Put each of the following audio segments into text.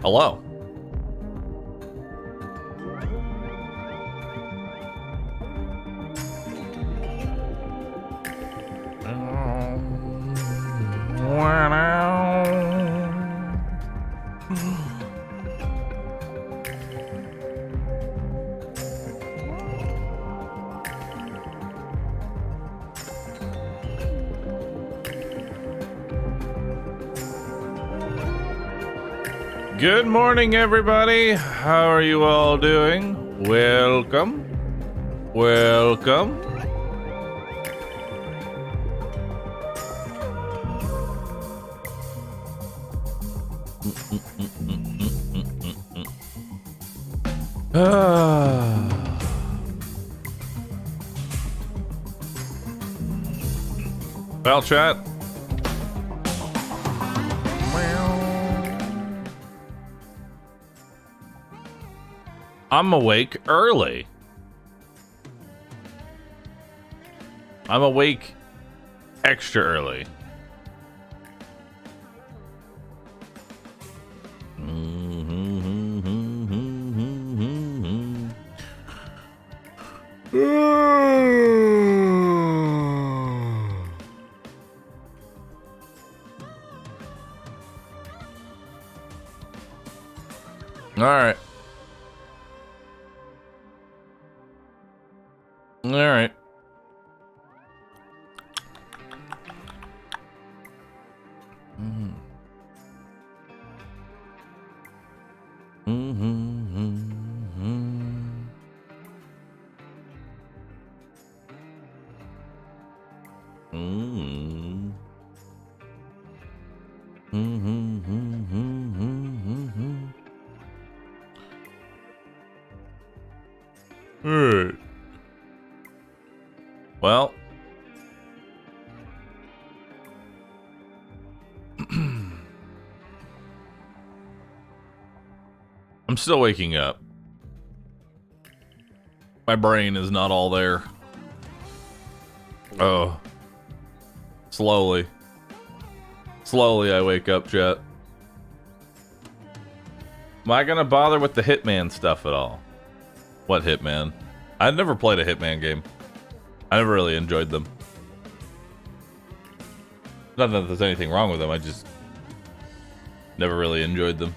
Hello. Good morning, everybody. How are you all doing? Welcome. Welcome. Well, chat. I'm awake early. I'm awake extra early. All right. All right. All right. Well, I'm still waking up. My brain is not all there. Oh. Slowly. Slowly I wake up, chat. Am I gonna bother with the Hitman stuff at all? What Hitman? I've never played a Hitman game. I never really enjoyed them. Not that there's anything wrong with them, I just never really enjoyed them.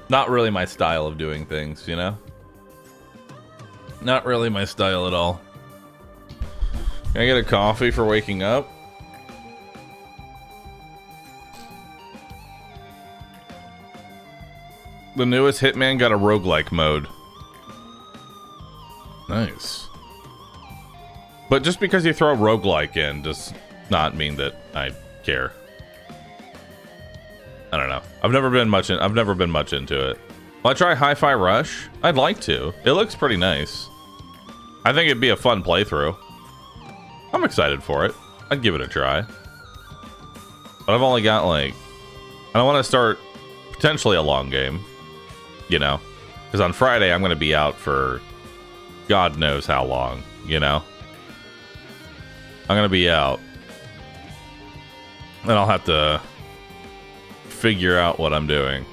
Not really my style of doing things, you know? Not really my style at all. Can I get a coffee for waking up? The newest Hitman got a roguelike mode. Nice. But just because you throw roguelike in does not mean that I care. I don't know. I've never been much into it. Will I try Hi-Fi Rush? I'd like to. It looks pretty nice. I think it'd be a fun playthrough. I'm excited for it. I'd give it a try. But I've only got like... I don't want to start potentially a long game. You know? Because on Friday I'm going to be out for God knows how long. You know? I'm going to be out. And I'll have to figure out what I'm doing.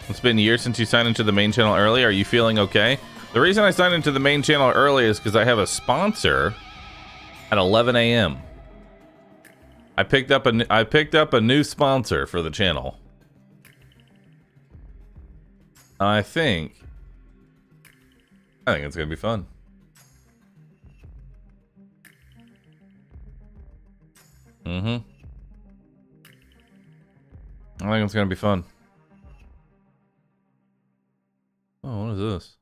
It's been years since you signed into the main channel early. Are you feeling okay? The reason I signed into the main channel early is because I have a sponsor at 11 a.m. I picked up a new sponsor for the channel. I think it's gonna be fun. think it's gonna be fun. Oh, what is this?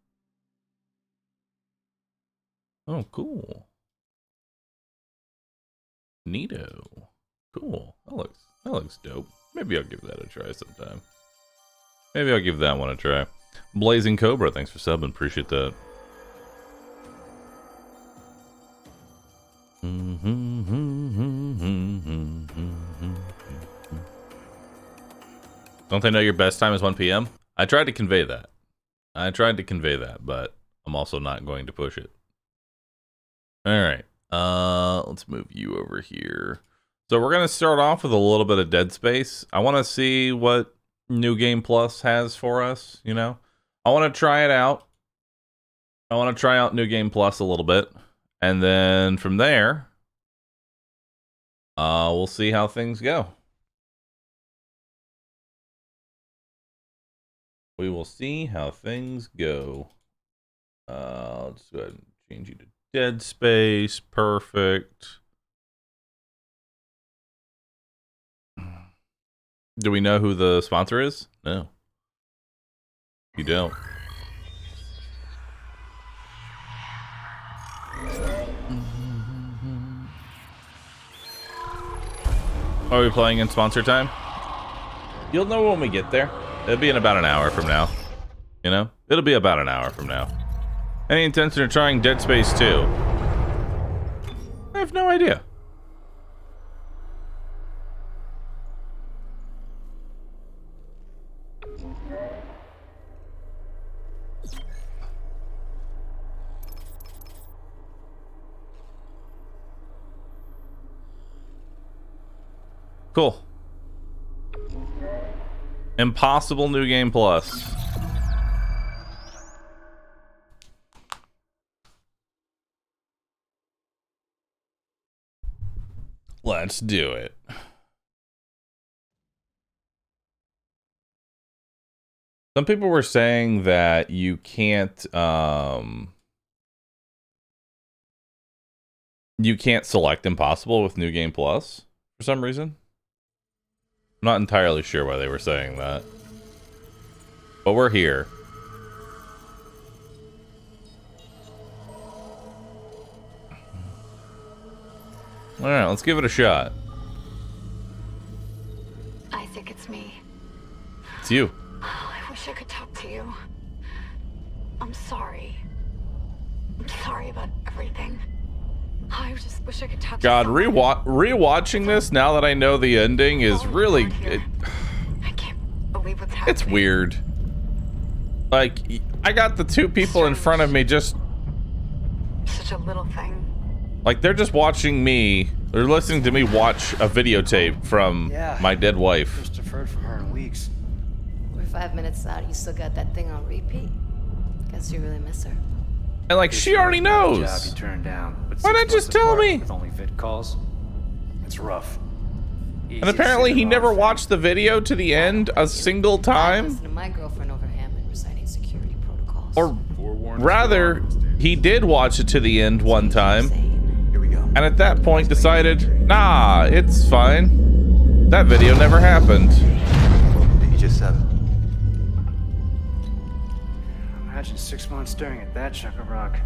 Oh, cool. Neato. Cool. That looks dope. Maybe I'll give that a try sometime. Maybe I'll give that one a try. Blazing Cobra, thanks for subbing. Appreciate that. Don't they know your best time is 1 p.m.? I tried to convey that. But I'm also not going to push it. Alright. Let's move you over here. So we're going to start off with a little bit of Dead Space. I want to see what New Game Plus has for us, you know? I want to try it out. I want to try out New Game Plus a little bit. And then from there, we'll see how things go. We will see how things go. I'll just go ahead and change you to Dead Space. Perfect. Do we know who the sponsor is? No. You don't. Are we playing in sponsor time? You'll know when we get there. It'll be in about an hour from now. You know? It'll be about an hour from now. Any intention of trying Dead Space 2? I have no idea. Cool. Impossible New Game Plus. Let's do it. Some people were saying that you can't select impossible with New Game Plus for some reason. I'm not entirely sure why they were saying that. But we're here. Alright, let's give it a shot. Isaac, it's me. It's you. Oh, I wish I could talk to you. I'm sorry. I'm sorry about everything. I just wish I could talk God, to you. rewatching this now that I know the ending is really... I can't believe what's happening. It's weird. Like, I got the two people in front of me just... Such a little thing. Like, they're just watching me. They're listening to me watch a videotape from my dead wife. First deferred from her in weeks. We're 5 minutes out. You still got that thing on repeat. Guess you really miss her. And like, she already knows. Job you turned down, but Why not just tell me? With only vid calls. It's rough. Easy And apparently he never watched the video to the end a single time. Listen to my girlfriend over Hammond reciting security protocols. Or rather, he did watch it to the end one time. Here we go. And at that point decided, nah, it's fine. That video never happened. Aegis 7. Imagine 6 months staring at that chunk of rock.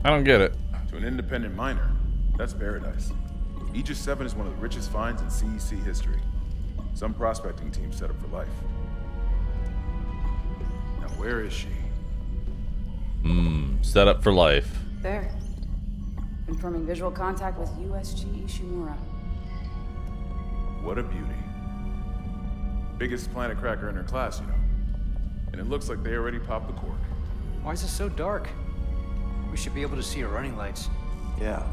I don't get it. To an independent miner, that's paradise. Aegis 7 is one of the richest finds in CEC history. Some prospecting team set up for life. Now where is she? Set up for life. There. Confirming visual contact with USG Ishimura. What a beauty. Biggest planet cracker in her class, you know. And it looks like they already popped the cork. Why is it so dark? We should be able to see her running lights. Yeah.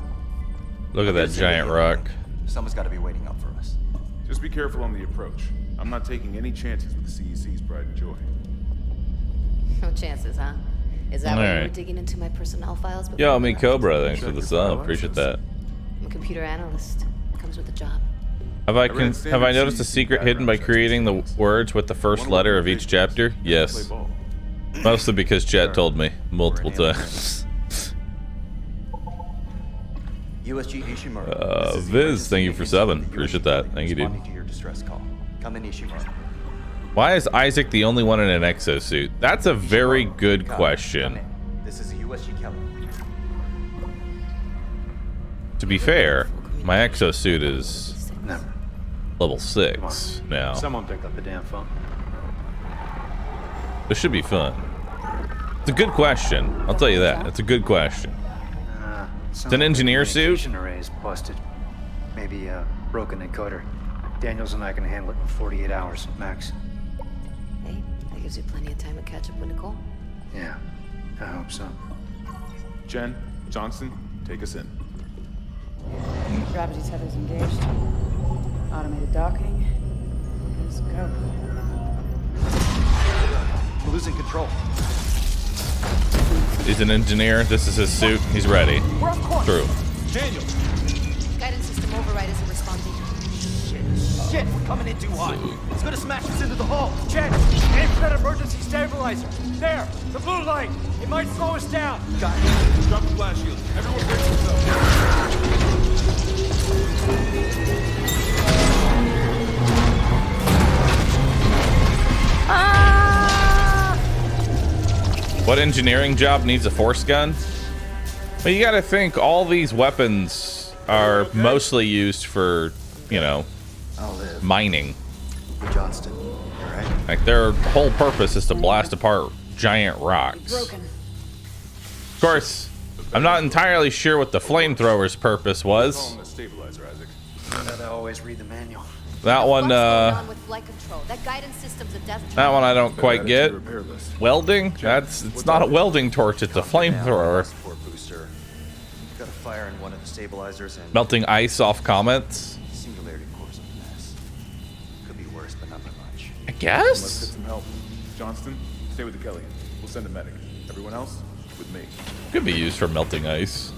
Look at that giant rock. Someone's got to be waiting up for us. Just be careful on the approach. I'm not taking any chances with the CEC's pride and joy. No chances, huh? Is that why you were Alright. digging into my personnel files? before Yo, you me left? Cobra, thanks for the sub. Appreciate that. I'm a computer analyst. Comes with the job. Have I noticed a secret hidden by creating the words with the first letter of each chapter? Yes. Mostly because Chat told me multiple times. USG Ishimura. Viz, thank you for subbing. Appreciate that. Thank you, dude. Responding to your distress call. Come in, Ishimura. Why is Isaac the only one in an exosuit? That's a very good question. This is a USG Kelly. To be fair, my exosuit is Never. level 6 now. Someone pick up the damn phone. This should be fun. It's a good question. I'll tell you that. It's a good question. It's an engineer suit? Array's busted. Maybe a broken encoder. Daniels and I can handle it in 48 hours, max. Hey, that gives you plenty of time to catch up with Nicole. Yeah, I hope so. Jen, Johnson, take us in. Gravity tethers engaged. Automated docking. Let's go. We're losing control. He's an engineer. This is his suit. He's ready. True. Daniel! Guidance system override isn't responding. Shit, we're coming in too hot. It's gonna smash us into the hull. Jen, aim for that emergency stabilizer. There, the blue light. It might slow us down. Got it. Drop the flash shield. Everyone brace yourself. What engineering job needs a force gun? Well, you gotta think all these weapons are mostly used for, you know, I'll live. mining. Johnston, you alright? Like their whole purpose is to blast apart giant rocks. Broken. Of course, I'm not entirely sure what the flamethrower's purpose Call was. him the stabilizer, Isaac. Gotta always read the manual. That one, What's going on with flight control? That guidance system's a death trap. that one I don't quite Add it to get. the repair list. Welding? It's not a welding torch, it's a flamethrower. Support booster. Got a fire in one of the stabilizers and Melting ice off comets? singularity core's a mess. Could be worse, but not by much. I Let's guess? get some help. Johnston, stay with the Kelly. We'll send a medic. Everyone else, with me. Could be used for melting ice.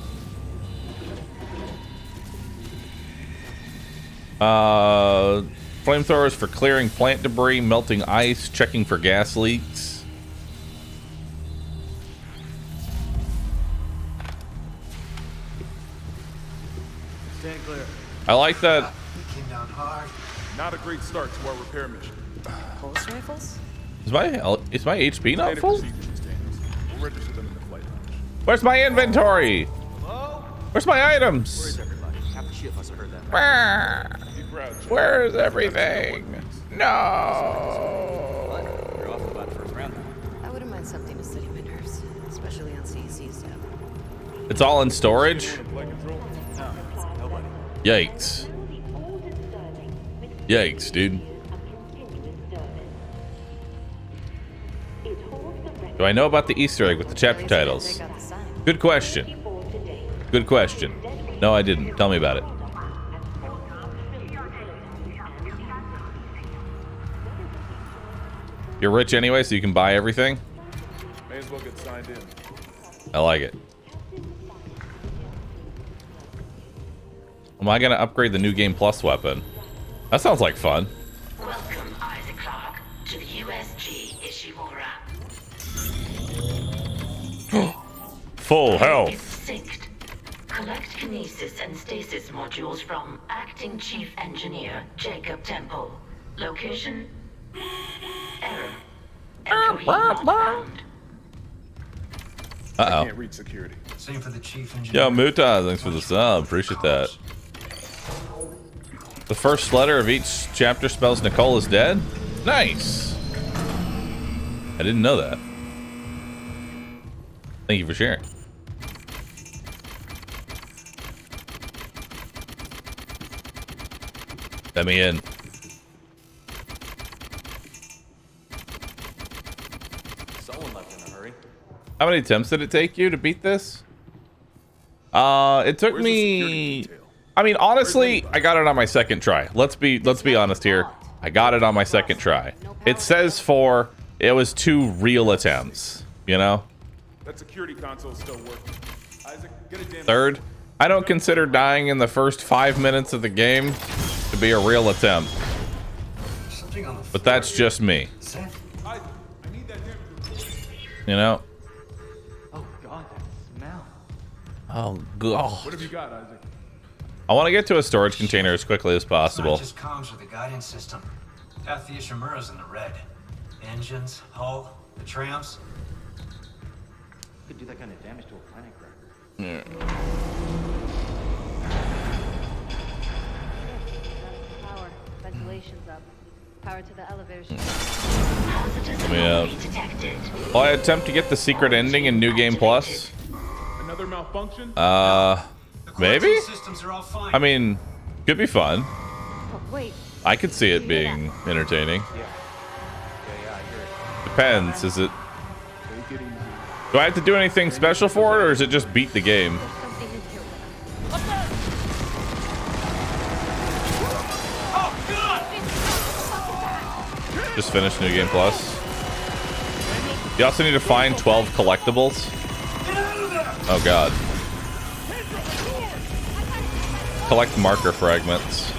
Flamethrowers for clearing plant debris, melting ice, checking for gas leaks. Stand clear. I like that. We came down hard. Not a great start to our repair mission. Pulse rifles? Is my HP not Standard full? procedures, Daniels. We'll register them in the flight lounge. Where's my inventory? Where's my items? Where's everybody? Half the ship must have heard that. Where? Keep crowd check. Where's everything? No. You're off about the first round. I wouldn't mind something to steady my nerves, especially on CEC's job. It's all in storage? Flight control? Nobody. Yikes. Yikes, dude. Do I know about the Easter egg with the chapter titles? Take out the sign. Good question. Good question. No, I didn't. Tell me about it. You're rich anyway, so you can buy everything? May as well get signed in. I like it. Am I gonna upgrade the new Game Plus weapon? That sounds like fun. Welcome, Isaac Clarke, to the USG Ishimura. Full Is health. synced. Collect kinesis and stasis modules from Acting Chief Engineer Jacob Temple. Location? Error. Employee not found. Uh-oh. Can't reach security. Same for the chief engineer. Yo, Muta, thanks for the sub. Appreciate that. The first letter of each chapter spells Nicole is dead? Nice. I didn't know that. Thank you for sharing. Let me in. Someone left in a hurry. How many attempts did it take you to beat this? It took Where's the security me. detail? I mean, honestly, I got it on my second try. Let's be honest here. I got it on my second try. It says it was 2 real attempts. You know. That security console still working. Isaac, get a damn. Third, I don't consider dying in the first 5 minutes of the game to be a real attempt. Something on the But that's just me. Isaac, I need that damn. You know. Oh god, that smell. Oh god. What have you got, Isaac? I want to get to a storage container as quickly as Not possible. just comms with the guidance system. Half the Ishimura's in the red. Engines, hull, the trams. Could do that kind of damage to a planet cracker. Power. Ventilation's up. Power to the elevators. Let me out. Will I attempt to get the secret ending in New Game Plus? Another malfunction? Maybe? Systems are all fine. I mean, could be fun. Oh, wait. I could see it being entertaining. Yeah, I hear it. Depends. Is it? Do I have to do anything special for it, or is it just beat the game? Something in here. Just finish New Game Plus. You also need to find 12 collectibles. Oh god. Collect marker fragments.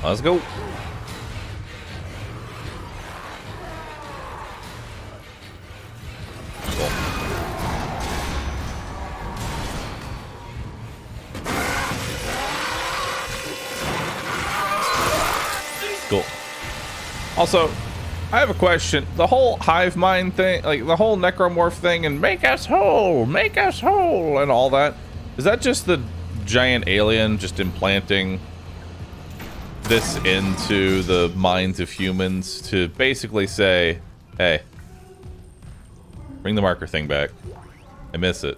Let's go. Cool. Cool. Also, I have a question. The whole hive mind thing, like the whole necromorph thing and make us whole and all that, is that just the giant alien just implanting this into the minds of humans to basically say, hey, bring the marker thing back. I miss it.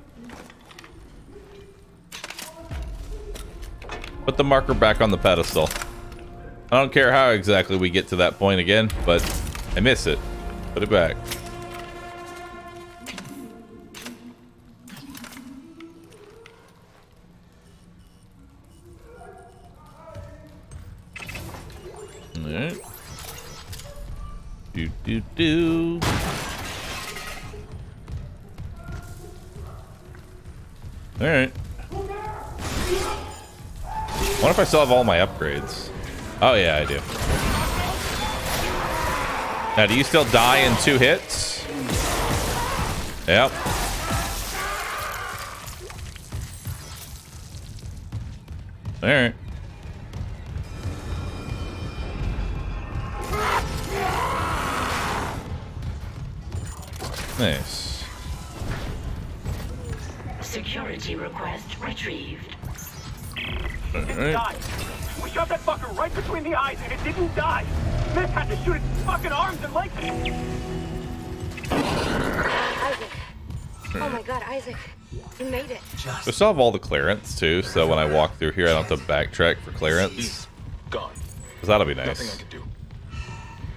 Put the marker back on the pedestal. I don't care how exactly we get to that point again, but I miss it. Put it back. Alright. Do. Alright. What if I still have all my upgrades? Oh yeah, I do. Now, do you still die in 2 hits? Yep. Alright. Nice. Security request retrieved. It didn't die. We shot that fucker right between the eyes and it didn't die. Smith had to shoot its fucking arms and legs. Isaac. Oh my god, Isaac. You made it. I still have all the clearance too, so when I walk through here I don't have to backtrack for clearance. He's gone. Cause that'll be Nothing I nice. can do.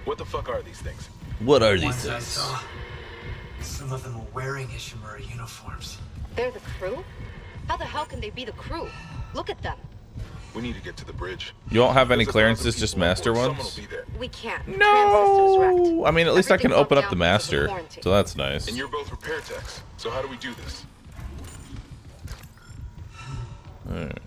What the fuck are these things? What are these Ones I things? saw, some of them were wearing Ishimura uniforms. They're the crew? How the hell can they be the crew? Look at them. We need to get to the bridge. You won't have any There's 1,000 clearances, just people on master board. ones? Someone will be there. We can't. No! I mean, at least I can Everything's open locked up the down because of the master, quarantine. so that's nice. And you're both repair techs. So how do we do this? Alright.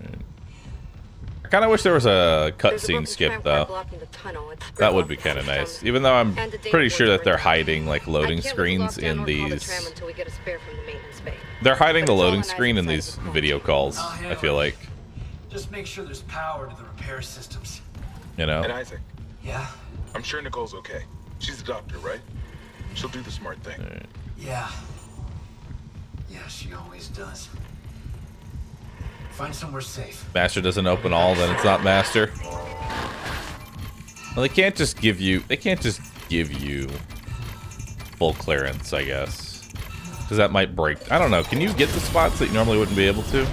I kind of wish there was a There's a broken cutscene skip tram car though. blocking the tunnel. It's That would be spread kind of off the nice. system. Even though I'm And the pretty sure that dashboards they're are down. hiding like loading I can't screens lock down in or call the these. tram until we get a spare from the maintenance bay. They're hiding the But it's all loading on screen in Isaac's these side of the video calls. I'll I handle feel it. like, Just make sure there's power to the repair systems. you know. And Isaac, Yeah? I'm sure Nicole's okay. She's a doctor, right? She'll do the smart thing. Yeah. Yeah, she always does. Find somewhere safe. Master doesn't open all, then it's not master. Well, they can't just give you. They can't just give you full clearance, I guess, because that might break. I don't know. Can you get the spots that you normally wouldn't be able to?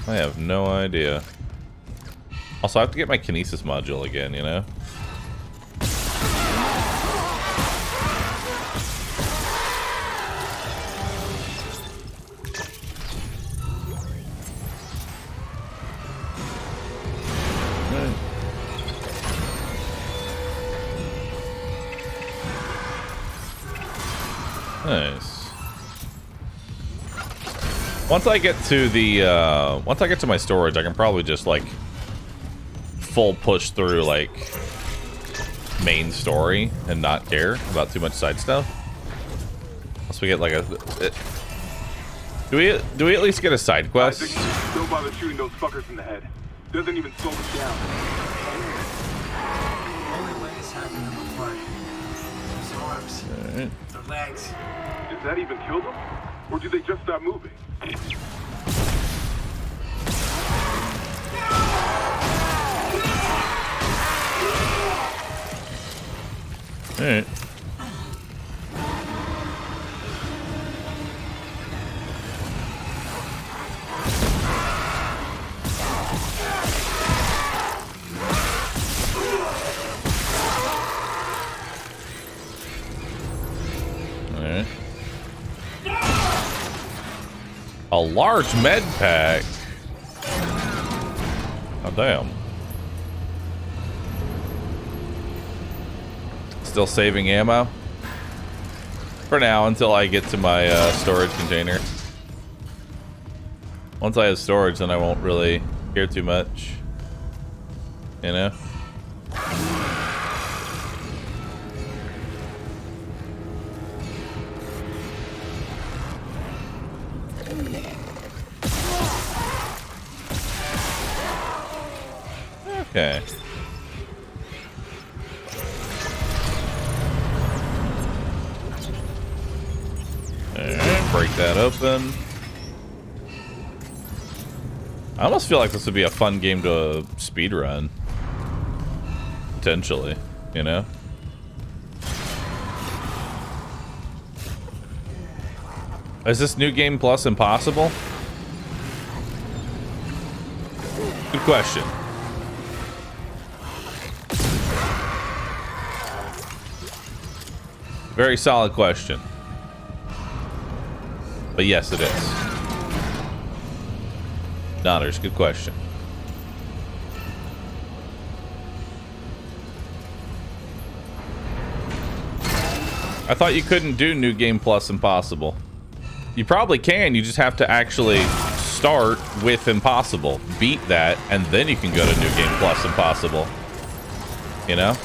I have no idea. Also, I have to get my kinesis module again, you know? Nice. Once I get to the, once I get to my storage, I can probably just, like, full push through, like, main story and not care about too much side stuff. Unless we get like a... Do we at least get a side quest? Don't bother shooting those fuckers in the head. Doesn't even slow them down. Only way is having them apart. His arms, their legs. Did that even kill them? Or did they just stop moving? Alright. Alright. A large med pack. Oh, damn. Still saving ammo for now until I get to my storage container. Once I have storage, then I won't really care too much, you know. Okay. Alright, break that open. I almost feel like this would be a fun game to speedrun. Potentially, you know? Is this New Game Plus impossible? Good question. Very solid question. But yes, it is. Nodders, good question. I thought you couldn't do New Game Plus Impossible. You probably can, you just have to actually start with Impossible. Beat that, and then you can go to New Game Plus Impossible. You know?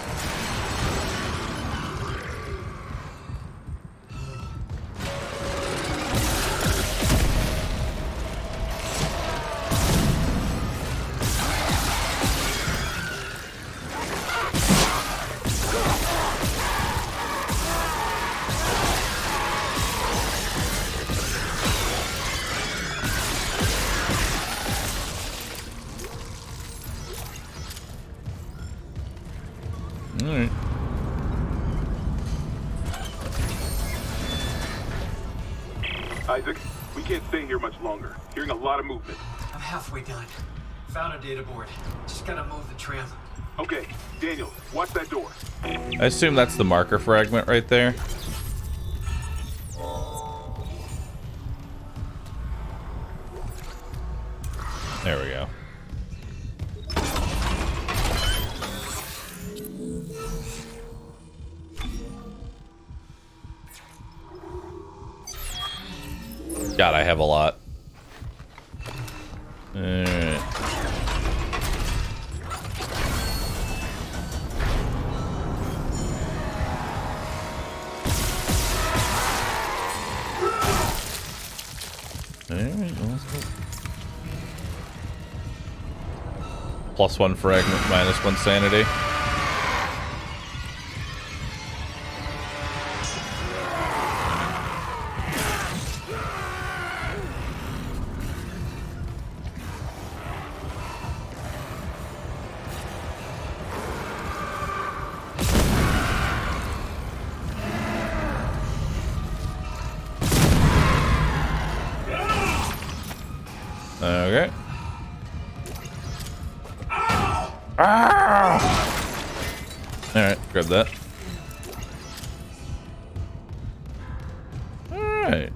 Alright. Isaac, we can't stay here much longer. Hearing a lot of movement. I'm halfway done. Found a data board. Just gotta move the tram. Okay, Daniel, watch that door. I assume that's the marker fragment right there. There we go. God, I have a lot. Alright. +1 fragment, -1 sanity. Okay. Alright, grab that. Alright.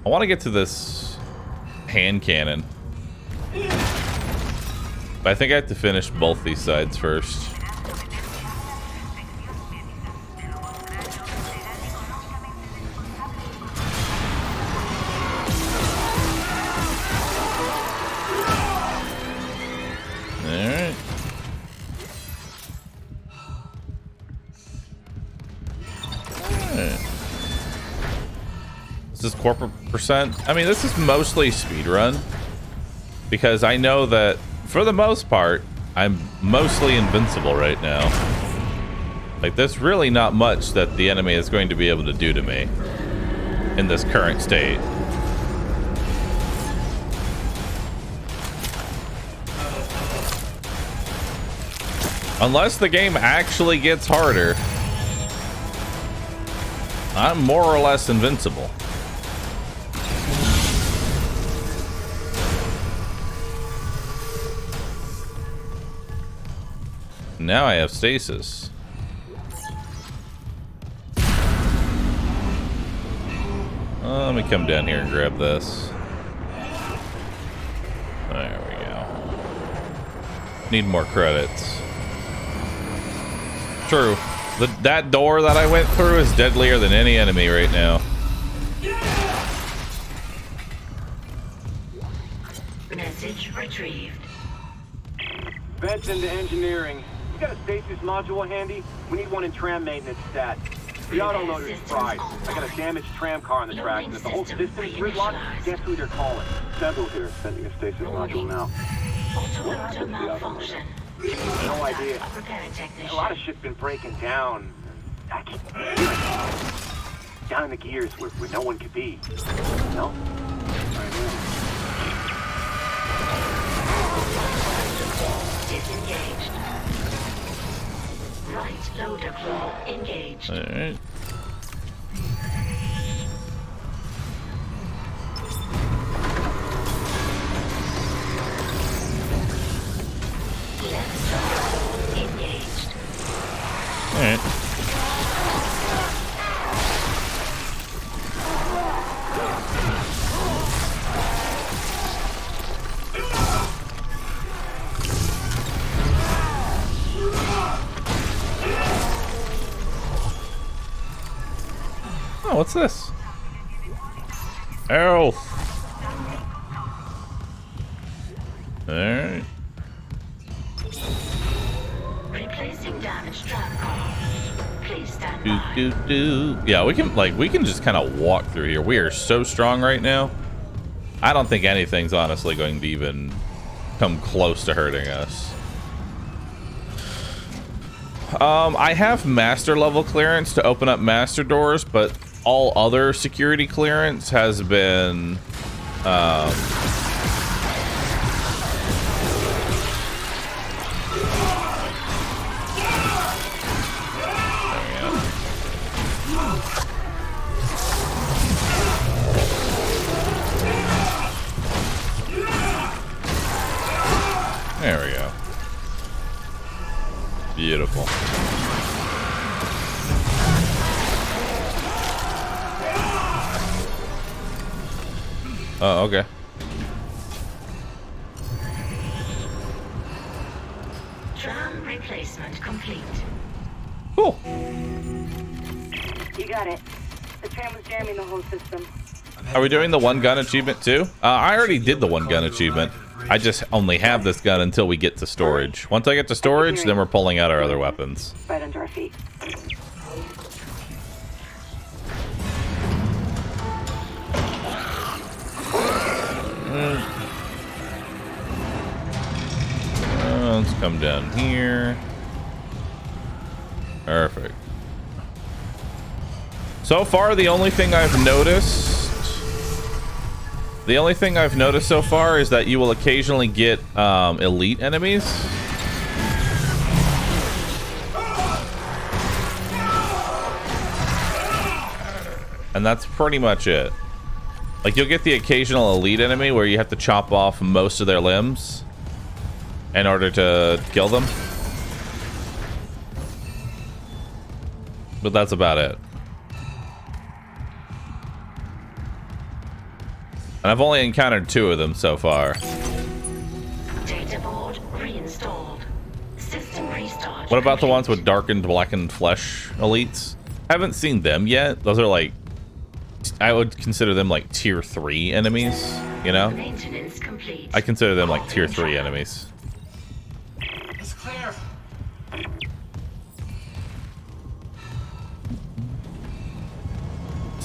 I want to get to this hand cannon. But I think I have to finish both these sides first. Alright. Alright. this corporate percent? I mean, this is mostly speedrun because I know that for the most part, I'm mostly invincible right now. Like, there's really not much that the enemy is going to be able to do to me in this current state. Unless the game actually gets harder, I'm more or less invincible. Now I have stasis. Let me come down here and grab this. There we go. Need more credits. True. That door that I went through is deadlier than any enemy right now. Message retrieved. Vents into engineering. You got a stasis module handy? We need one in tram maintenance stat. The autoloader's fried. I got a damaged tram car on the track, and if the whole system's gridlocked, guess who they're calling? Central here, sending a stasis module now. Autoloader malfunction. No idea. Repair technician. A lot of shit's been breaking down. I keep down in the gears where no one could be. No? Disengaged. Right loader claw engaged. All right. Left side engaged. All right. Oh, what's this? Ow. Alright. Replacing damaged tram car. Please stand by. Yeah, we can just kind of walk through here. We are so strong right now. I don't think anything's honestly going to even come close to hurting us. I have master level clearance to open up master doors, but all other security clearance has been there we go. Beautiful. Oh, okay. Tram replacement complete. Cool. You got it. The tram was jamming the whole system. Are we doing the one gun achievement too? I already did the one gun achievement. I just only have this gun until we get to storage. Once I get to storage, then we're pulling out our other weapons. Right under our feet. Let's come down here. Perfect. So far, the only thing I've noticed so far is that you will occasionally get elite enemies. And that's pretty much it. Like, you'll get the occasional elite enemy where you have to chop off most of their limbs in order to kill them. But that's about it. And I've only encountered 2 of them so far. Data board reinstalled. System restart. What about the ones with darkened, blackened flesh elites? Haven't seen them yet. Those are like, I would consider them like tier 3 enemies, you know? Maintenance complete. I consider them like tier 3 enemies. It's clear.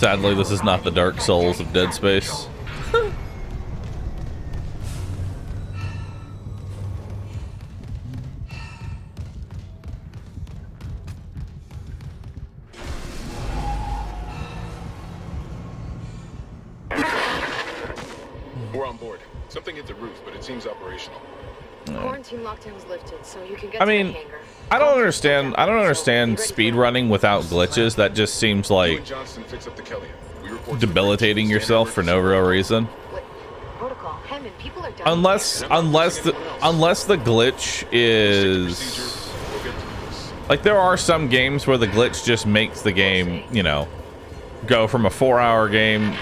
Sadly, this is not the Dark Souls of Dead Space. We're on board. Something hit the roof, but it seems operational. Quarantine lockdown was lifted, so you can get I to mean, the hangar. I don't understand speed running without glitches. That just seems like debilitating yourself for no real reason. Protocol. Hammond, people are dying. Unless the glitch is like, there are some games where the glitch just makes the game, you know, go from a 4-hour game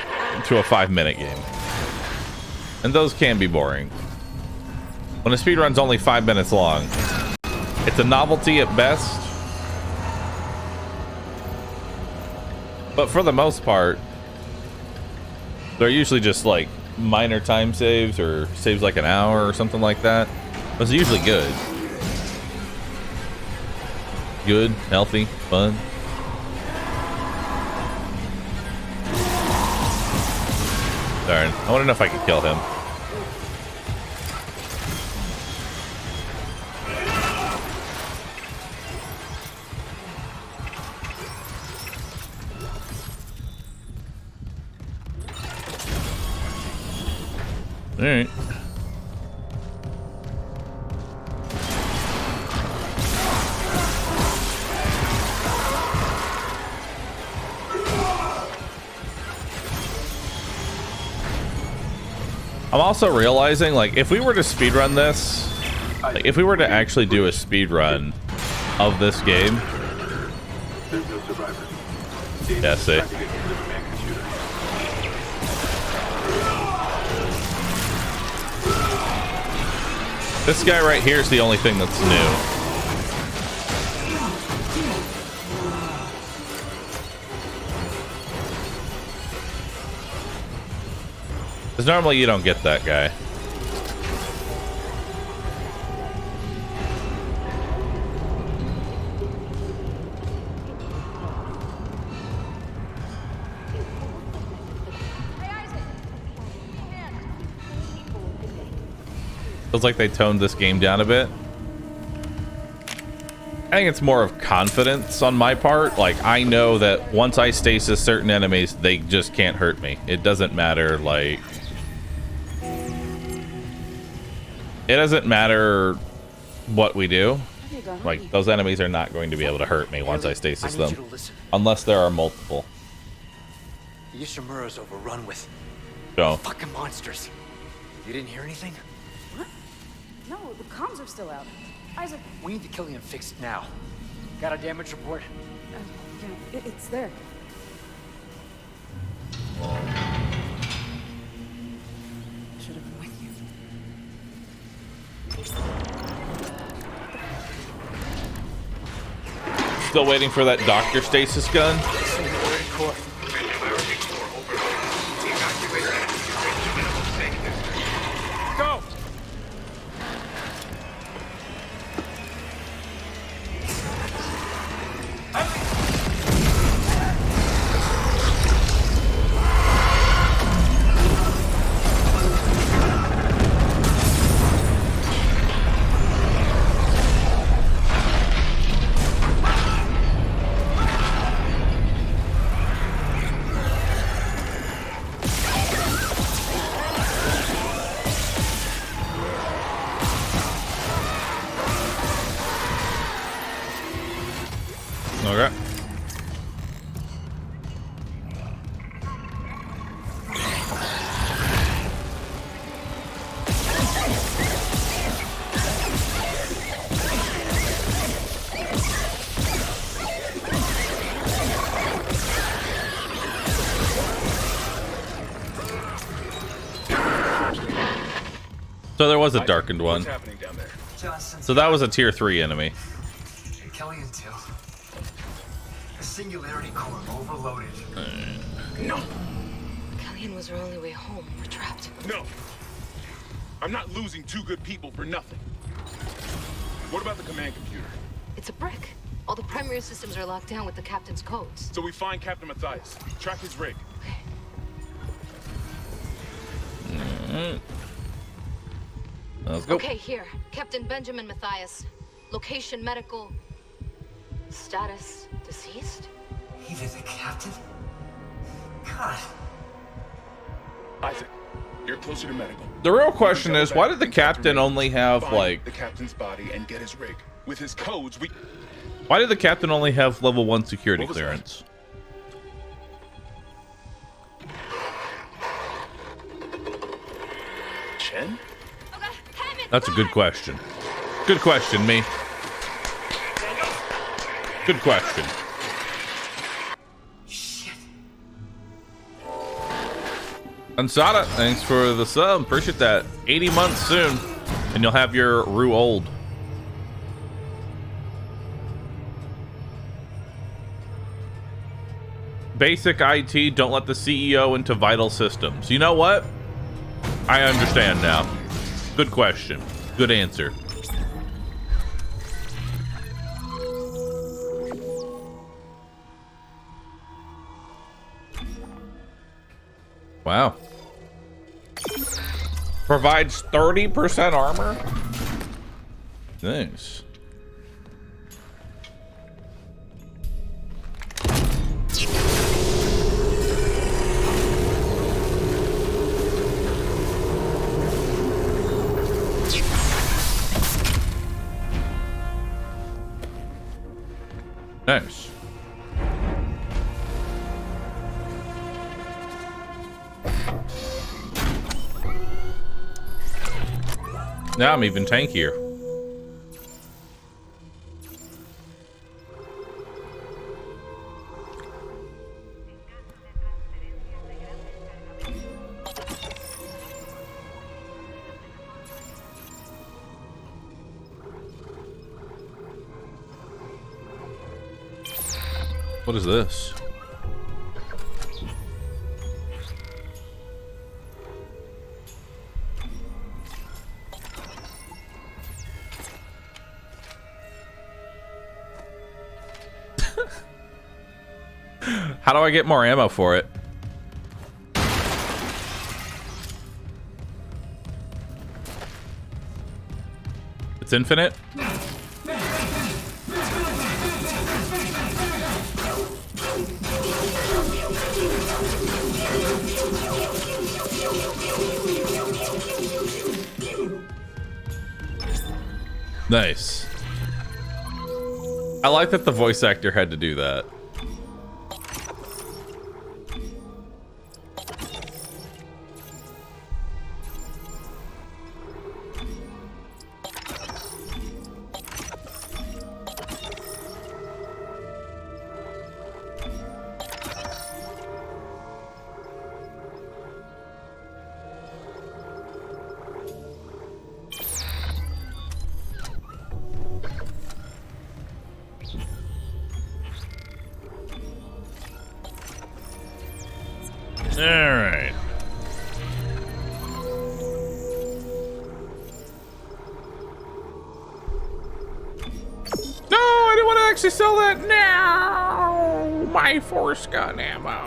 to a 5-minute game. And those can be boring. When a speedrun's only 5 minutes long, it's a novelty at best. But for the most part, they're usually just like minor time saves or saves like an hour or something like that. Those are usually good. Good, healthy, fun. Darn, I want to know if I can kill him. All right. I'm also realizing, like, if we were to speedrun this, like, if we were to actually do a speedrun of this game, yeah, see. This guy right here is the only thing that's new. Because normally you don't get that guy. Feels like they toned this game down a bit. I think it's more of confidence on my part. Like, I know that once I stasis certain enemies, they just can't hurt me. It doesn't matter, like... It doesn't matter what we do. Like, those enemies are not going to be able to hurt me once I stasis them. Unless there are multiple. Ishimura's overrun with So. fucking monsters. You didn't hear anything? What? No, the comms are still out. Isaac. We need the Killian fixed now. Got a damage report? Yeah, it's there. Should have been with you. Still waiting for that Dr. Stasis gun? Go! Okay. So there was a darkened one. So that was a tier 3 enemy. Killian too. The singularity core overloaded. No! Killian was our only way home. We're trapped. No! I'm not losing two good people for nothing. What about the command computer? It's a brick. All the primary systems are locked down with the captain's codes. So we find Captain Matthias. Track his rig. Let's go. Okay, here. Captain Benjamin Matthias. Location medical. Status deceased? Even the captain? God. Isaac, you're closer to medical. The real question is, why did the captain only have, like... the captain's body and get his rig. With his codes, we... Why did the captain only have level 1 security clearance? Chen? That's a good question. Good question, me. Good question. Ansada, thanks for the sub. Appreciate that. 80 months soon, and you'll have your Rue old. Basic IT, don't let the CEO into vital systems. You know what? I understand now. Good question. Good answer. Wow. Provides 30% armor? Nice. Nice. Now I'm even tankier. What is this? How do I get more ammo for it? It's infinite? Nice. I like that the voice actor had to do that. Alright. No, I didn't want to actually sell that now. My force gun ammo.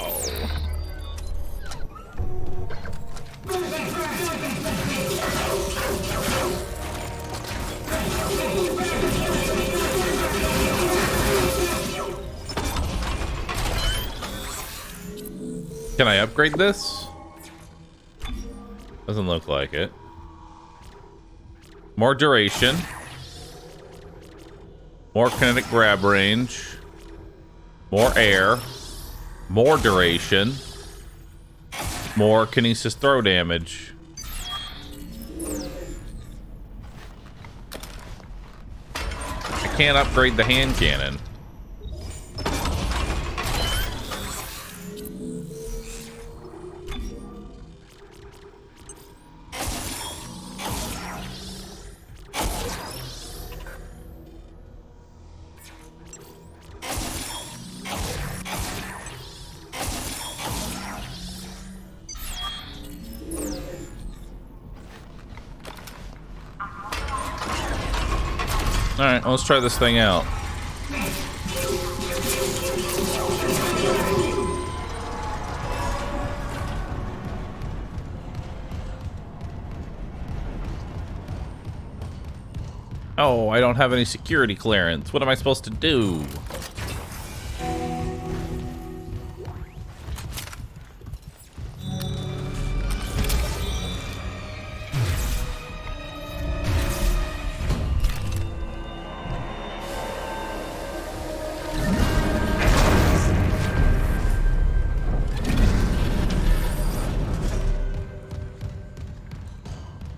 Can I upgrade this? Doesn't look like it. More duration. More kinetic grab range. More air. More duration. More kinesis throw damage. I can't upgrade the hand cannon. Alright, let's try this thing out. Oh, I don't have any security clearance. What am I supposed to do?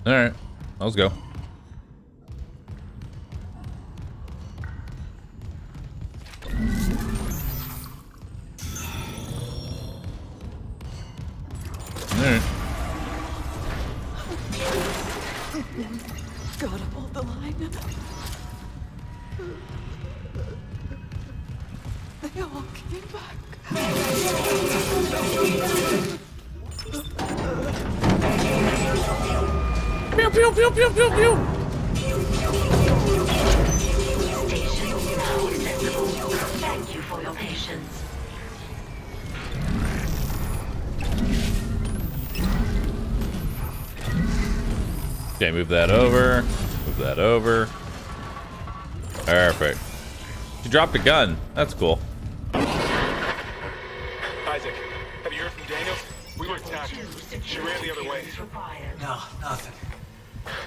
All right, let's go. Gotta hold the line. They all came back. Pew pew pew pew pew pew. Thank you for your patience. Okay, move that over. Move that over. Perfect. She dropped a gun. That's cool. Isaac, have you heard from Daniels? We were attacked. She ran the other way. No, nothing.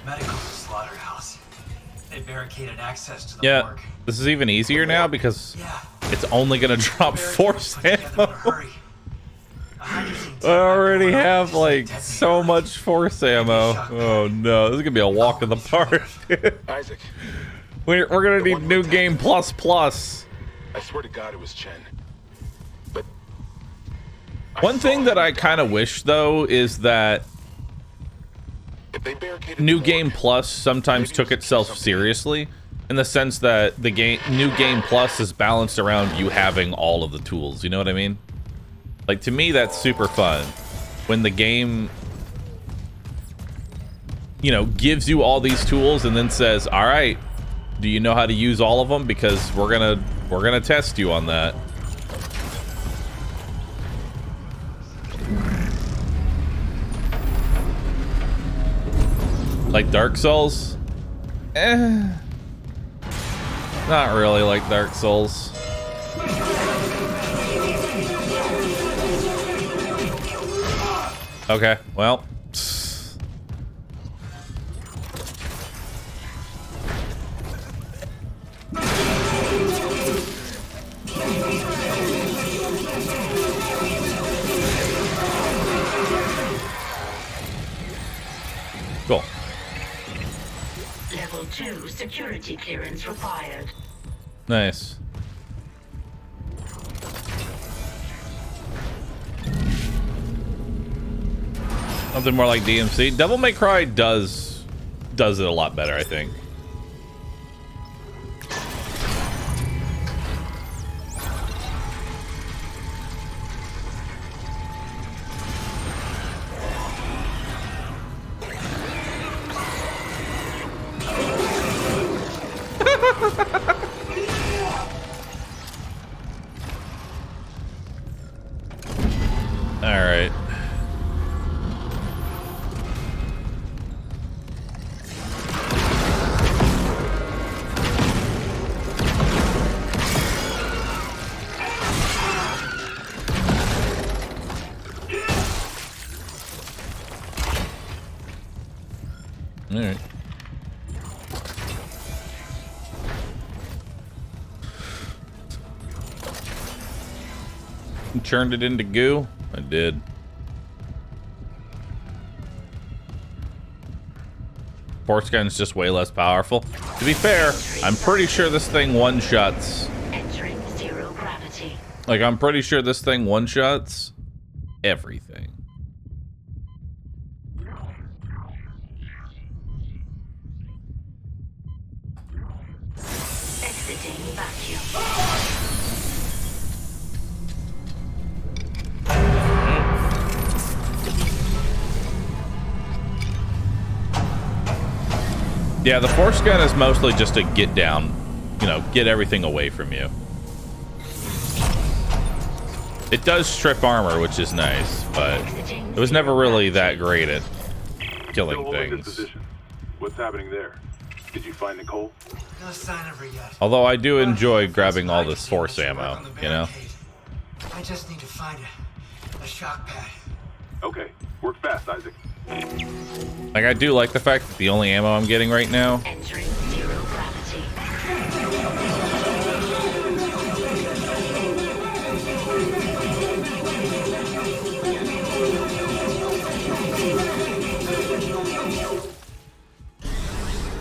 Medical slaughterhouse. They barricaded access to the Yeah, morgue. this is even easier now because Yeah. it's only gonna drop force ammo. Hurry. I already have like so much force ammo. Oh no, this is gonna be a walk in the park. Isaac, we're gonna need new game plus plus. I swear to God it was Chen. But One thing that I kind of wish though is that New Game Plus sometimes took itself seriously, in the sense that the New Game Plus is balanced around you having all of the tools. You know what I mean? Like, to me, that's super fun when the game, you know, gives you all these tools and then says, all right, do you know how to use all of them? Because we're gonna test you on that. Like Dark Souls? Not really like Dark Souls. Okay, well. Cool. Level 2 security clearance required. Nice. Something more like DMC. Devil May Cry does it a lot better, I think. All right. All right. You churned it into goo? I did. Force gun's just way less powerful. To be fair, I'm pretty sure this thing one-shots. Entering zero gravity. Like, I'm pretty sure this thing one-shots everything. Exiting vacuum. Yeah, the force gun is mostly just a get down you know, get everything away from you. It does strip armor, which is nice, but it was never really that great at killing things. What's happening there? Did you find Nicole? No sign of her yet. Although I do enjoy grabbing all this force ammo, you know? I just need to find a shock pad. Okay, work fast, Isaac. Like, I do like the fact that the only ammo I'm getting right now Entering zero gravity.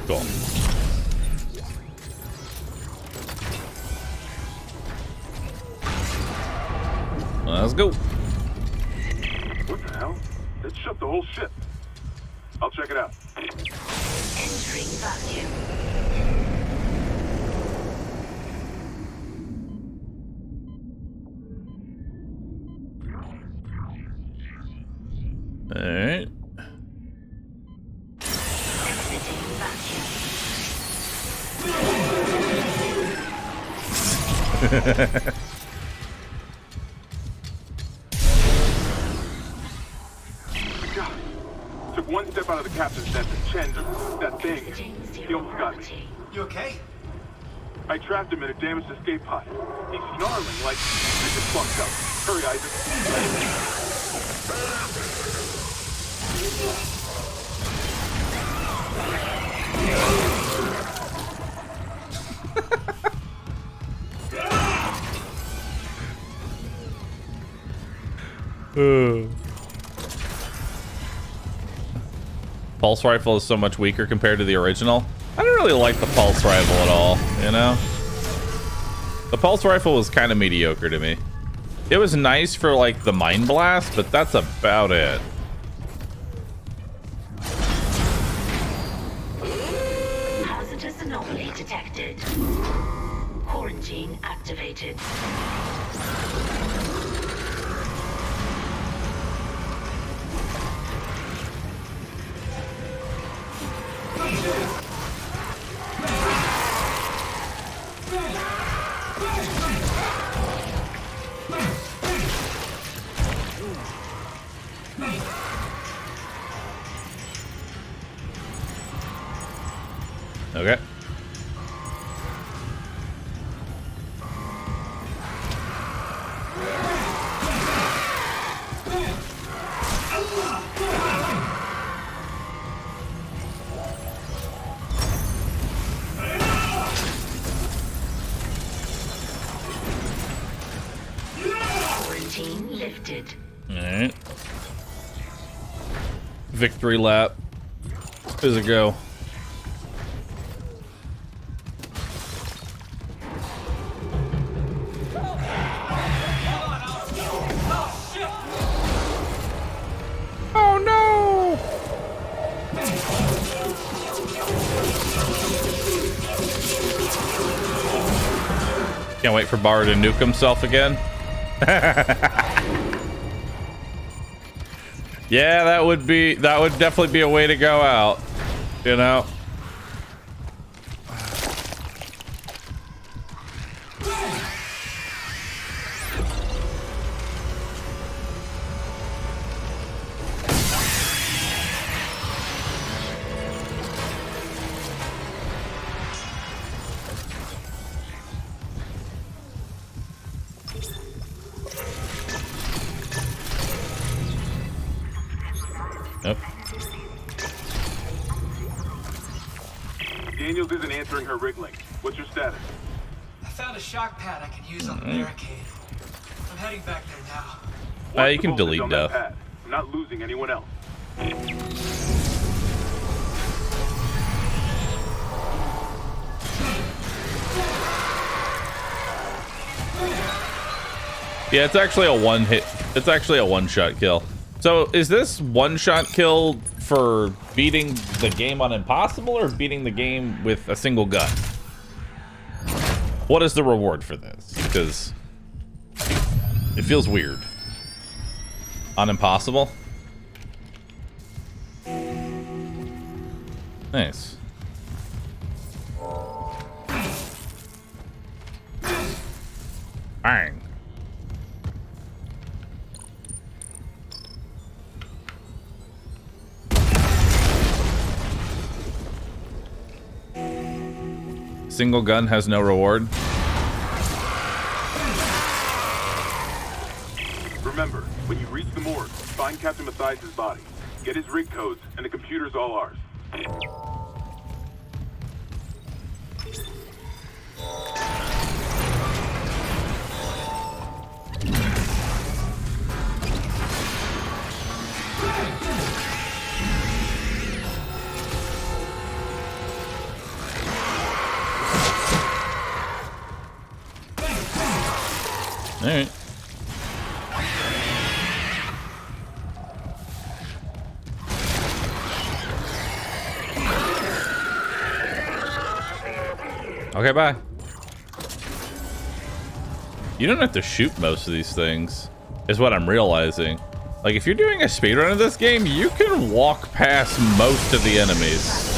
Cool. Let's go. What the hell? It shut the whole ship. I'll check it out. Entering vacuum. All right. Exiting vacuum. God. Took one step out of the captain's desk and Chen just that thing. He almost got me. You okay? I trapped him in a damaged escape pod. He's snarling like I just fucked up. Hurry, Isaac. Pulse rifle is so much weaker compared to the original. I don't really like the pulse rifle at all, you know? The pulse rifle was kind of mediocre to me. It was nice for like the mine blast, but that's about it. Hazardous anomaly detected. Quarantine activated. Okay. Quarantine lifted. All right. Victory lap. Here's a go. Oh no! Can't wait for Bahroo to nuke himself again. Yeah, that would definitely be a way to go out, you know. Yep. Daniels isn't answering her rig link. What's your status? I found a shock pad I can use on the barricade. I'm heading back there now. You can delete stuff. I'm not losing anyone else. Yeah, it's actually a one hit. It's actually a one-shot kill. So is this one-shot kill for beating the game on impossible or beating the game with a single gun? What is the reward for this? Because it feels weird. On impossible? Nice. Bang. Single gun has no reward. Remember, when you reach the morgue, find Captain Mathias' body. Get his rig codes, and the computer's all ours. All right. Okay, bye. You don't have to shoot most of these things, is what I'm realizing. Like, if you're doing a speedrun of this game, you can walk past most of the enemies.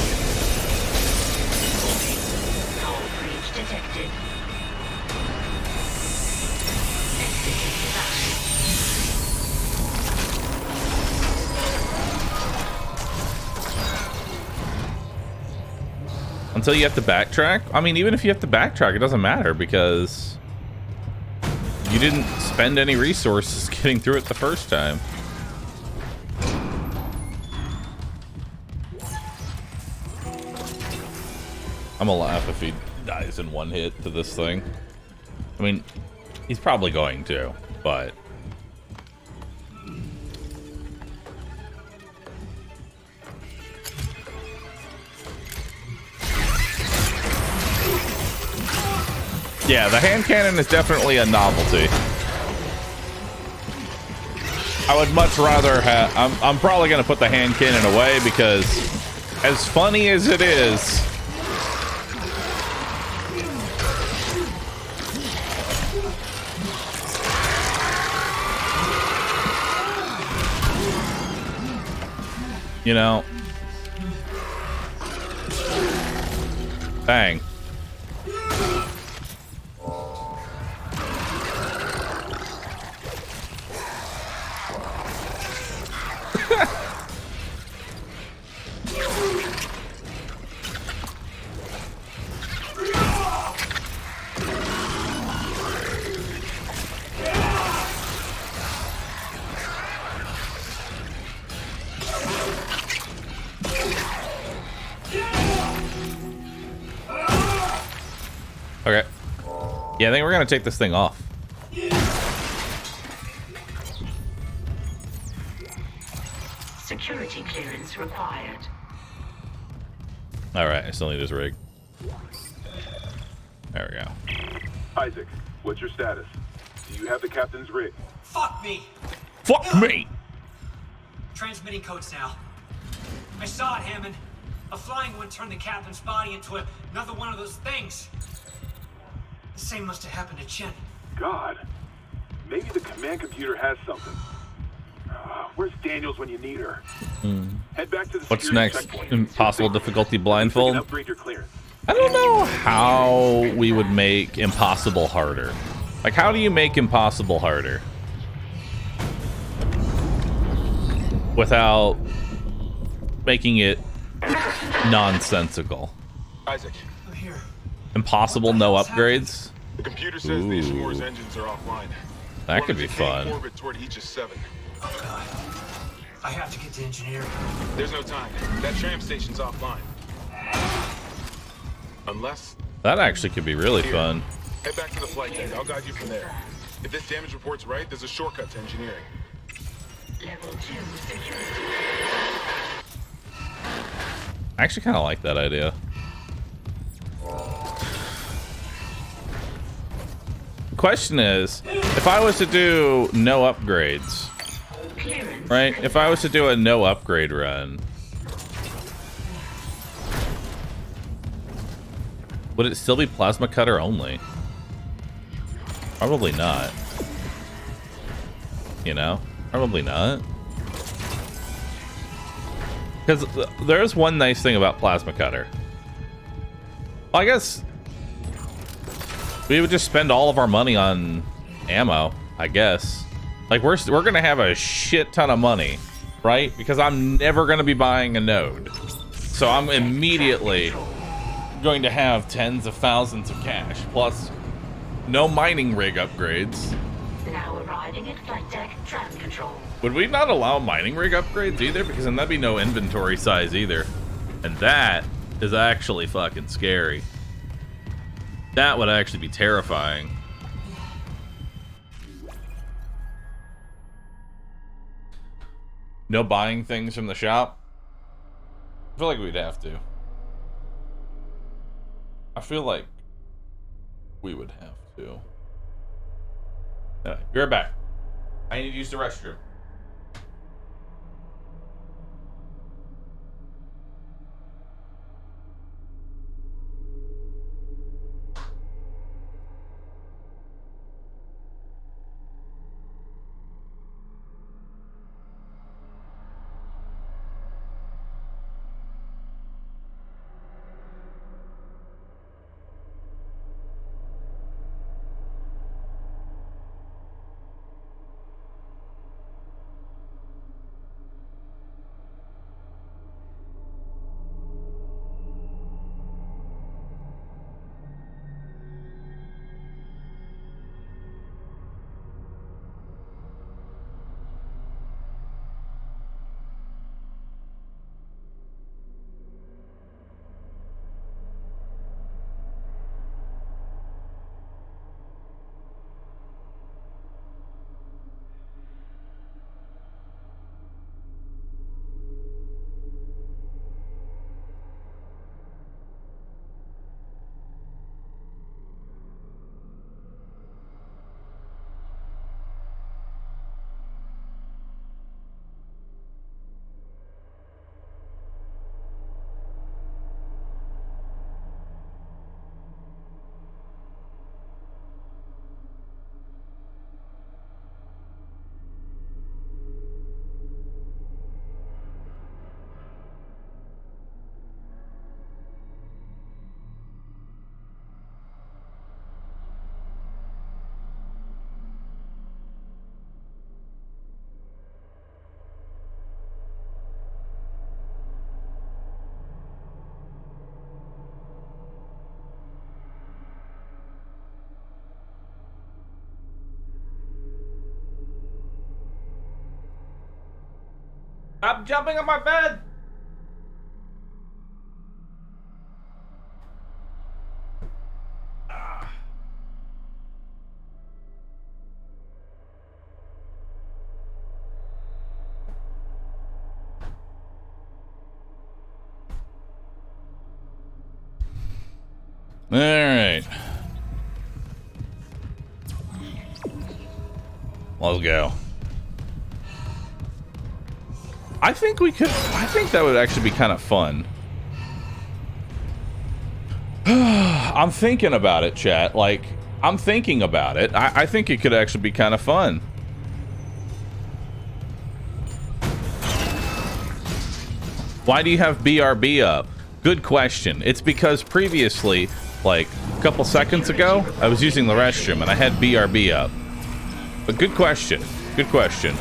Until you have to backtrack? I mean, even if you have to backtrack, it doesn't matter because you didn't spend any resources getting through it the first time. I'm gonna laugh if he dies in one hit to this thing. I mean, he's probably going to, but... Yeah, the hand cannon is definitely a novelty. I would much rather have... I'm probably going to put the hand cannon away because as funny as it is... You know... Bang. Okay. Yeah, I think we're gonna take this thing off. Security clearance required. Alright, I still need his rig. There we go. Isaac, what's your status? Do you have the captain's rig? Fuck me! Fuck me! Transmitting codes now. I saw it, Hammond. A flying one turned the captain's body into another one of those things. The same must have happened to Chen. God. Maybe the command computer has something. Where's Daniels when you need her? Head back to the What's security next? checkpoint. Impossible difficulty blindfold? Upgrade your clearance. I don't know how we would make impossible harder. Like, how do you make impossible harder? Without making it nonsensical. Isaac. I'm here. Impossible no upgrades? The computer says the Ishimura's engines are offline. That could be fun. Orbit toward Aegis 7. Oh god. I have to get to engineering. There's no time. That tram station's offline. Unless... That actually could be really fun. Head back to the flight deck. I'll guide you from there. If this damage report's right, there's a shortcut to engineering. Level 2 security. I actually kind of like that idea. The question is, if I was to do no upgrades, right? If I was to do a no upgrade run, would it still be plasma cutter only? Probably not. You know? Probably not. Because there's one nice thing about plasma cutter. Well, I guess we would just spend all of our money on ammo, I guess. Like, we're gonna have a shit ton of money, right? Because I'm never gonna be buying a node. So I'm immediately going to have tens of thousands of cash, plus no mining rig upgrades. Now arriving at flight deck tram control. Would we not allow mining rig upgrades either? Because then that'd be no inventory size either. And that is actually fucking scary. That would actually be terrifying. No buying things from the shop? I feel like we'd have to. I feel like we would have to. Be right back. I need to use the restroom. Stop jumping on my bed! All right. Let's go. I think we could. I think that would actually be kind of fun. I'm thinking about it, chat. Like, I'm thinking about it. I think it could actually be kind of fun. Why do you have BRB up? Good question. It's because previously, like a couple seconds ago, I was using the restroom and I had BRB up. But good question. Good question.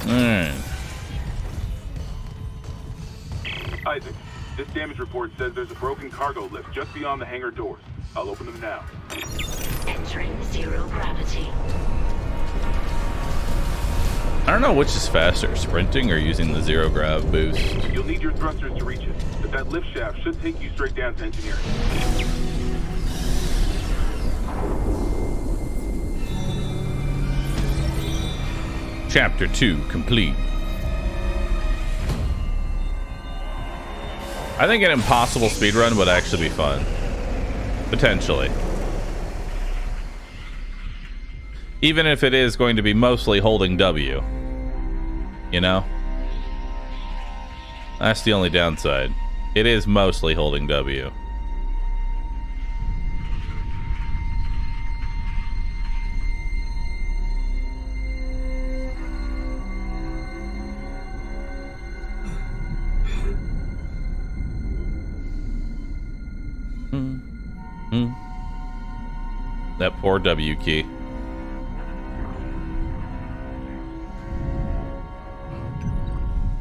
Alright. Isaac, this damage report says there's a broken cargo lift just beyond the hangar doors. I'll open them now. Entering zero gravity. I don't know which is faster, sprinting or using the zero grav boost. You'll need your thrusters to reach it, but that lift shaft should take you straight down to engineering. Chapter 2 complete. I think an impossible speedrun would actually be fun. Potentially. Even if it is going to be mostly holding W. You know? That's the only downside. It is mostly holding W. That poor W key.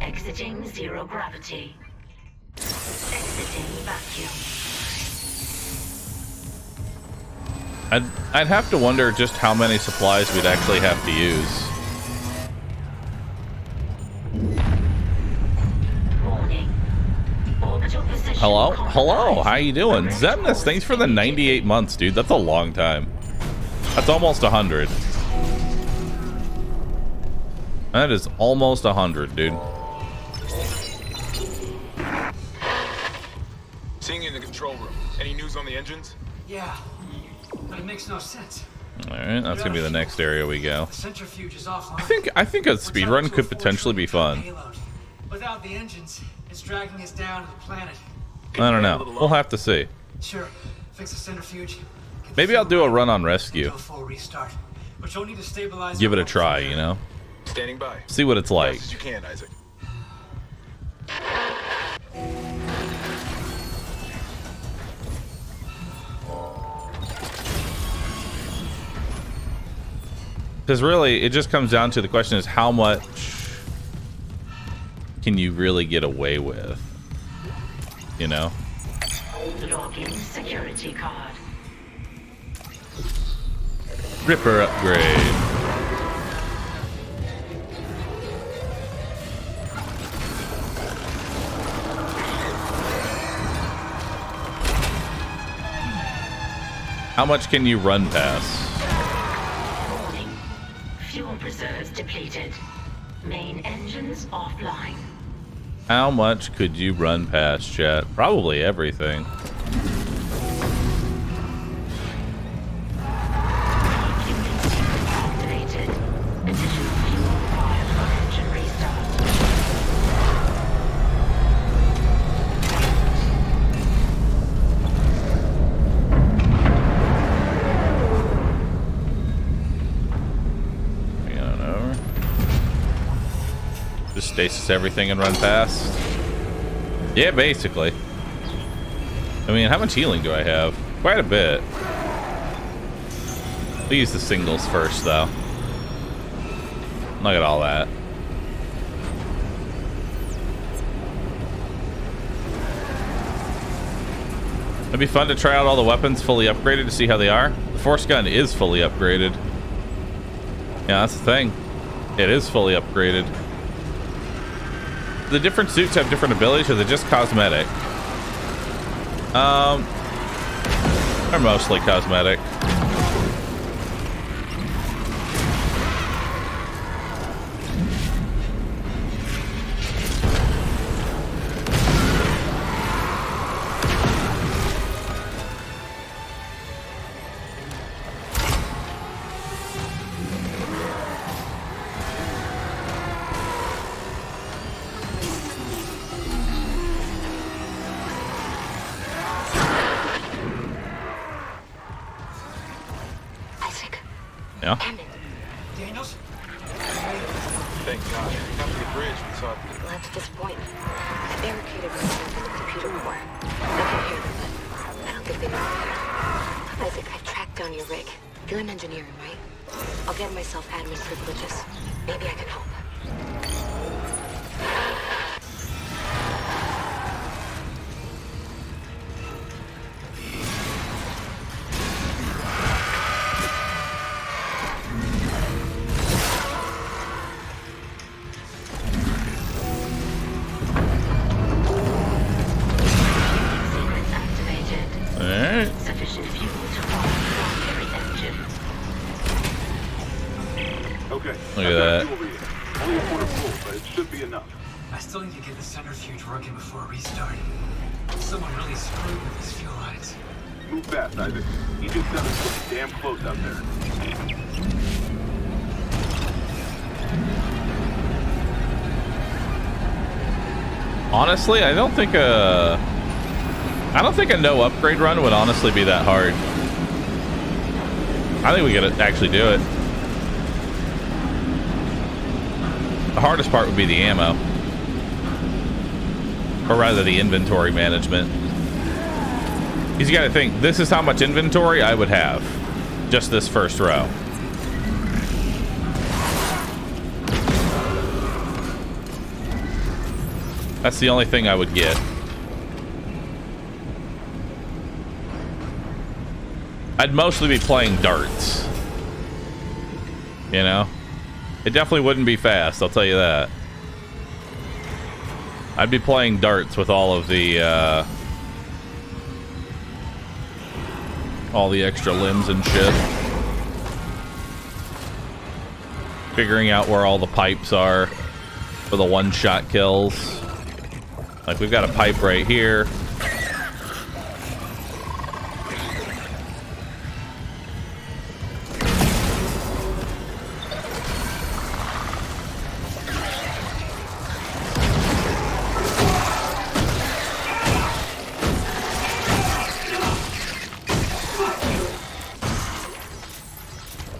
Exiting zero gravity. Exiting vacuum. I'd have to wonder just how many supplies we'd actually have to use. Warning. Orbital position. Hello, how you doing? Zemnis, thanks for the 98 months, dude. That's a long time. That's almost 100. That is almost 100, dude. Seeing you in the control room. Any news on the engines? Yeah, but it makes no sense. All right, that's gonna be the next area we go. The centrifuge is offline. I think a speedrun could potentially be fun. Without the engines, it's dragging us down to the planet. I don't know. We'll have to see. Sure, fix the centrifuge. Maybe I'll do a run on rescue. Full restart, but you'll need to stabilize. Give it a try, you know. Standing by. See what it's like. As fast as you can, Isaac. Because really, it just comes down to the question is how much can you really get away with? You know? Login security card. Ripper upgrade. How much can you run past? Warning. Fuel reserves depleted. Main engines offline. How much could you run past, chat? Probably everything. Activated. Additional fuel required for engine restart. Just stasis everything and run past. Yeah, basically. I mean, how much healing do I have? Quite a bit. I'll use the singles first, though. Look at all that. It'd be fun to try out all the weapons fully upgraded to see how they are. The force gun is fully upgraded. Yeah, that's the thing. It is fully upgraded. The different suits have different abilities, or they're just cosmetic? They're mostly cosmetic. Yeah. Daniels? Thank God. After the bridge, we saw. Well, at this point, I barricaded myself in the computer core. I can hear them, but I don't think they know I'm here. Isaac, I tracked down your rig. You're in engineering, right? I'll get myself admin privileges. Maybe I can help. Sufficient fuel to run primary engine. Okay. Look at that. Only a quarter full, but it should be enough. I still need to get the centrifuge working before restart. Someone really screwed with these fuel lines. Move fast, Isaac. Egypt 7's looking damn close out there. Honestly, I don't think a no upgrade run would honestly be that hard. I think we could actually do it. The hardest part would be the ammo. Or rather, the inventory management. Because you gotta think, this is how much inventory I would have. Just this first row. That's the only thing I would get. I'd mostly be playing darts. You know? It definitely wouldn't be fast, I'll tell you that. I'd be playing darts with all of the, all the extra limbs and shit. Figuring out where all the pipes are for the one-shot kills. Like, we've got a pipe right here.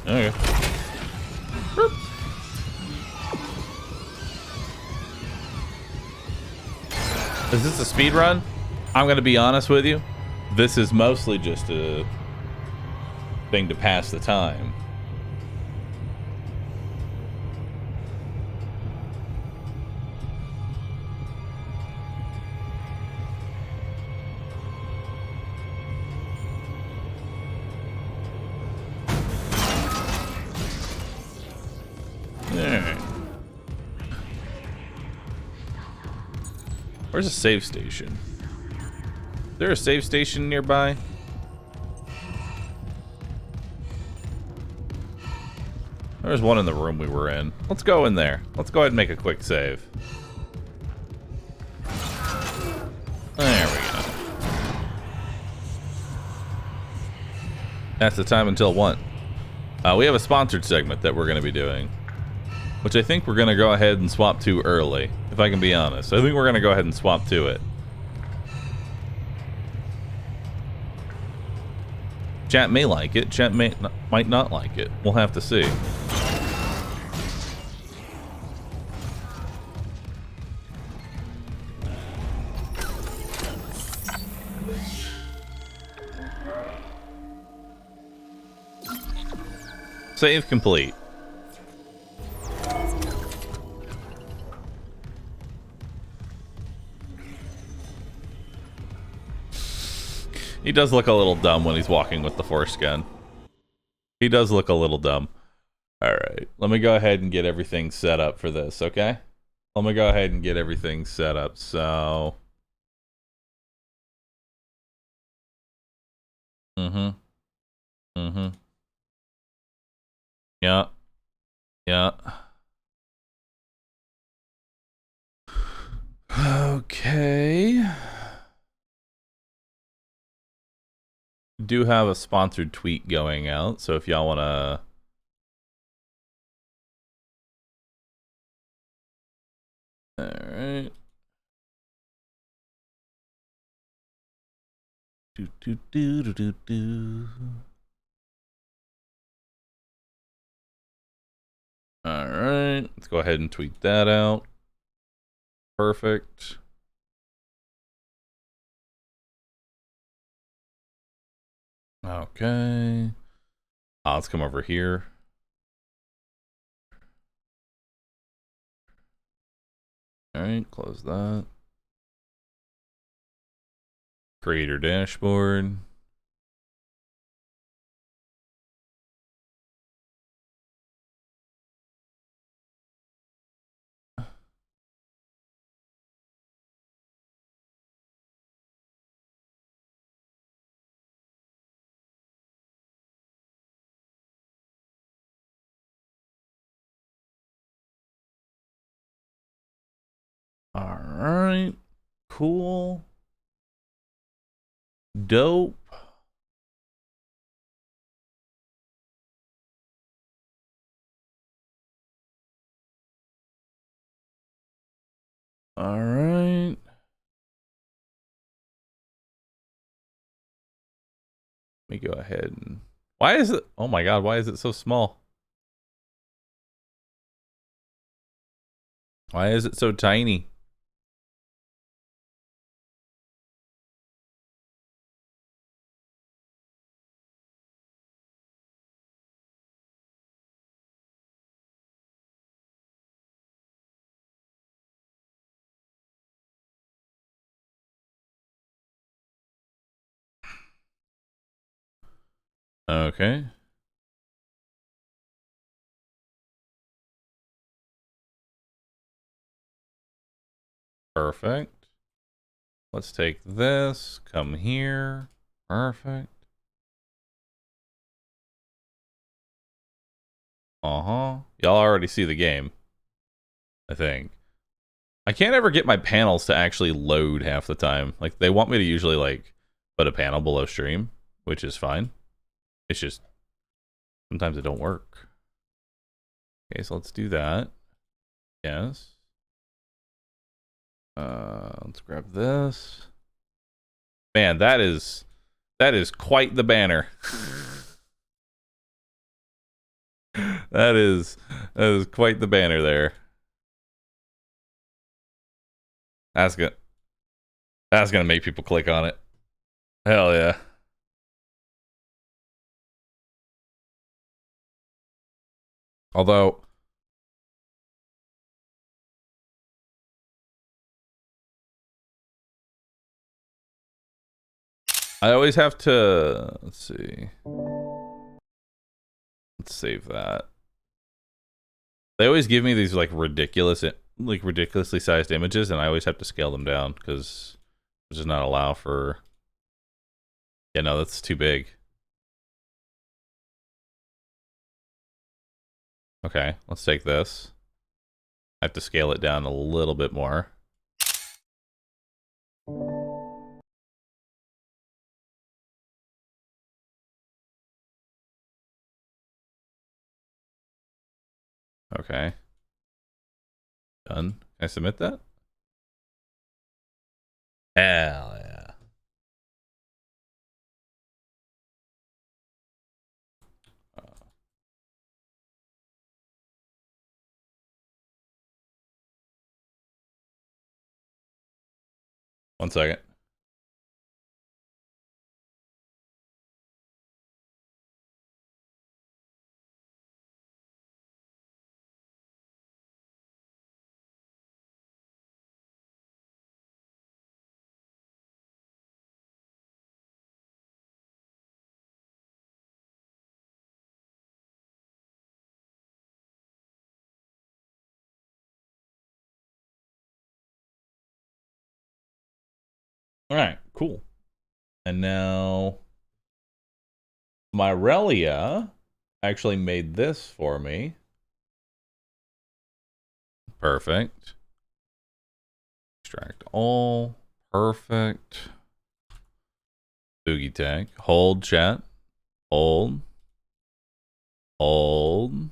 Okay. Boop. Is this a speed run? I'm gonna be honest with you. This is mostly just a thing to pass the time. Alright. Where's a save station? Is there a save station nearby? There's one in the room we were in. Let's go in there. Let's go ahead and make a quick save. There we go. That's the time until 1. We have a sponsored segment that we're going to be doing, which I think we're going to go ahead and swap to early, if I can be honest. I think we're going to go ahead and swap to it. Chat may like it. Chat might not like it. We'll have to see. Save complete. He does look a little dumb when he's walking with the foreskin. He does look a little dumb. Alright, let me go ahead and get everything set up for this, okay? Let me go ahead and get everything set up, so... Yeah. Yeah. Okay. Do have a sponsored tweet going out, so if y'all want to all right. All right, let's go ahead and tweet that out. Perfect. Okay. Let's come over here. All right, close that. Creator dashboard. All right, cool. Dope. All right. Let me go ahead and... Why is it... Oh my god, why is it so small? Why is it so tiny? Okay. Perfect. Let's take this. Come here. Perfect. Y'all already see the game, I think. I can't ever get my panels to actually load half the time. Like, they want me to usually, like, put a panel below stream, which is fine. It's just, sometimes it don't work. Okay, so let's do that. Yes. Let's grab this. Man, that is quite the banner. that is quite the banner there. That's gonna make people click on it. Hell yeah. Although I always have to, let's see. Let's save that. They always give me these like ridiculously sized images, and I always have to scale them down because it does not allow for. Yeah, no, that's too big. Okay, let's take this. I have to scale it down a little bit more. Okay. Done. Can I submit that? Hell yeah. One second. All right, cool. And now Myrelia actually made this for me. Perfect. Extract all. Perfect. Boogie tag. Hold, chat. Hold. Hold.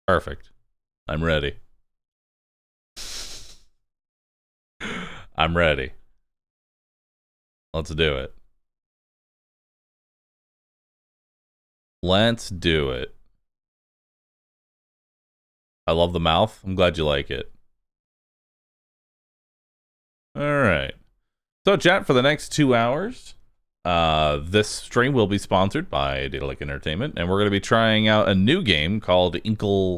Perfect. I'm ready. I'm ready. Let's do it. Let's do it. I love the mouth. I'm glad you like it. All right. So, chat, for the next 2 hours, this stream will be sponsored by Data Lake Entertainment, and we're going to be trying out a new game called Inculinati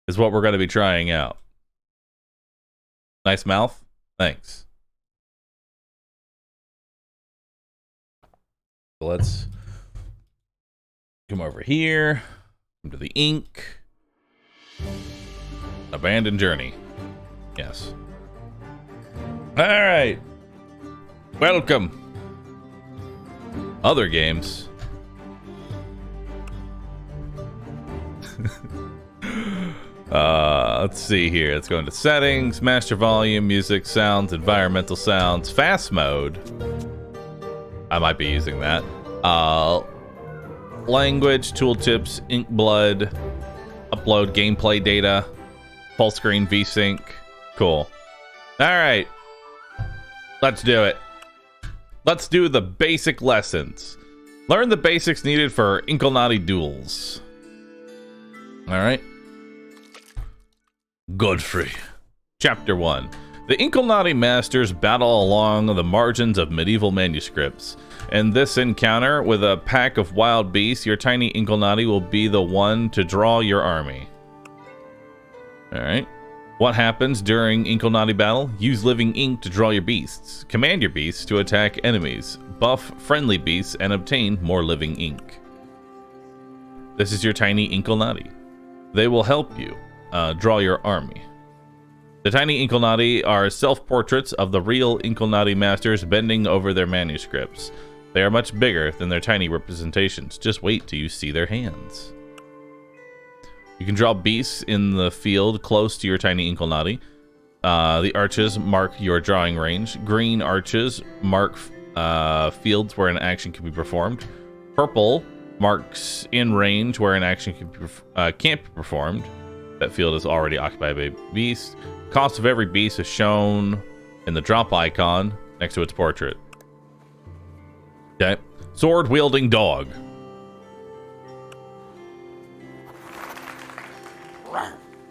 is what we're going to be trying out. Nice mouth. Thanks. So let's come over here. Come to the ink. Abandoned Journey. Yes. All right. Welcome. Other games. Let's see here. Let's go into settings, master volume, music, sounds, environmental sounds, fast mode. I might be using that. Language, tooltips, ink blood, upload gameplay data, full screen VSync. Cool. All right. Let's do it. Let's do the basic lessons. Learn the basics needed for Inculinati duels. All right. Godfrey. Chapter 1. The Inkelnati masters battle along the margins of medieval manuscripts. In this encounter with a pack of wild beasts, your tiny Inkelnati will be the one to draw your army. Alright. What happens during Inkelnati battle? Use living ink to draw your beasts. Command your beasts to attack enemies. Buff friendly beasts and obtain more living ink. This is your tiny Inkelnati. They will help you draw your army. The tiny Inkelnati are self-portraits of the real Inkelnati masters bending over their manuscripts. They are much bigger than their tiny representations. Just wait till you see their hands. You can draw beasts in the field close to your tiny Inkelnati. The arches mark your drawing range. Green arches mark fields where an action can be performed. Purple marks in range where an action can't be performed. That field is already occupied by a beast. Cost of every beast is shown in the drop icon next to its portrait. Okay. Sword-wielding dog.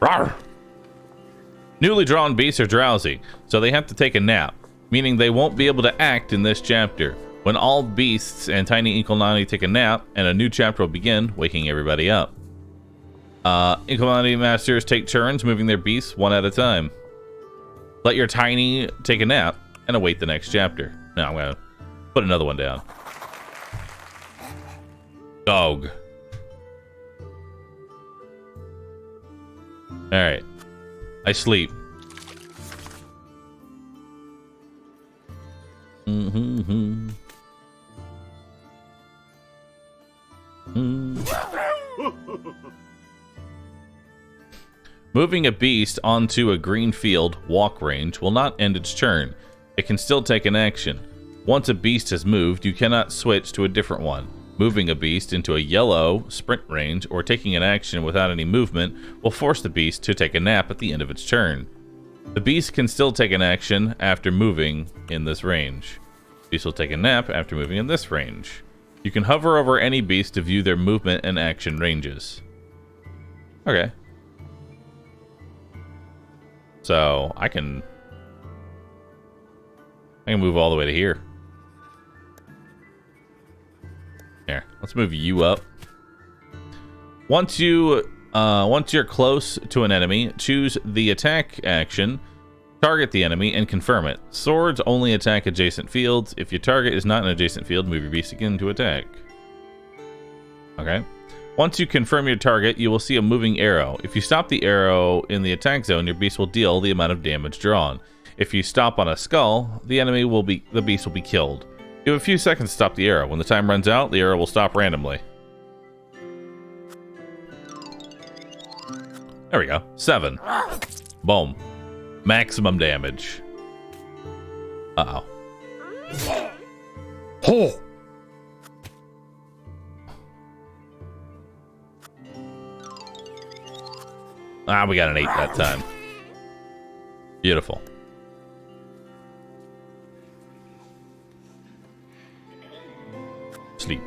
Rawr. Newly drawn beasts are drowsy, so they have to take a nap, meaning they won't be able to act in this chapter. When all beasts and tiny Inkelnati take a nap, and a new chapter will begin, waking everybody up. Inkelnati masters take turns moving their beasts one at a time. Let your tiny take a nap and await the next chapter. Now I'm gonna put another one down. Dog. Alright. I sleep. Moving a beast onto a green field walk range will not end its turn. It can still take an action. Once a beast has moved, you cannot switch to a different one. Moving a beast into a yellow sprint range or taking an action without any movement will force the beast to take a nap at the end of its turn. The beast can still take an action after moving in this range. The beast will take a nap after moving in this range. You can hover over any beast to view their movement and action ranges. Okay. So I can move all the way to here. Here, let's move you up. Once you're close to an enemy, choose the attack action, target the enemy, and confirm it. Swords only attack adjacent fields. If your target is not an adjacent field, move your beast again to attack. Okay. Once you confirm your target, you will see a moving arrow. If you stop the arrow in the attack zone, your beast will deal the amount of damage drawn. If you stop on a skull, the beast will be killed. You have a few seconds to stop the arrow. When the time runs out, the arrow will stop randomly. There we go. 7. Boom. Maximum damage. Uh-oh. Oh! Ah, we got an 8 that time. Beautiful. Sleep.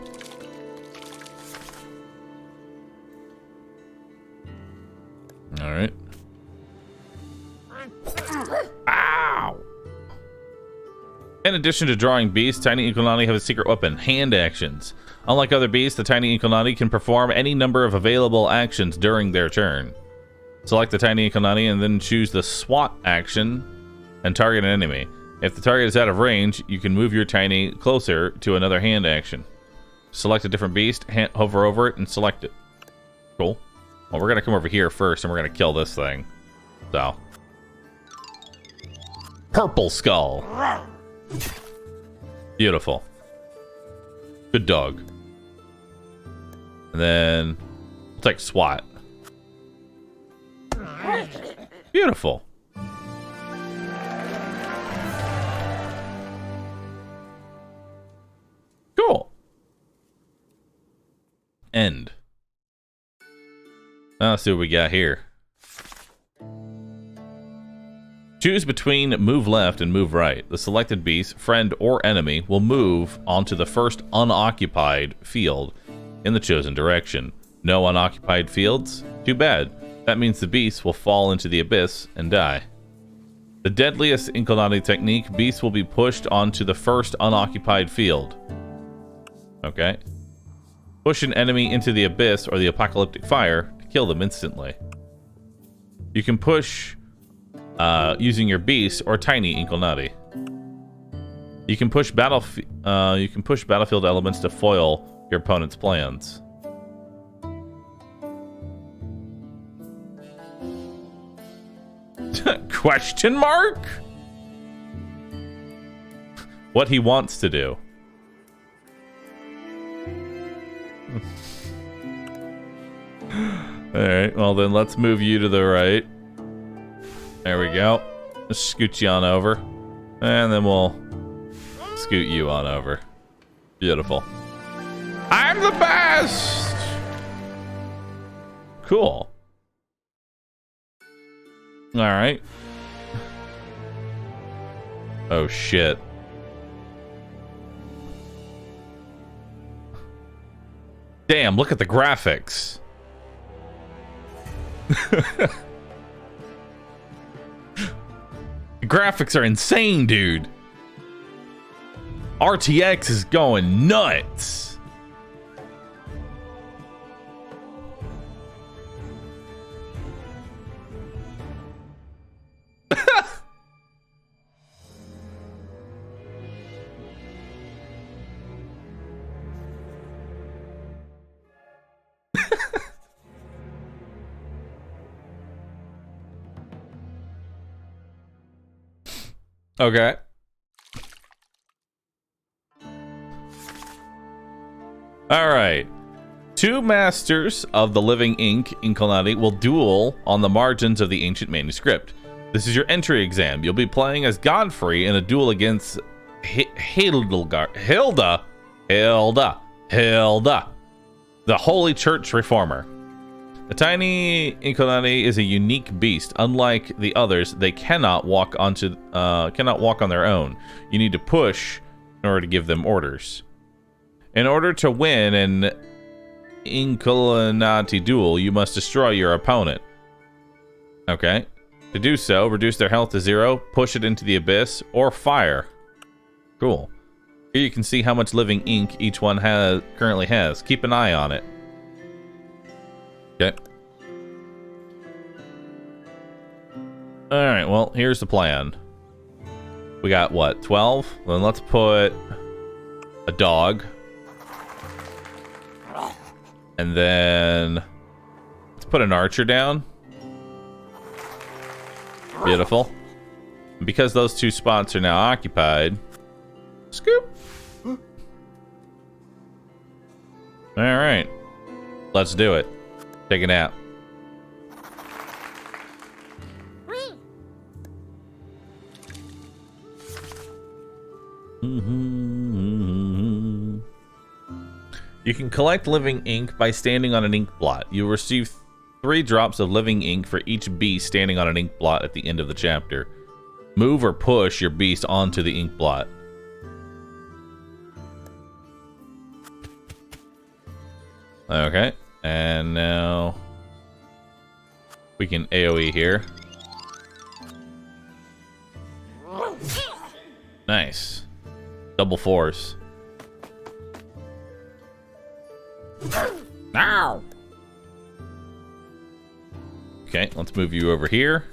All right. Ow! In addition to drawing beasts, tiny Inkelnati have a secret weapon, hand actions. Unlike other beasts, the tiny Inkelnati can perform any number of available actions during their turn. Select the tiny Inkelnati and then choose the SWAT action and target an enemy. If the target is out of range, you can move your tiny closer to another hand action. Select a different beast, hover over it, and select it. Cool. Well, we're going to come over here first, and we're going to kill this thing. So. Purple skull. Beautiful. Good dog. And then, we'll take SWAT. Beautiful. Cool. End. Now let's see what we got here. Choose between move left and move right. The selected beast, friend, or enemy will move onto the first unoccupied field in the chosen direction. No unoccupied fields? Too bad. That means the beast will fall into the abyss and die. The deadliest Inklonati technique, beasts will be pushed onto the first unoccupied field. Okay. Push an enemy into the abyss or the apocalyptic fire to kill them instantly. You can push using your beast or tiny Inklonati. You can push battlefield elements to foil your opponent's plans. Question mark? What he wants to do. Alright, well then let's move you to the right. There we go. Let's scoot you on over. And then we'll scoot you on over. Beautiful. I'm the best! Cool. Alright. Oh shit. Damn, look at the graphics. The graphics are insane, dude. RTX is going nuts. Okay. All right. Two masters of the living ink, Inklonati, will duel on the margins of the ancient manuscript. This is your entry exam. You'll be playing as Godfrey in a duel against Hilda, the Holy Church Reformer. The tiny Inklonati is a unique beast. Unlike the others, they cannot walk on their own. You need to push in order to give them orders. In order to win an Inklonati duel, you must destroy your opponent. Okay. To do so, reduce their health to 0, push it into the abyss, or fire. Cool. Here you can see how much living ink each one currently has. Keep an eye on it. Okay. Alright, well, here's the plan. We got, what, 12? Then let's put a dog. And then let's put an archer down. Beautiful. And because those two spots are now occupied, scoop. Alright. Let's do it. Take a nap. You can collect living ink by standing on an ink blot. You'll receive 3 drops of living ink for each beast standing on an ink blot at the end of the chapter. Move or push your beast onto the ink blot. Okay, and now we can AoE here. Nice. Double force. Ow! Okay, let's move you over here.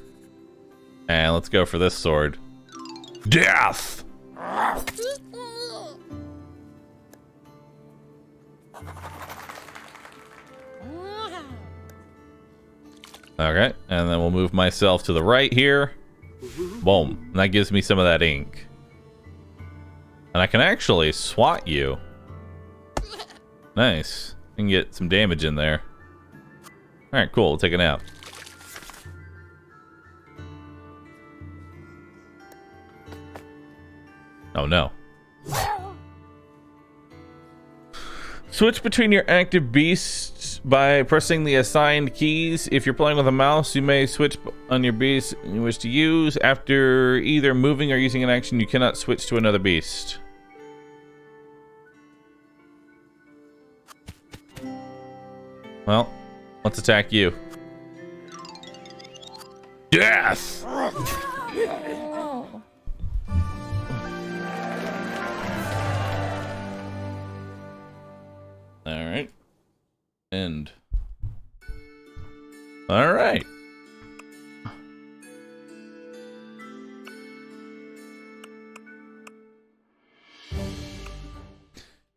And let's go for this sword. Death! Okay, and then we'll move myself to the right here. Boom. And that gives me some of that ink. And I can actually swat you. Nice. I can get some damage in there. Alright, cool. We'll take a nap. Oh no. Switch between your active beasts by pressing the assigned keys. If you're playing with a mouse, you may switch on your beast you wish to use. After either moving or using an action, you cannot switch to another beast. Well, let's attack you. Death! All right. End. All right.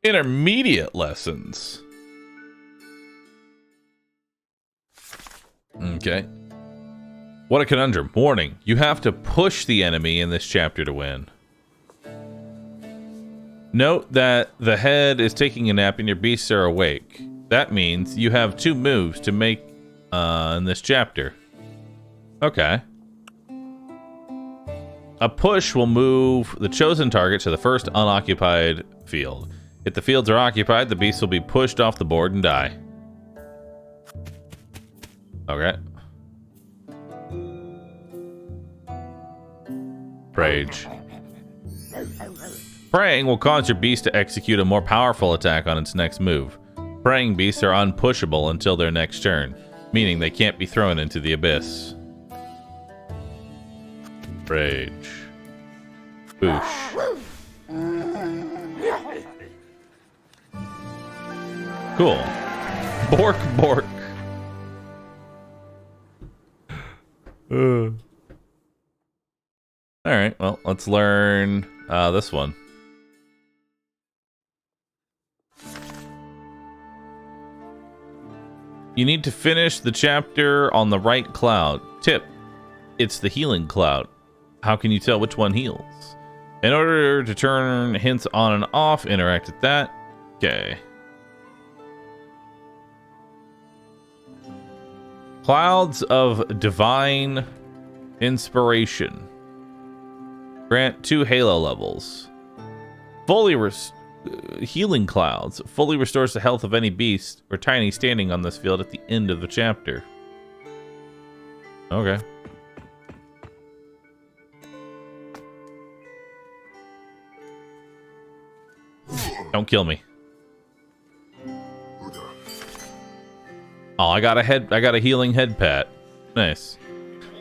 Intermediate lessons. Okay. What a conundrum. Warning. You have to push the enemy in this chapter to win. Note that the head is taking a nap and your beasts are awake. That means you have 2 moves to make in this chapter. Okay. A push will move the chosen target to the first unoccupied field. If the fields are occupied, the beast will be pushed off the board and die. Okay. Rage. Praying will cause your beast to execute a more powerful attack on its next move. Praying beasts are unpushable until their next turn, meaning they can't be thrown into the abyss. Rage. Boosh. Cool. Bork, bork. Alright, well, let's learn this one. You need to finish the chapter on the right cloud. Tip, it's the healing cloud. How can you tell which one heals? In order to turn hints on and off, interact with that. Okay. Clouds of Divine Inspiration. Grant 2 Halo levels. Healing Clouds fully restores the health of any beast or tiny standing on this field at the end of the chapter. Okay. Don't kill me. Oh, I got a healing head pat. Nice.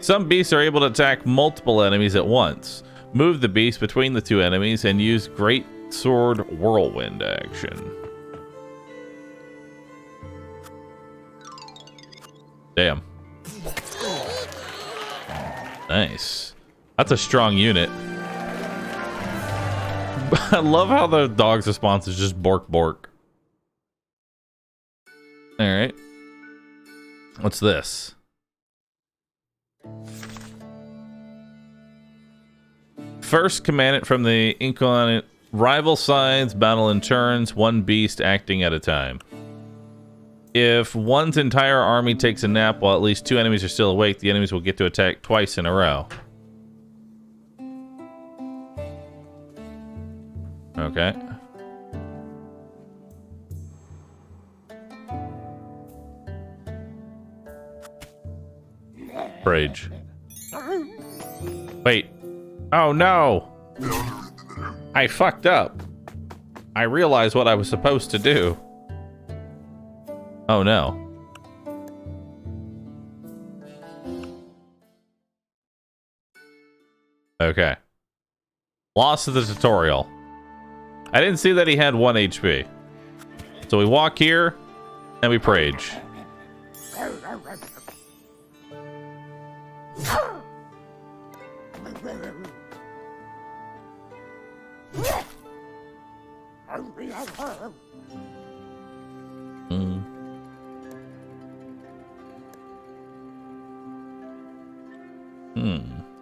Some beasts are able to attack multiple enemies at once. Move the beast between the 2 enemies and use Great Sword Whirlwind action. Damn. Nice. That's a strong unit. I love how the dog's response is just bork bork. Alright. What's this? First commandant from the Incarnate. Rival sides battle in turns, 1 beast acting at a time. If one's entire army takes a nap while at least 2 enemies are still awake, the enemies will get to attack twice in a row. Okay. Rage. Wait. Oh no! I fucked up. I realized what I was supposed to do. Oh no. Okay. Loss of the tutorial. I didn't see that he had 1 HP. So we walk here and we rage.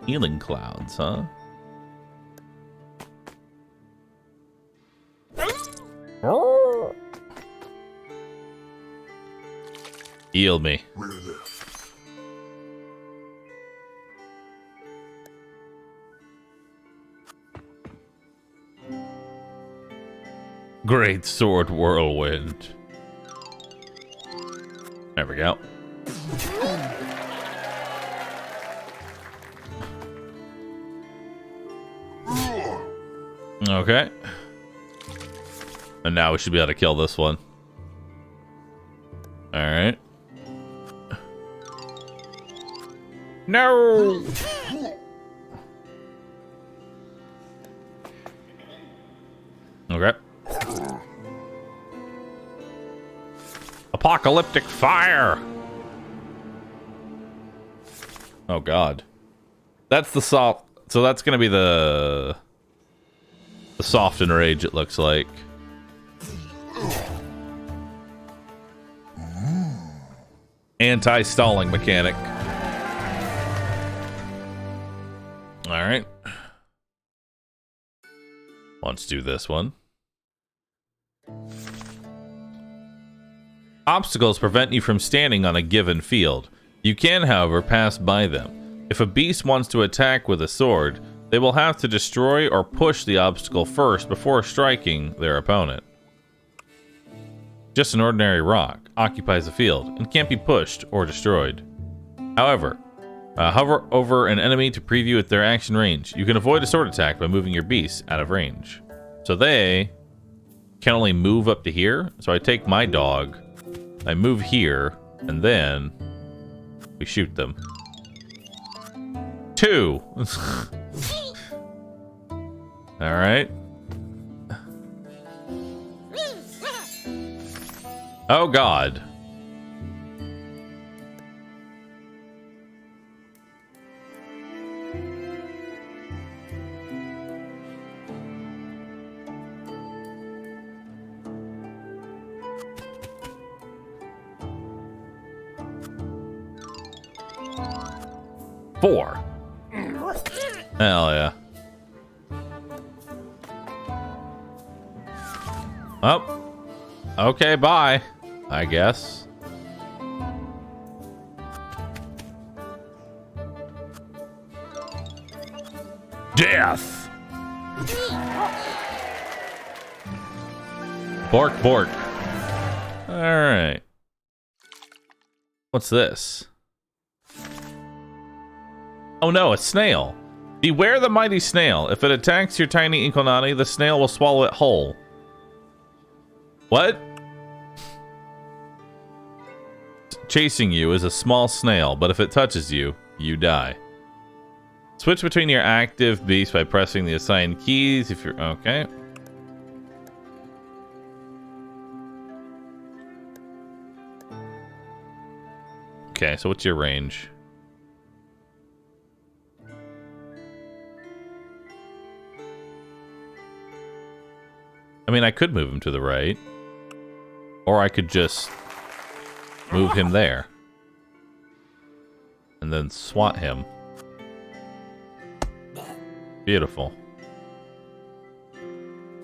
Healing clouds, huh? Heal me. Great Sword Whirlwind. There we go. Okay. And now we should be able to kill this one. Alright. No! Okay. Apocalyptic fire. Oh God. That's the soft. So that's gonna be the soft enrage. It looks like. Anti-stalling mechanic. All right. Let's do this one. Obstacles prevent you from standing on a given field. You can, however, pass by them. If a beast wants to attack with a sword, they will have to destroy or push the obstacle first before striking their opponent. Just an ordinary rock occupies the field and can't be pushed or destroyed. However, hover over an enemy to preview at their action range. You can avoid a sword attack by moving your beast out of range. So they can only move up to here. So I take my dog, I move here, and then we shoot them. 2. All right. Oh God. Four. Hell yeah. Oh. Okay, bye. I guess. Death. Bork, bork. All right. What's this? Oh no, a snail. Beware the mighty snail. If it attacks your tiny Inconati, the snail will swallow it whole. What? Chasing you is a small snail, but if it touches you, you die. Switch between your active beasts by pressing the assigned keys if you're... Okay. Okay, so what's your range? I mean, I could move him to the right. Or I could just move him there. And then swat him. Beautiful.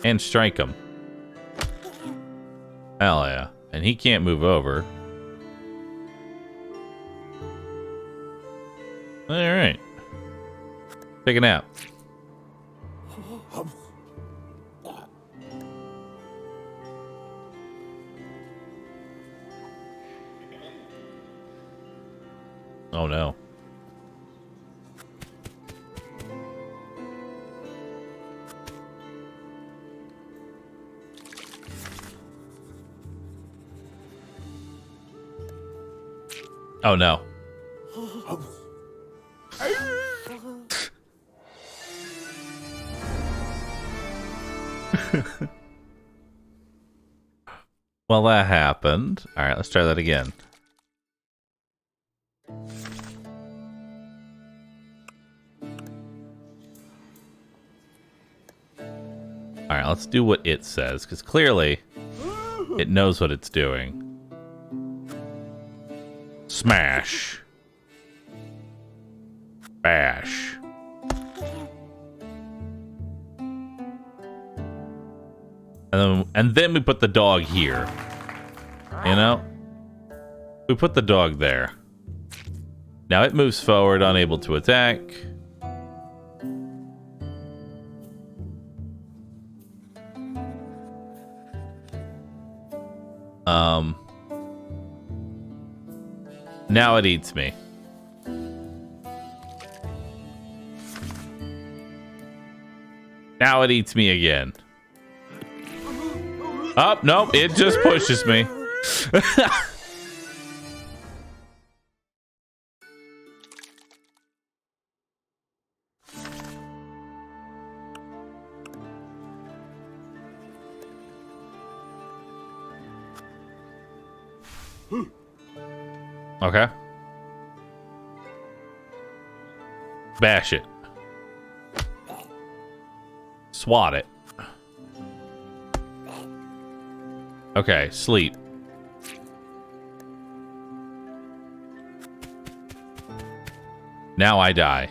And strike him. Hell yeah. And he can't move over. Alright. Take a nap. Oh no. Oh no. Well, that happened. All right, let's try that again. All right, let's do what it says, because clearly it knows what it's doing. Smash. Bash. And then we put the dog here. You know? We put the dog there. Now it moves forward, unable to attack. Now it eats me. Now it eats me again. Oh, nope, it just pushes me. Okay. Bash it. Swat it. Okay, sleep. Now I die.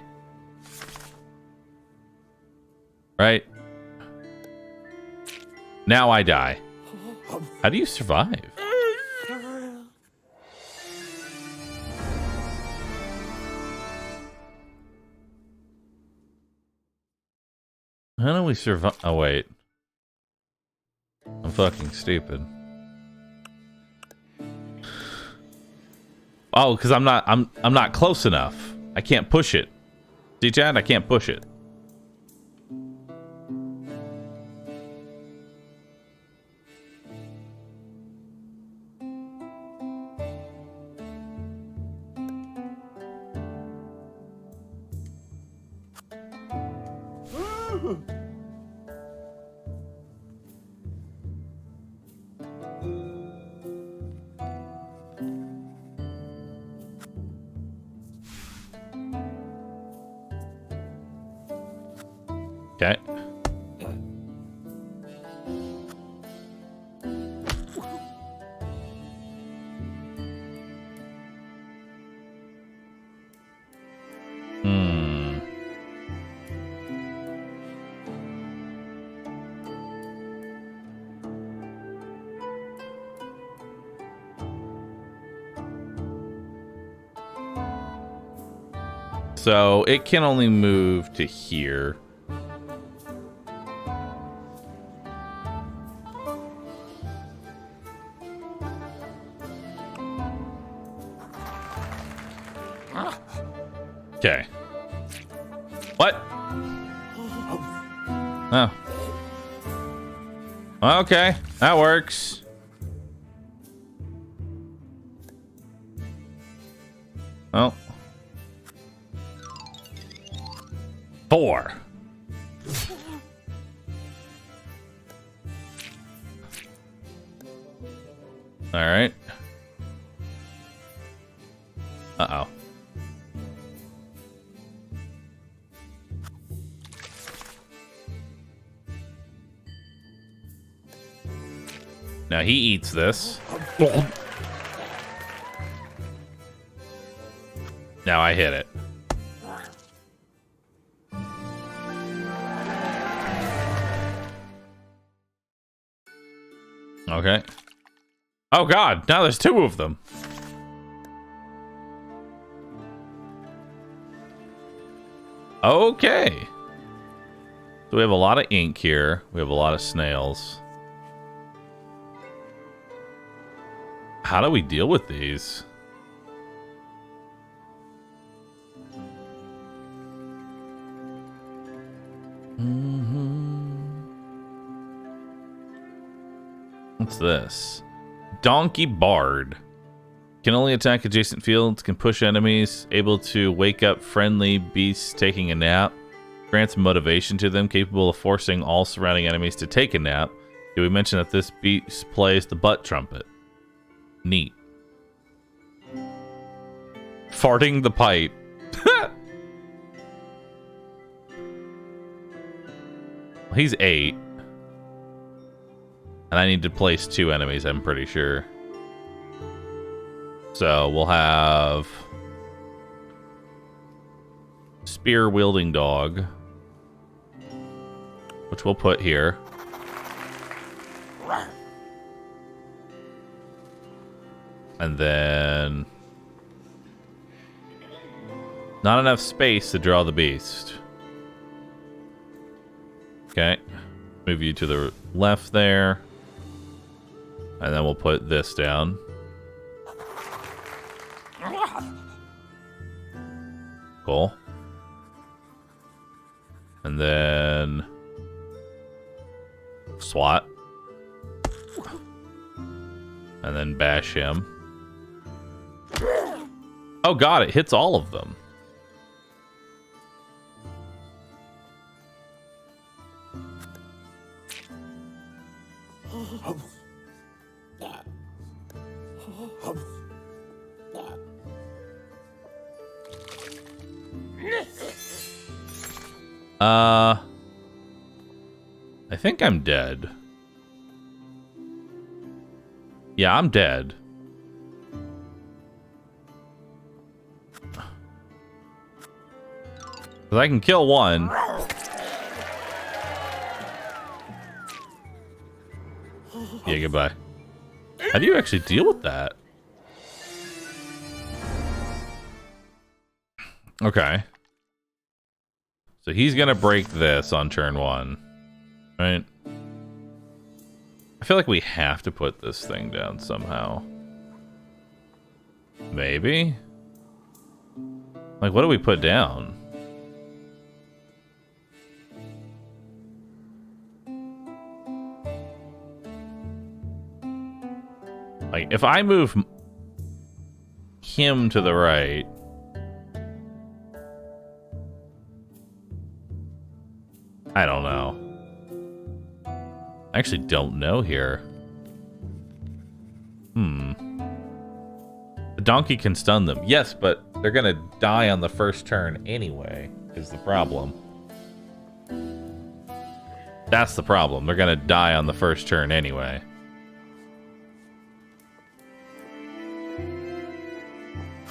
Right? Now I die. How do you survive? How do we survive? Oh, wait. I'm fucking stupid. Oh, because I'm not close enough. I can't push it. See, Chad? I can't push it. Okay. So it can only move to here. Okay. What? Oh. Okay, that works. Oh. 4. All right. Uh-oh. Now he eats this. Now I hit it. Okay. Oh god, now there's 2 of them. Okay. So we have a lot of ink here. We have a lot of snails. How do we deal with these? What's this? Donkey Bard. Can only attack adjacent fields, can push enemies, able to wake up friendly beasts taking a nap, grants motivation to them, capable of forcing all surrounding enemies to take a nap. Did we mention that this beast plays the butt trumpet? Neat. Farting the pipe. He's 8. And I need to place 2 enemies, I'm pretty sure. So we'll have spear wielding dog, which we'll put here. And then not enough space to draw the beast. Okay. Move you to the left there. And then we'll put this down. Cool. And then SWAT. And then bash him. Oh god, it hits all of them. I think I'm dead. Yeah, I'm dead. Cause I can kill one. Yeah, goodbye. How do you actually deal with that? Okay. So he's gonna break this on turn 1. Right? I feel like we have to put this thing down somehow. Maybe? Like, what do we put down? Like, if I move him to the right... I don't know. I actually don't know here. The donkey can stun them. Yes, but they're gonna die on the first turn anyway, is the problem. That's the problem. They're gonna die on the first turn anyway.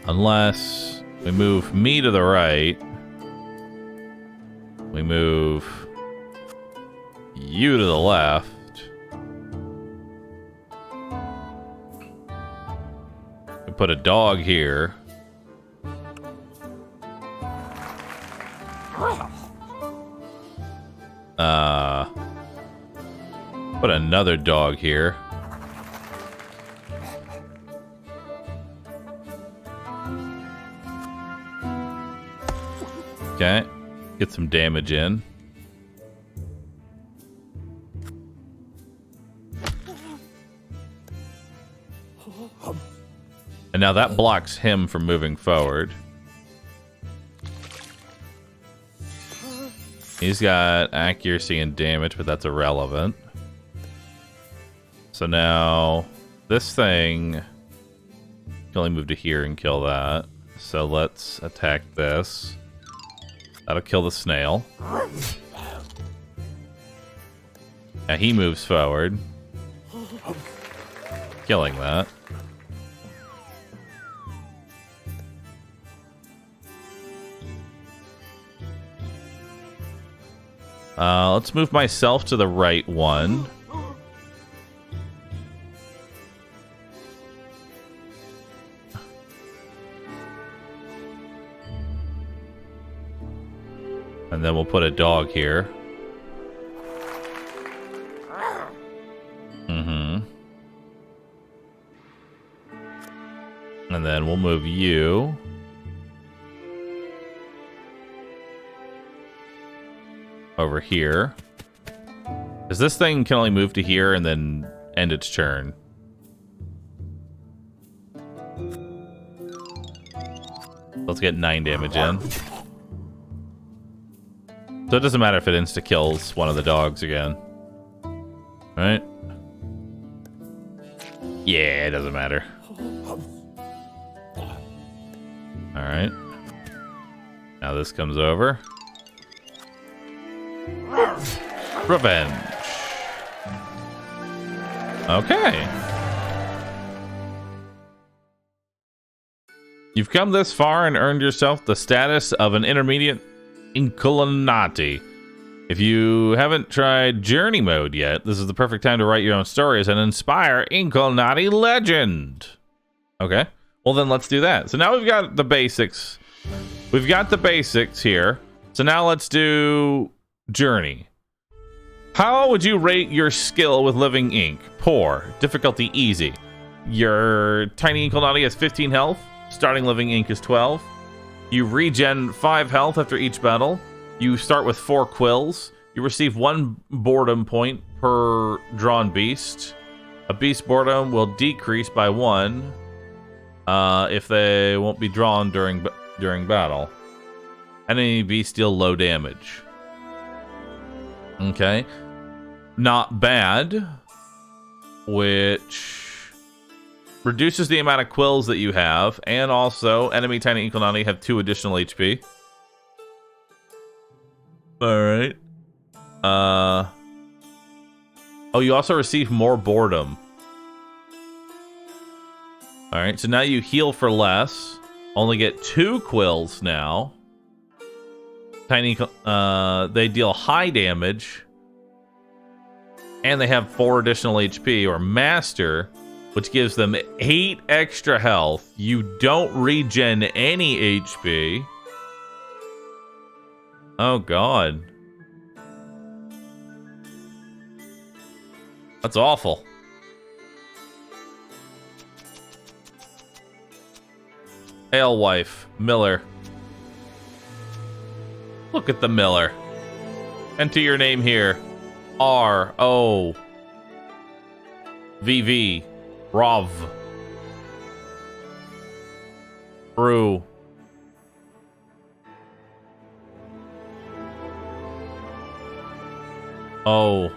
Unless we move me to the right. We move you to the left. We put a dog here. Put another dog here. Okay. Get some damage in. And now that blocks him from moving forward. He's got accuracy and damage, but that's irrelevant. So now this thing can only move to here and kill that. So let's attack this. That'll kill the snail. Now he moves forward. Killing that. Let's move myself to the right one. And then we'll put a dog here. And then we'll move you. Over here. Because this thing can only move to here and then end its turn. Let's get 9 damage in. So it doesn't matter if it insta-kills one of the dogs again. Right? Yeah, it doesn't matter. Alright. Now this comes over. Revenge. Okay. You've come this far and earned yourself the status of an intermediate Inculinati. If you haven't tried Journey Mode yet, this is the perfect time to write your own stories and inspire Inculinati legend. Okay. Well, then let's do that. So now we've got the basics. We've got the basics here. So now let's do Journey. How would you rate your skill with living ink? Poor. Difficulty easy. Your tiny Inculinati has 15 health. Starting living ink is 12. You regen 5 health after each battle. You start with 4 quills. You receive 1 boredom point per drawn beast. A beast boredom will decrease by 1 if they won't be drawn during battle. Enemy beasts deal low damage. Okay. Not bad. Which reduces the amount of quills that you have, and also enemy Tiny Inklnati have 2 additional HP. Alright. Oh, you also receive more boredom. Alright, so now you heal for less. Only get 2 quills now. Tiny, they deal high damage. And they have 4 additional HP, or Master, which gives them 8 extra health. You don't regen any HP. Oh, God. That's awful. Alewife, Miller. Look at the Miller. Enter your name here. R-O-V-V. Rov. Brew. Oh.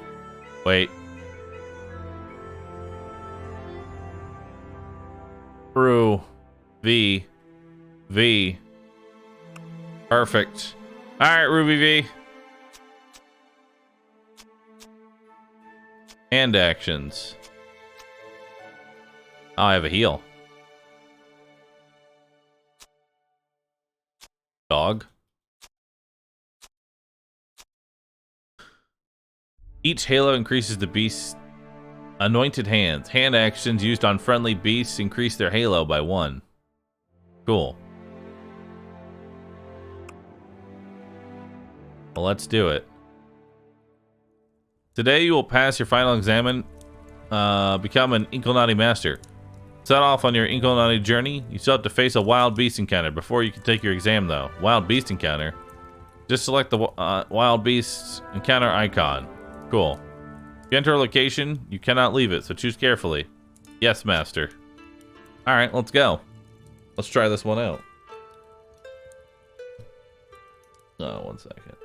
Wait. Brew. V. V. Perfect. Alright, Ruby V. Hand actions. Oh, I have a heal. Dog. Each halo increases the beast's anointed hands. Hand actions used on friendly beasts increase their halo by 1. Cool. Well, let's do it. Today you will pass your final exam, become an Inklnati master. Set off on your Inklnati journey. You still have to face a wild beast encounter before you can take your exam, though. Wild beast encounter. Just select the wild beast encounter icon. Cool. If you enter a location, you cannot leave it, so choose carefully. Yes, master. Alright, let's go. Let's try this one out. Oh, 1 second.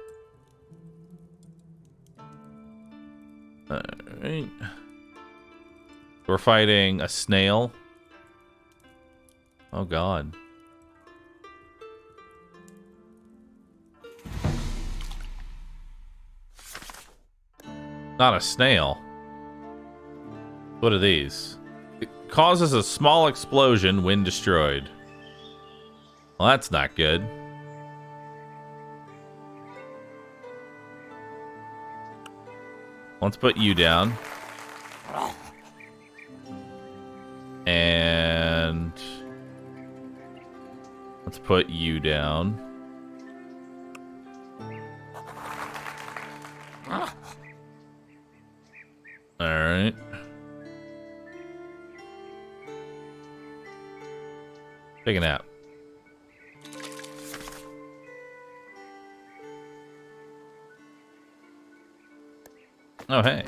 Alright. We're fighting a snail. Oh, God. Not a snail. What are these? It causes a small explosion when destroyed. Well, that's not good. Let's put you down. And let's put you down. All right. Take a nap. Oh, hey.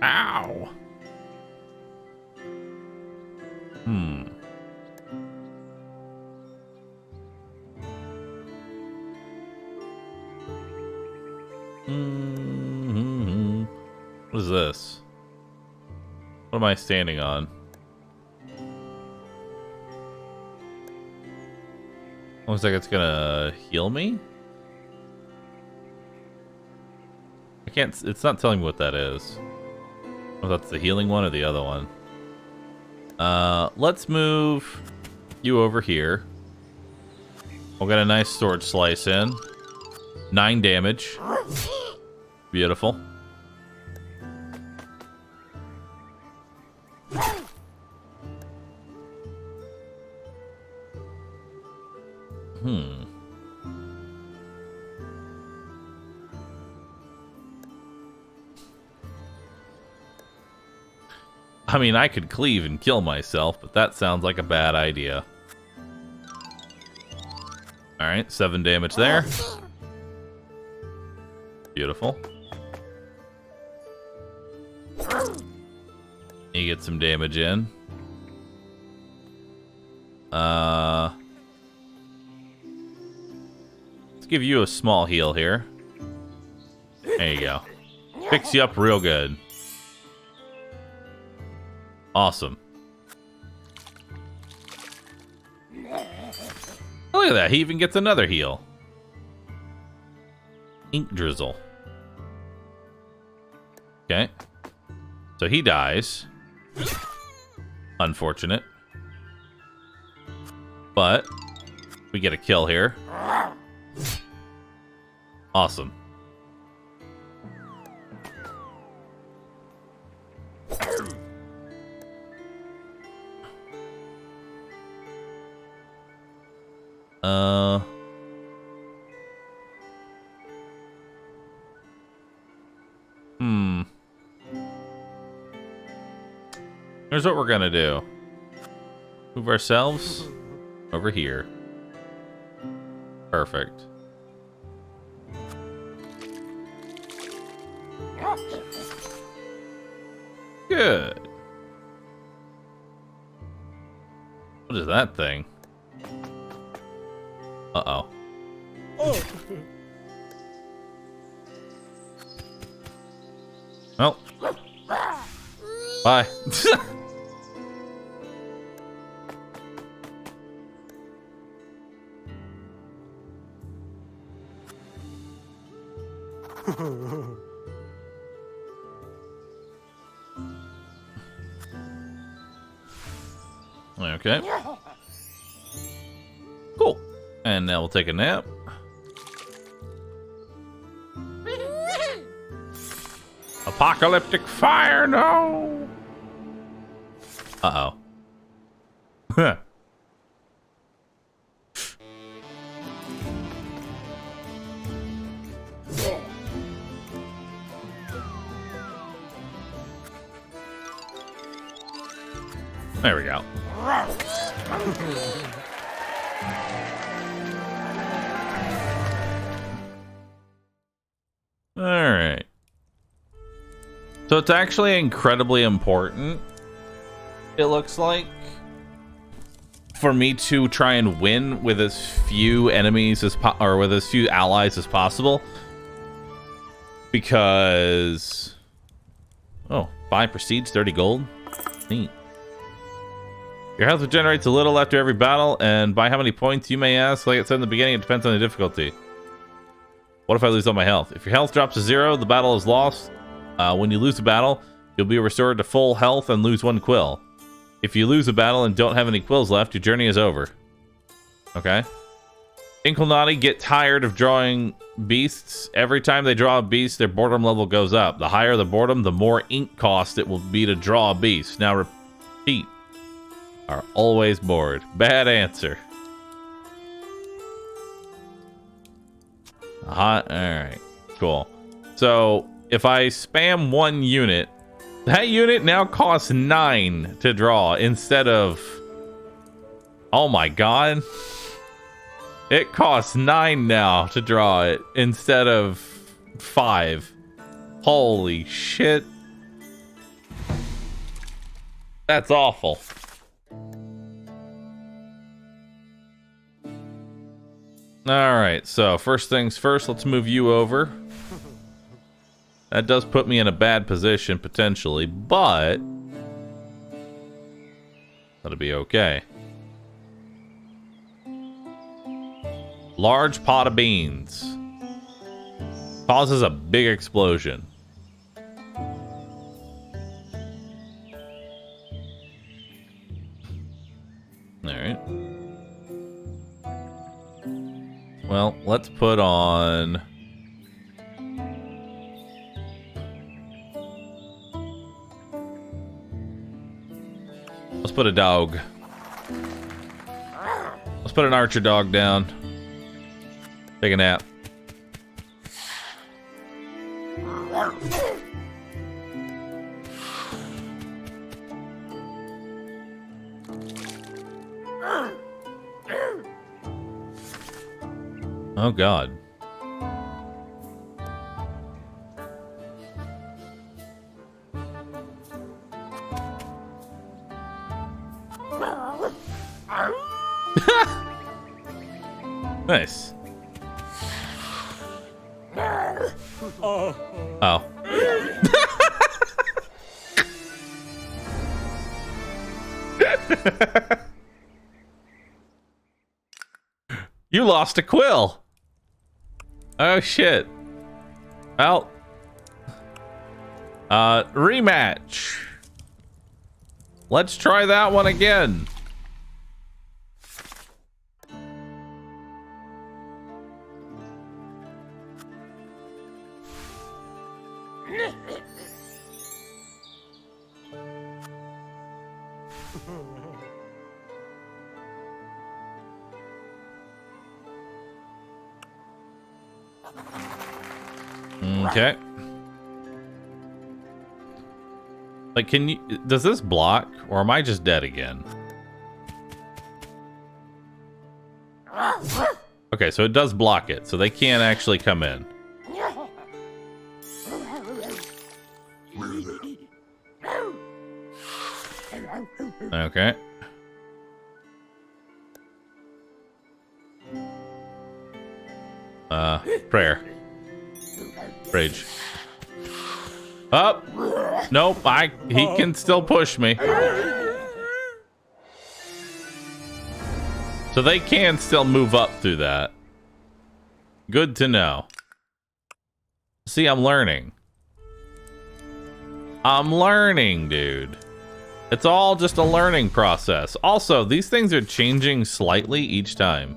Ow. What is this? What am I standing on? Looks like it's gonna heal me? I can't, it's not telling me what that is. Oh, that's the healing one or the other one. Let's move you over here. We'll get a nice sword slice in. 9 damage. Beautiful. I mean, I could cleave and kill myself, but that sounds like a bad idea. Alright, 7 damage there. Beautiful. You get some damage in. Let's give you a small heal here. There you go. Picks you up real good. Awesome. Oh, look at that. He even gets another heal. Ink drizzle. Okay. So he dies. Unfortunate. But we get a kill here. Awesome. Here's what we're gonna do. Move ourselves over here. Perfect. Good. What is that thing? Uh-oh. Oh. Well. Bye. Okay. Cool. And now we'll take a nap. Apocalyptic fire, no! Uh-oh. Huh. There we go. All right. So it's actually incredibly important, it looks like, for me to try and win with as few enemies as or with as few allies as possible. Because... Oh, 5 prestige, 30 gold. Neat. Your health regenerates a little after every battle, and by how many points, you may ask? Like it said in the beginning, it depends on the difficulty. What if I lose all my health? If your health drops to 0, the battle is lost. When you lose a battle, you'll be restored to full health and lose 1 quill. If you lose a battle and don't have any quills left, your journey is over. Okay. Inklnati get tired of drawing beasts. Every time they draw a beast, their boredom level goes up. The higher the boredom, the more ink cost it will be to draw a beast. Now repeat. Are always bored. Bad answer. Alright. Cool. So, if I spam 1 unit, that unit now costs 9 to draw instead of... Oh my god. It costs 9 now to draw it instead of 5. Holy shit. That's awful. Alright, so first things first, let's move you over. That does put me in a bad position, potentially, but that'll be okay. Large pot of beans. Causes a big explosion. Alright. Well, let's put on... Let's put a dog. Let's put an archer dog down. Take a nap. Oh god. Nice. Oh. You lost a quill. Oh shit. Well, rematch. Let's try that one again. Okay. Like, can you... Does this block? Or am I just dead again? Okay, so it does block it. So they can't actually come in. Okay. Prayer. Rage. Up. Nope. He can still push me. So they can still move up through that. Good to know. See, I'm learning. I'm learning, dude. It's all just a learning process. Also, these things are changing slightly each time.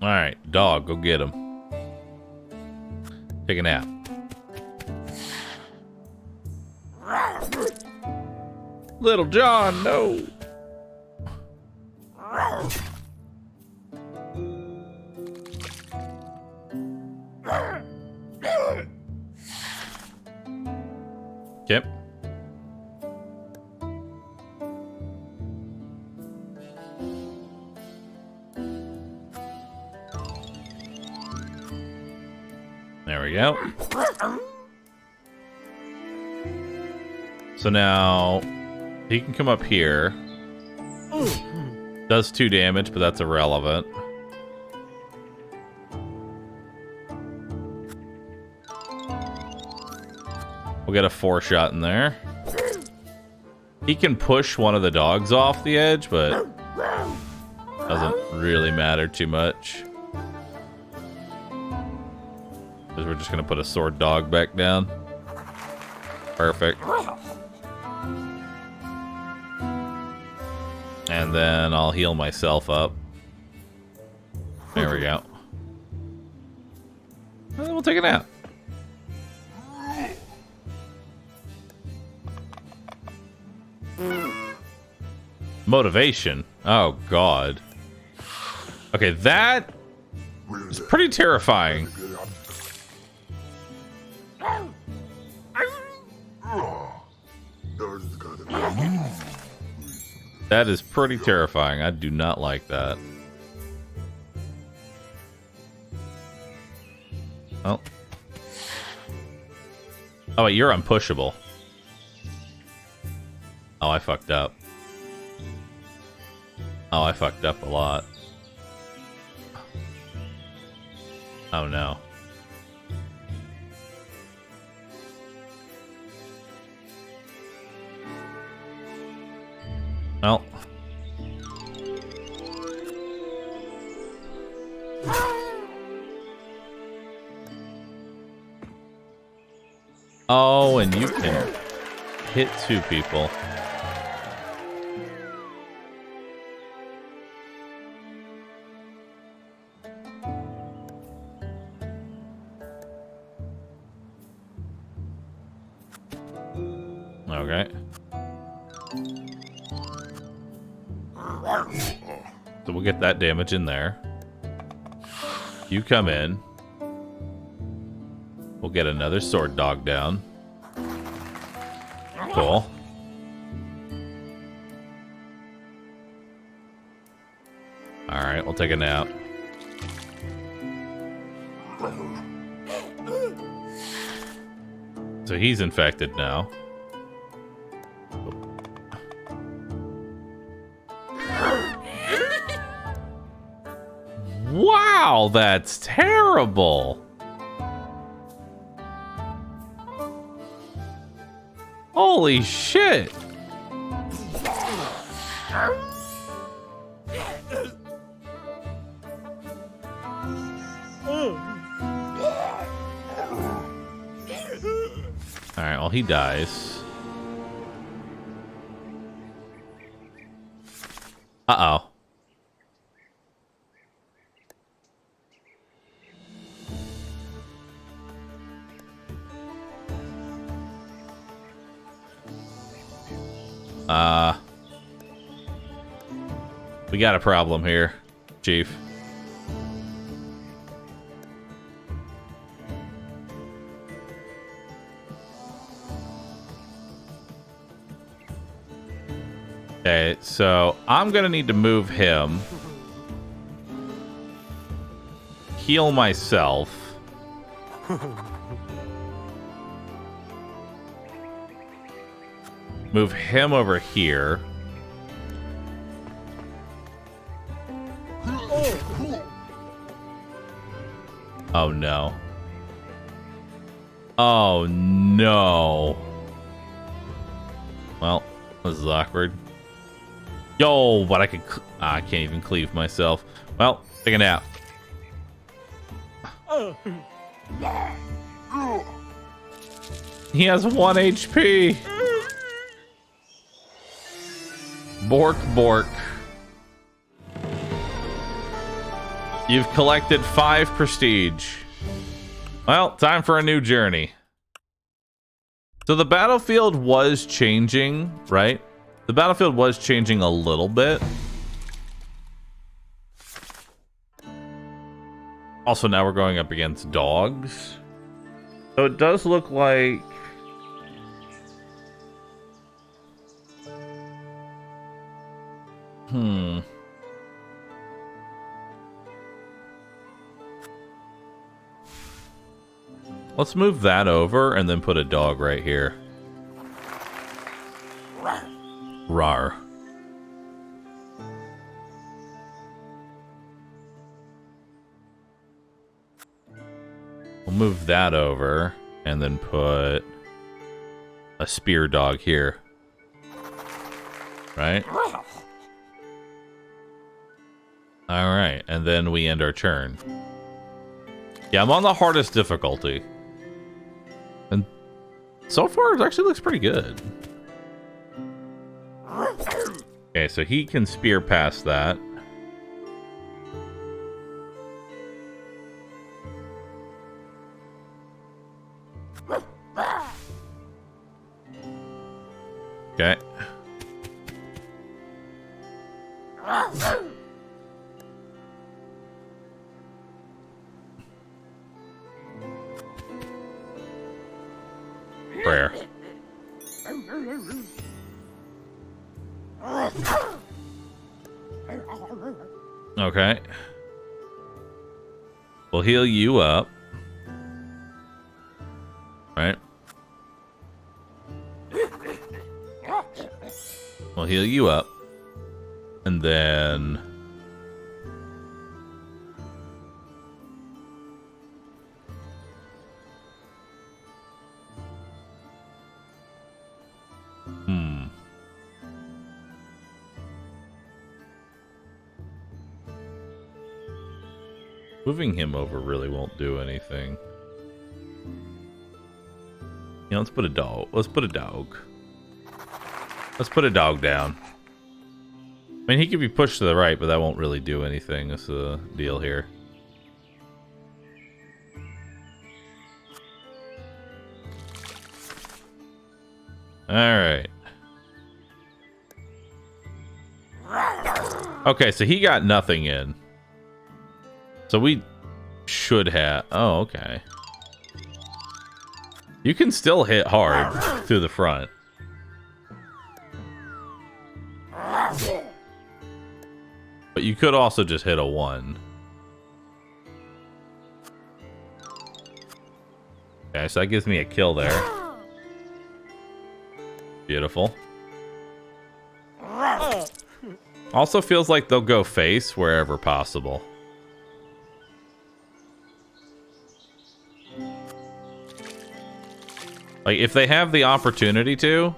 All right, dog, go get him. Take a nap. Little John, no. Yep. There we go. So now he can come up here. Does 2 damage, but that's irrelevant. We'll get a 4 shot in there. He can push one of the dogs off the edge, but doesn't really matter too much. Because we're just going to put a sword dog back down. Perfect. And then I'll heal myself up. There we go. And then we'll take a nap. Motivation. Oh, God. Okay, that is pretty terrifying. That is pretty terrifying. I do not like that. Oh. Oh, wait, you're unpushable. Oh, I fucked up. Oh, I fucked up a lot. Oh, no. Well. Oh, and you can hit 2 people. Okay. So we'll get that damage in there. You come in. We'll get another sword dog down. Cool. Alright, we'll take a nap. So he's infected now. Wow, that's terrible. Holy shit. Alright, well, he dies. Uh-oh. We got a problem here, Chief. Okay, so I'm gonna need to move him. Heal myself. Move him over here. Oh no. Oh no. Well, this is awkward. Yo, but I could. I can't even cleave myself. Well, take a nap. He has 1 HP. Bork, bork. You've collected 5 prestige. Well, time for a new journey. So the battlefield was changing, right? The battlefield was changing a little bit. Also, now we're going up against dogs. So it does look like... Let's move that over and then put a dog right here. Rawr. We'll move that over and then put a spear dog here. Right? Alright, and then we end our turn. Yeah, I'm on the hardest difficulty. And so far, it actually looks pretty good. Okay, so he can spear past that. Okay. Prayer. Okay. We'll heal you up. Right. We'll heal you up. And then... Moving him over really won't do anything. Yeah, let's put a dog. Let's put a dog. Let's put a dog down. I mean, he could be pushed to the right, but that won't really do anything. That's the deal here. Alright. Okay, so he got nothing in. So we should have... Oh, okay. You can still hit hard through the front. But you could also just hit a 1. Okay, so that gives me a kill there. Beautiful. Also feels like they'll go face wherever possible. Like, if they have the opportunity to,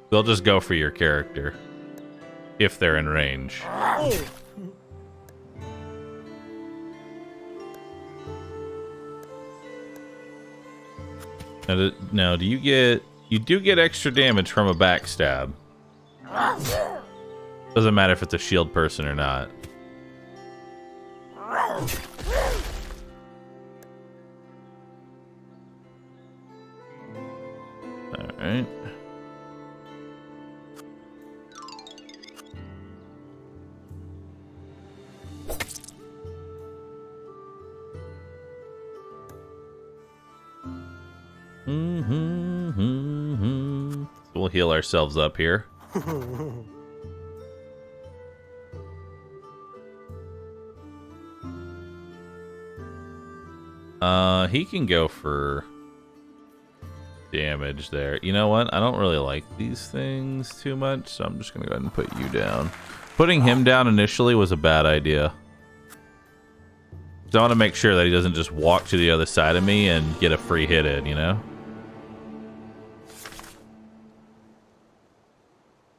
they'll just go for your character. If they're in range. Now, do you get... You do get extra damage from a backstab. Doesn't matter if it's a shield person or not. Alright. We'll heal ourselves up here. He can go for damage there. You know what? I don't really like these things too much, so I'm just gonna go ahead and put you down. Putting him down initially was a bad idea. So I want to make sure that he doesn't just walk to the other side of me and get a free hit in, you know?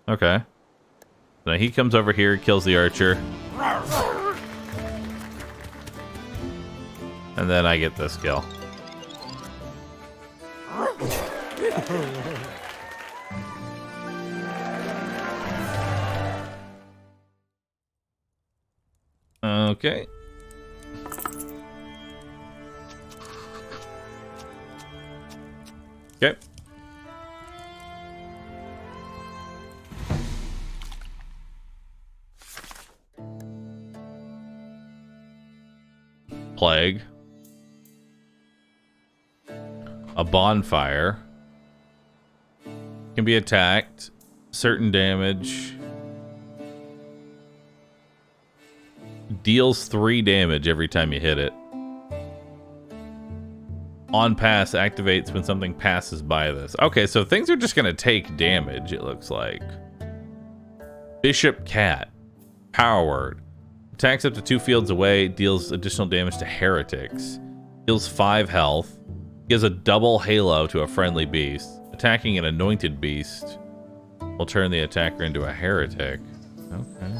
Okay. Now he comes over here, kills the archer. And then I get this kill. Okay. Okay. Plague. A bonfire. Can be attacked. Certain damage. Deals 3 damage every time you hit it. On pass activates when something passes by this. Okay, so things are just gonna take damage, it looks like. Bishop Cat. Power word. Attacks up to 2 fields away, deals additional damage to heretics. Deals 5 health. Gives a double halo to a friendly beast. Attacking an anointed beast will turn the attacker into a heretic. Okay.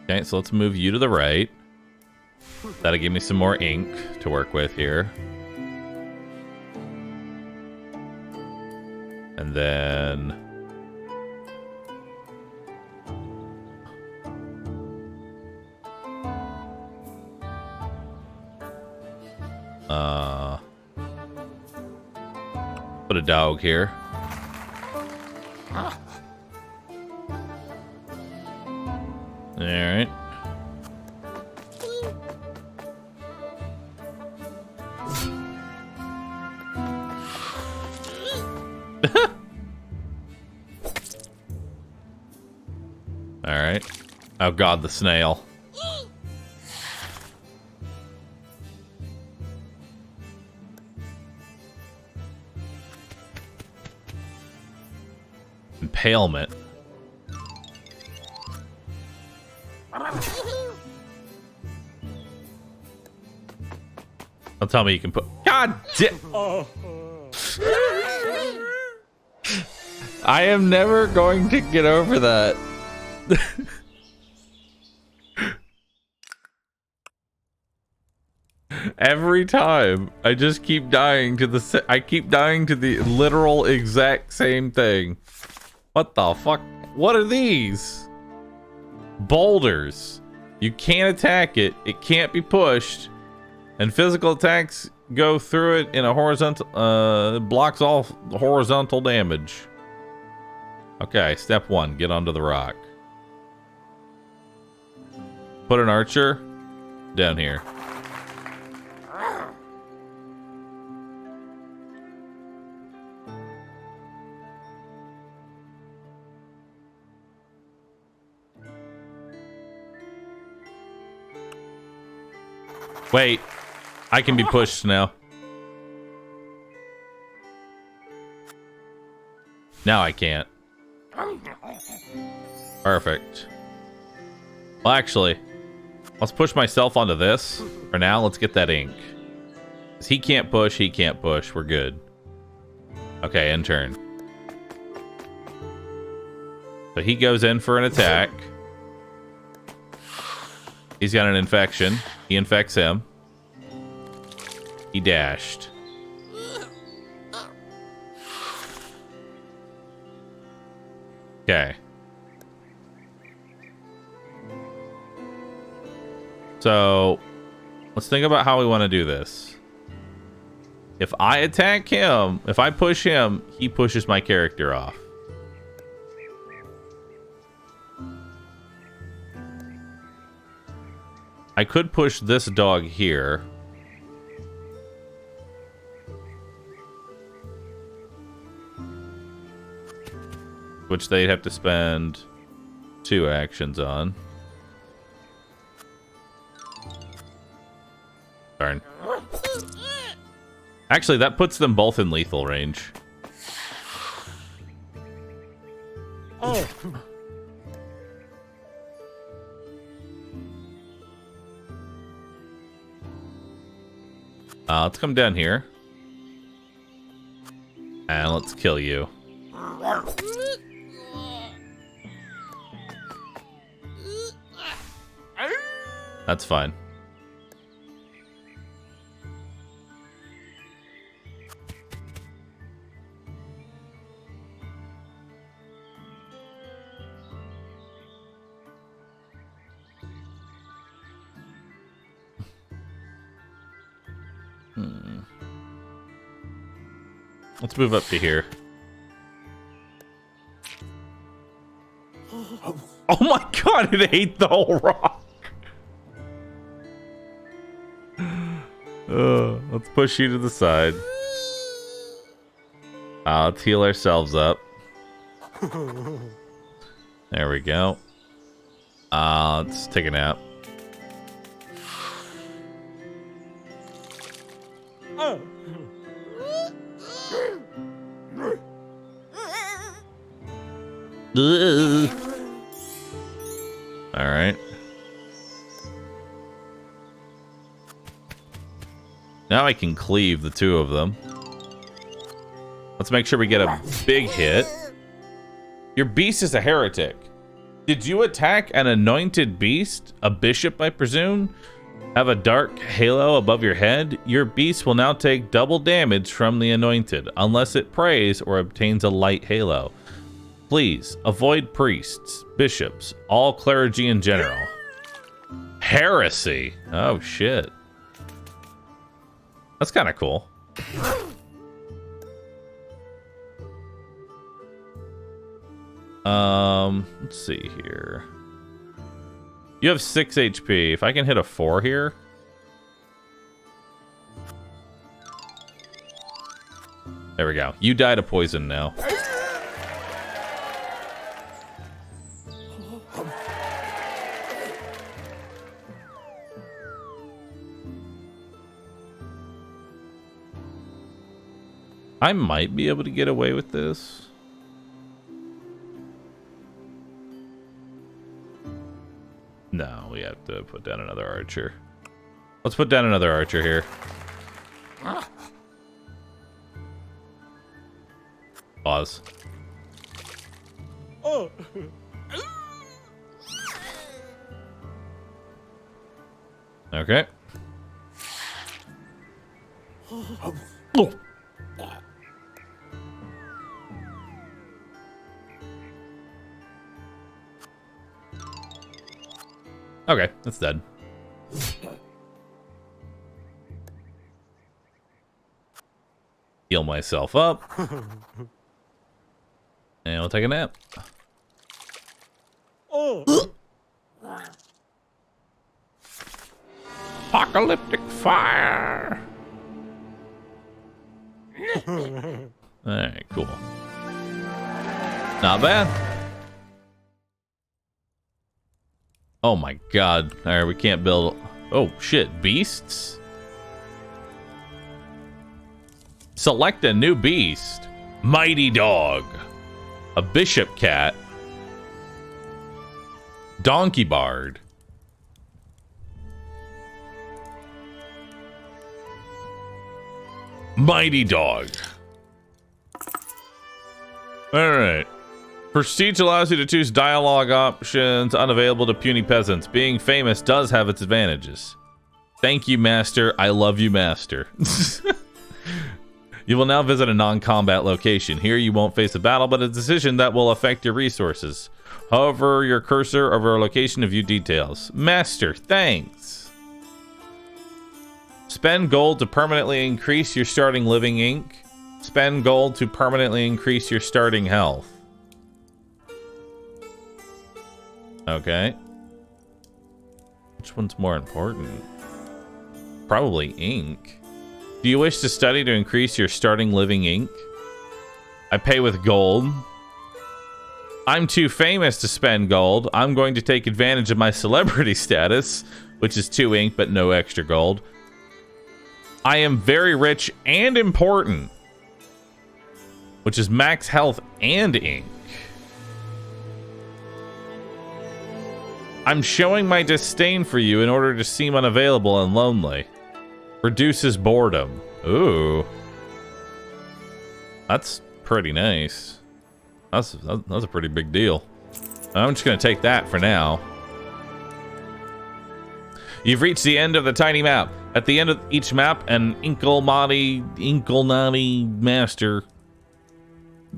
Okay, so let's move you to the right. That'll give me some more ink to work with here. And then... put a dog here. Alright. Alright. Oh god, the snail. Impalement. Don't tell me you can put... God damn! I am never going to get over that. Every time, I just keep dying to the... I keep dying to the literal exact same thing. What the fuck? What are these? Boulders. You can't attack it. It can't be pushed. And physical attacks go through it in a horizontal... blocks all horizontal damage. Okay, step 1. Get onto the rock. Put an archer down here. Wait, I can be pushed now. Now I can't. Perfect. Well, actually, Let's push myself onto this. For now, let's get that ink. He can't push, he can't push. We're good. Okay, in turn. So he goes in for an attack. He's got an infection. He infects him. He dashed. Okay. So, let's think about how we want to do this. If I attack him, if I push him, he pushes my character off. I could push this dog here. Which they'd have to spend 2 actions on. Darn. Actually, that puts them both in lethal range. Oh. Let's come down here. And let's kill you. That's fine. Let's move up to here. Oh my god, it ate the whole rock. Let's push you to the side. Let's heal ourselves up. There we go. Let's take a nap. Alright. Now I can cleave the 2 of them. Let's make sure we get a big hit. Your beast is a heretic. Did you attack an anointed beast? A bishop, I presume? Have a dark halo above your head? Your beast will now take double damage from the anointed, unless it prays or obtains a light halo. Please, avoid priests, bishops, all clergy in general. Heresy. Oh, shit. That's kind of cool. Let's see here. You have 6 HP. If I can hit a 4 here. There we go. You died of poison now. I might be able to get away with this. No, we have to put down another archer. Let's put down another archer here. Pause. Oh. Okay. Oh. Okay, that's dead. Heal myself up. And we'll take a nap. Oh. Apocalyptic fire. Alright, cool. Not bad. Oh my god. Alright, we can't build... Oh, shit. Beasts? Select a new beast. Mighty dog. A bishop cat. Donkey bard. Mighty dog. Alright. Prestige allows you to choose dialogue options unavailable to puny peasants. Being famous does have its advantages. Thank you, Master. I love you, Master. You will now visit a non-combat location. Here you won't face a battle, but a decision that will affect your resources. Hover your cursor over a location to view details. Master, thanks. Spend gold to permanently increase your starting living ink. Spend gold to permanently increase your starting health. Okay. Which one's more important? Probably ink. Do you wish to study to increase your starting living ink? I pay with gold. I'm too famous to spend gold. I'm going to take advantage of my celebrity status, which is 2 ink but no extra gold. I am very rich and important, which is max health and ink. I'm showing my disdain for you in order to seem unavailable and lonely. Reduces boredom. Ooh. That's pretty nice. That's a pretty big deal. I'm just going to take that for now. You've reached the end of the tiny map. At the end of each map, an Inkelnati master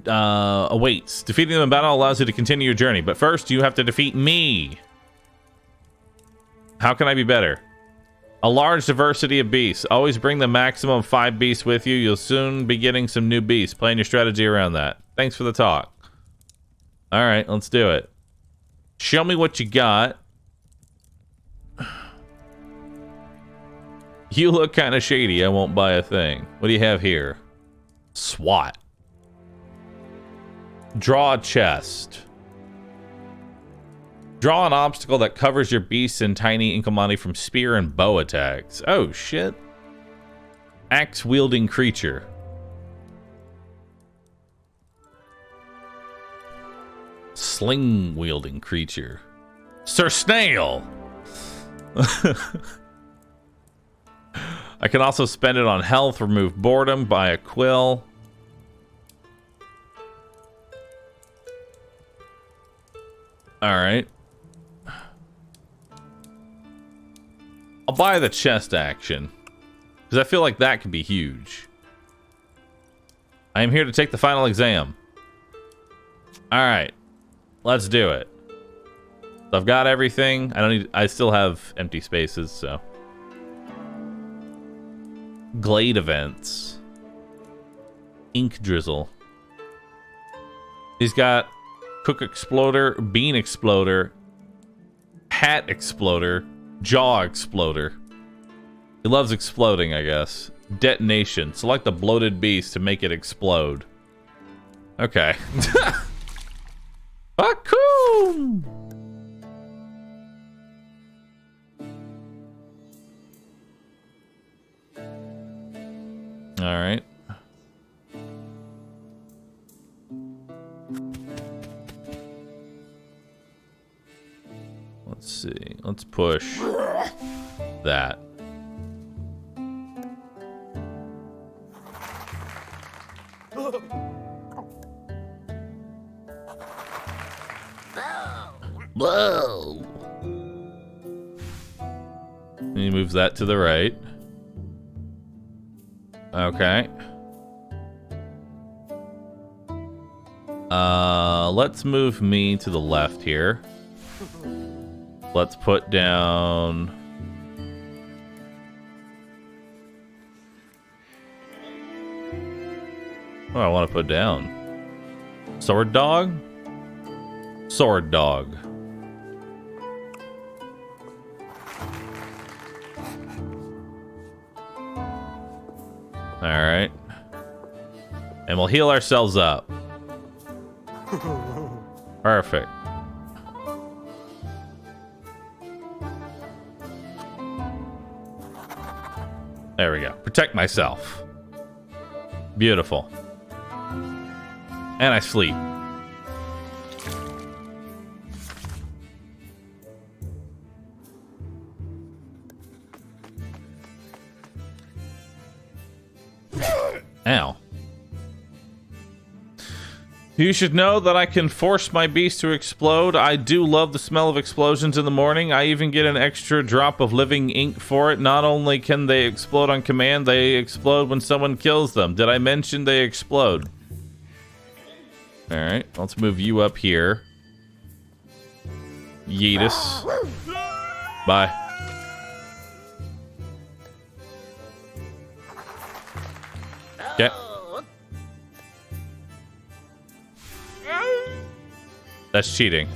awaits. Defeating them in battle allows you to continue your journey, but first you have to defeat me. How can I be better? A large diversity of beasts. Always bring the maximum 5 beasts with you. You'll soon be getting some new beasts. Plan your strategy around that. Thanks for the talk. All right, let's do it. Show me what you got. You look kind of shady. I won't buy a thing. What do you have here? SWAT. Draw a chest. Draw an obstacle that covers your beasts and tiny Inkelmani from spear and bow attacks. Oh, shit. Axe-wielding creature. Sling-wielding creature. Sir Snail! I can also spend it on health, remove boredom, buy a quill. Alright. I'll buy the chest action, because I feel like that could be huge. I am here to take the final exam. Alright. Let's do it. So I've got everything. I still have empty spaces, so. Glade events. Ink drizzle. He's got cook exploder, bean exploder, hat exploder, jaw exploder. He loves exploding, I guess. Detonation. Select the bloated beast to make it explode. Okay. Cool. All right. Let's see. Let's push that. Whoa. And he moves that to the right. Okay. Let's move me to the left here. Let's put down... What do I want to put down? Sword dog? Sword dog. Alright. And we'll heal ourselves up. Perfect. There we go. Protect myself. Beautiful. And I sleep. Ow. You should know that I can force my beast to explode. I do love the smell of explosions in the morning. I even get an extra drop of living ink for it. Not only can they explode on command, they explode when someone kills them. Did I mention they explode? Alright, let's move you up here. Yeetus. Bye. Okay. That's cheating.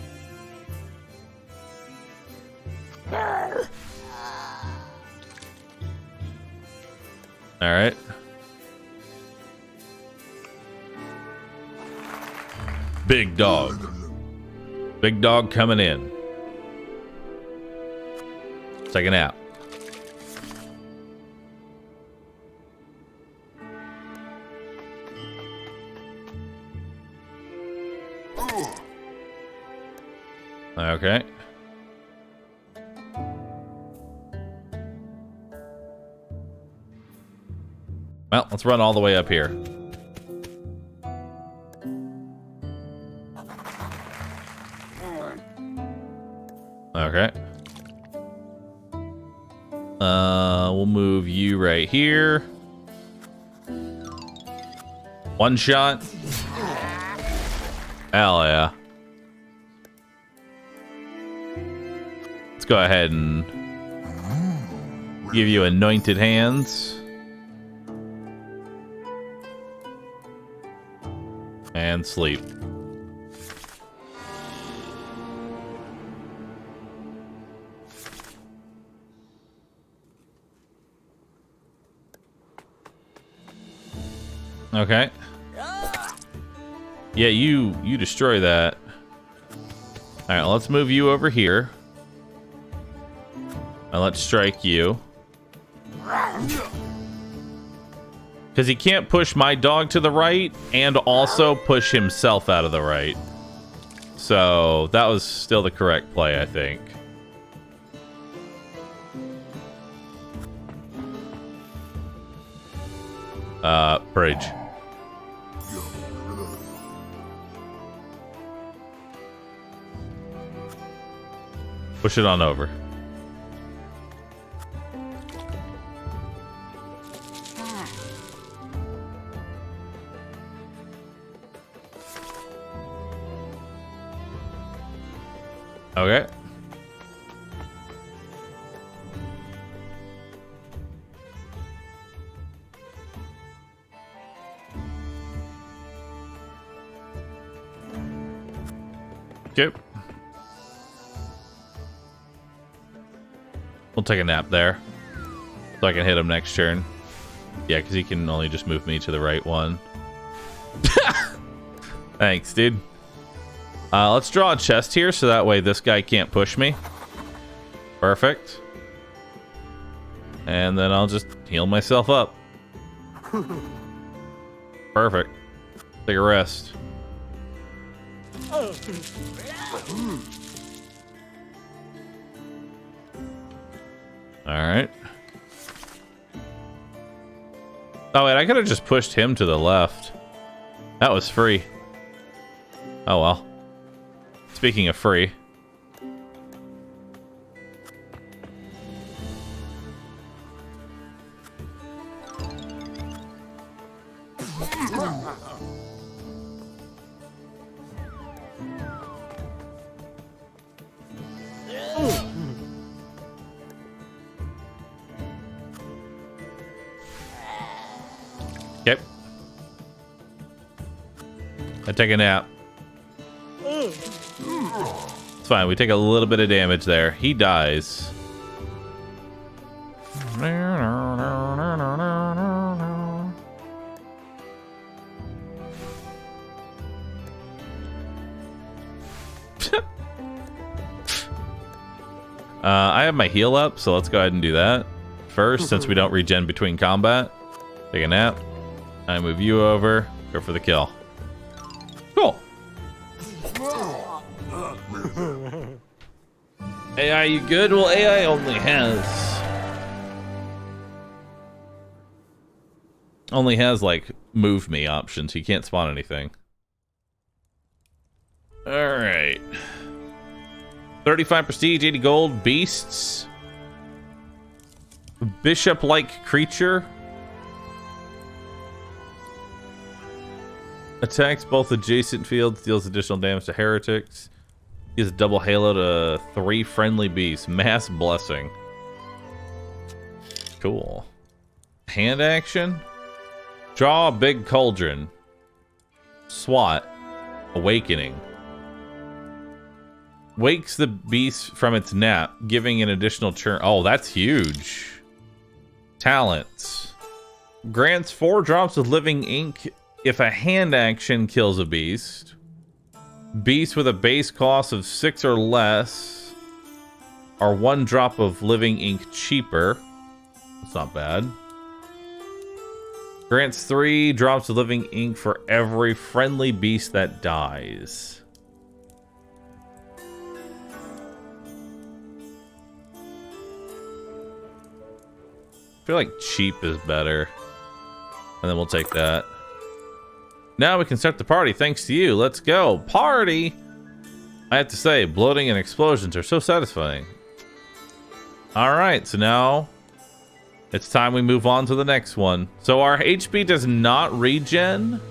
Alright. Big dog. Big dog coming in. Take a nap. Okay. Well, let's run all the way up here. Okay. We'll move you right here. One shot. Hell yeah. Let's go ahead and give you anointed hands. And sleep. Okay. Yeah, you destroy that. All right, let's move you over here. And let's strike you. Because he can't push my dog to the right and also push himself out of the right. So that was still the correct play, I think. Bridge. Push it on over. Okay. Okay. We'll take a nap there. So I can hit him next turn. Yeah, because he can only just move me to the right one. Thanks, dude. Let's draw a chest here so that way this guy can't push me. Perfect. And then I'll just heal myself up. Perfect. Take a rest. Alright. Oh wait, I could have just pushed him to the left. That was free. Oh well. Speaking of free. Yep. I take a nap. It's fine. We take a little bit of damage there. He dies. I have my heal up, so let's go ahead and do that first, since we don't regen between combat. Take a nap. I move you over. Go for the kill. Cool. AI, you good? Well, AI only has Only has like move me options. He can't spawn anything. All right. 35 prestige, 80 gold, beasts. Bishop-like creature. Attacks both adjacent fields, deals additional damage to heretics. Gives a double halo to 3 friendly beasts. Mass blessing. Cool. Hand action. Draw a big cauldron. SWAT. Awakening. Wakes the beast from its nap, giving an additional turn. Oh, that's huge. Talents. Grants 4 drops of living ink if a hand action kills a beast. Beasts with a base cost of 6 or less are 1 drop of living ink cheaper. That's not bad. Grants 3 drops of living ink for every friendly beast that dies. I feel like cheap is better. And then we'll take that. Now we can start the party thanks to you. Let's go. Party! I have to say, bloating and explosions are so satisfying. Alright, so now it's time we move on to the next one. So our HP does not regen.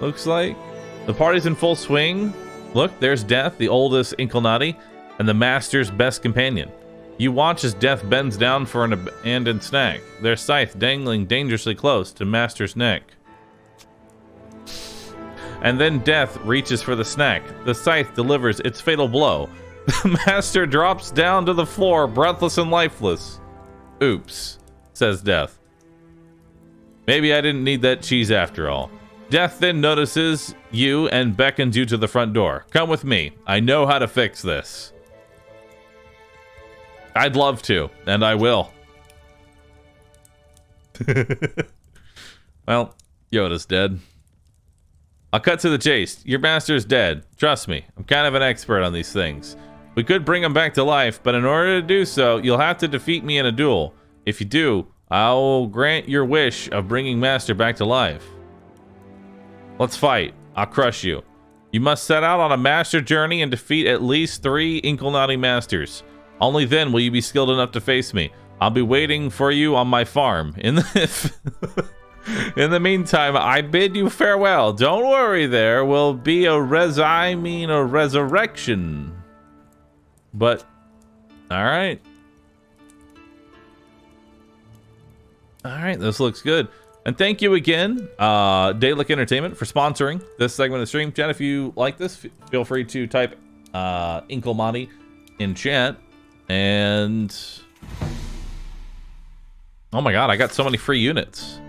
Looks like. The party's in full swing. Look, there's Death, the oldest Inkelnati, and the Master's best companion. You watch as Death bends down for an abandoned snack, their scythe dangling dangerously close to Master's neck. And then Death reaches for the snack. The scythe delivers its fatal blow. The Master drops down to the floor, breathless and lifeless. Oops, says Death. Maybe I didn't need that cheese after all. Death then notices you and beckons you to the front door. Come with me. I know how to fix this. I'd love to, and I will. Well, Yoda's dead. I'll cut to the chase. Your master's dead. Trust me, I'm kind of an expert on these things. We could bring him back to life, but in order to do so, you'll have to defeat me in a duel. If you do, I'll grant your wish of bringing Master back to life. Let's fight. I'll crush you. You must set out on a master journey and defeat at least 3 Inkelnati masters. Only then will you be skilled enough to face me. I'll be waiting for you on my farm. In the meantime, I bid you farewell. Don't worry, there will be a resurrection. But, alright. Alright, this looks good. And thank you again, Dalek Entertainment, for sponsoring this segment of the stream. Chat, if you like this, feel free to type Inkelmati in chat. And oh my god, I got so many free units.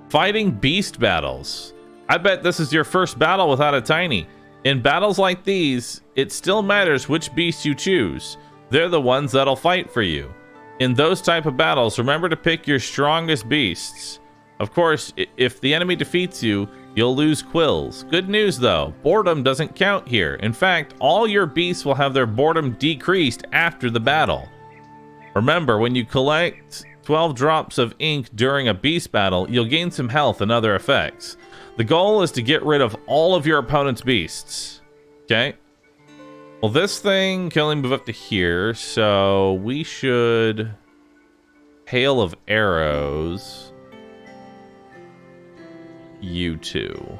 Fighting beast battles. I bet this is your first battle without a tiny. In battles like these, it still matters which beast you choose. They're the ones that'll fight for you. In those type of battles, remember to pick your strongest beasts. Of course, if the enemy defeats you, you'll lose quills. Good news though, boredom doesn't count here. In fact, all your beasts will have their boredom decreased after the battle. Remember, when you collect 12 drops of ink during a beast battle, you'll gain some health and other effects. The goal is to get rid of all of your opponent's beasts. Okay? Well, this thing can only move up to here, so we should... Hail of arrows... You two.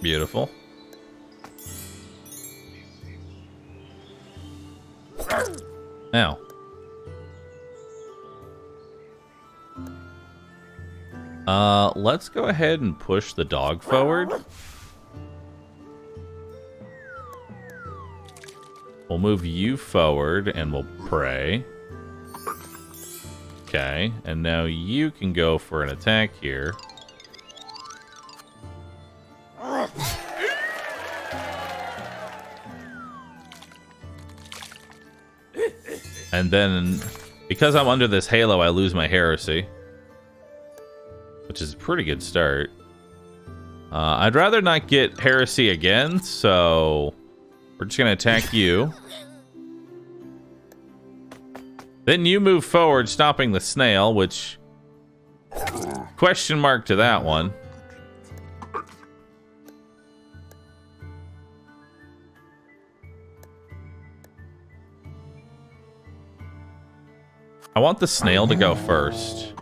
Beautiful. Now. Let's go ahead and push the dog forward. We'll move you forward and we'll pray. Okay, and now you can go for an attack here. And then, because I'm under this halo, I lose my heresy. Which is a pretty good start. I'd rather not get heresy again, so we're just going to attack you. Then you move forward, stopping the snail, which... question mark to that one. I want the snail to go first.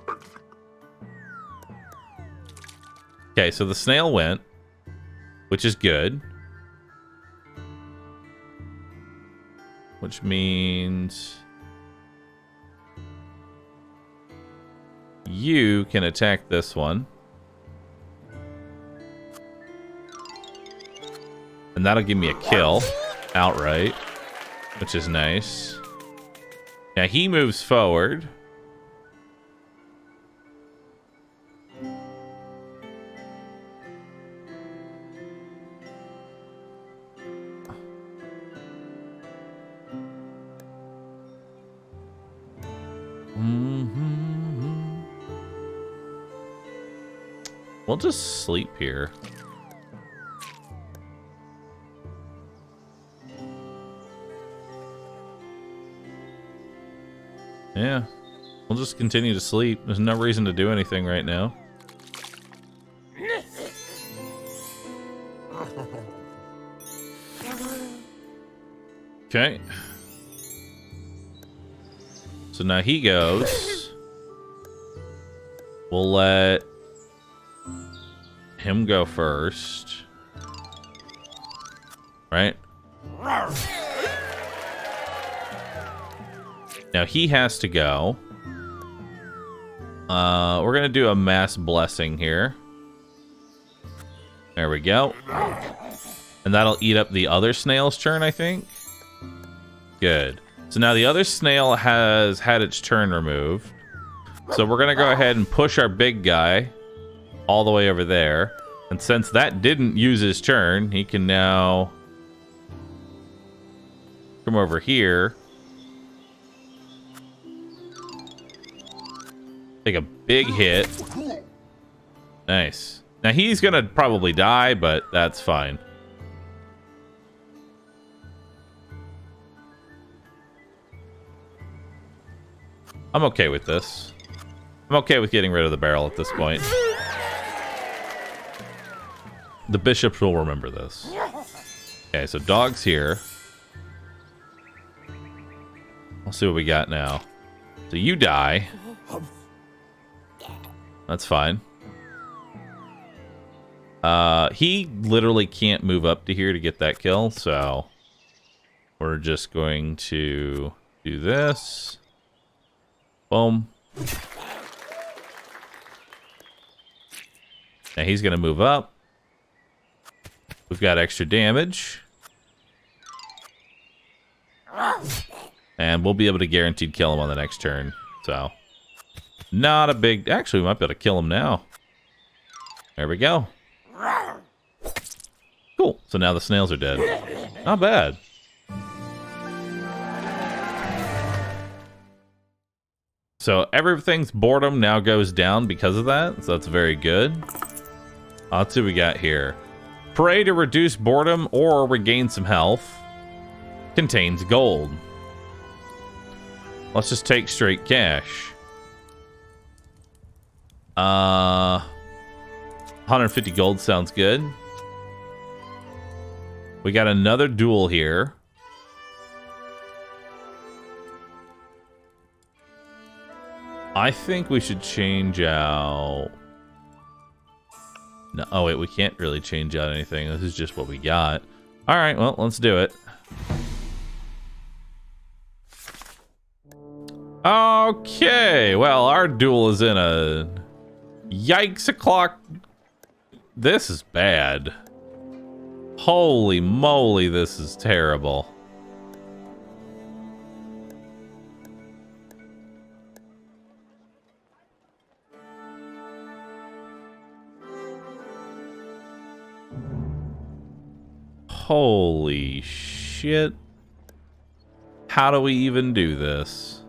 Okay, so the snail went, which is good. Which means you can attack this one. And that'll give me a kill outright, which is nice. Now he moves forward. We'll just sleep here. Yeah, we'll just continue to sleep. There's no reason to do anything right now. Okay. So now he goes. We'll let him go first. Right? Now he has to go. We're gonna do a mass blessing here. There we go. And that'll eat up the other snail's turn, I think. Good. So now the other snail has had its turn removed. So we're gonna go ahead and push our big guy all the way over there. And since that didn't use his turn, he can now come over here. Take a big hit. Nice. Now he's gonna probably die, but that's fine. I'm okay with this. I'm okay with getting rid of the barrel at this point. The bishops will remember this. Okay, so dog's here. Let's see what we got now. So you die. That's fine. He literally can't move up to here to get that kill, so we're just going to do this. Boom. Now he's going to move up. We've got extra damage. And we'll be able to guaranteed kill him on the next turn, so... not a big... actually, we might be able to kill him now. There we go. Cool. So now the snails are dead. Not bad. So everything's boredom now goes down because of that. So that's very good. Let's see what we got here. Pray to reduce boredom or regain some health. Contains gold. Let's just take straight cash. 150 gold sounds good. We got another duel here. I think we should change out... no, oh wait, we can't really change out anything. This is just what we got. Alright, well, let's do it. Okay, well, our duel is in a... yikes o'clock. This is bad. Holy moly, this is terrible. Holy shit. How do we even do this?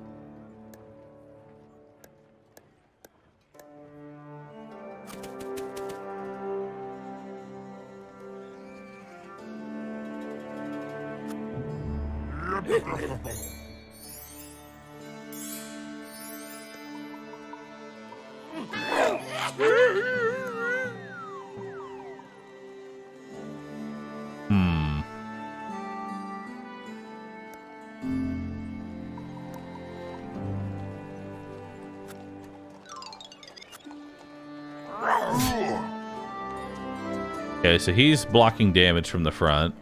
Okay, so he's blocking damage from the front.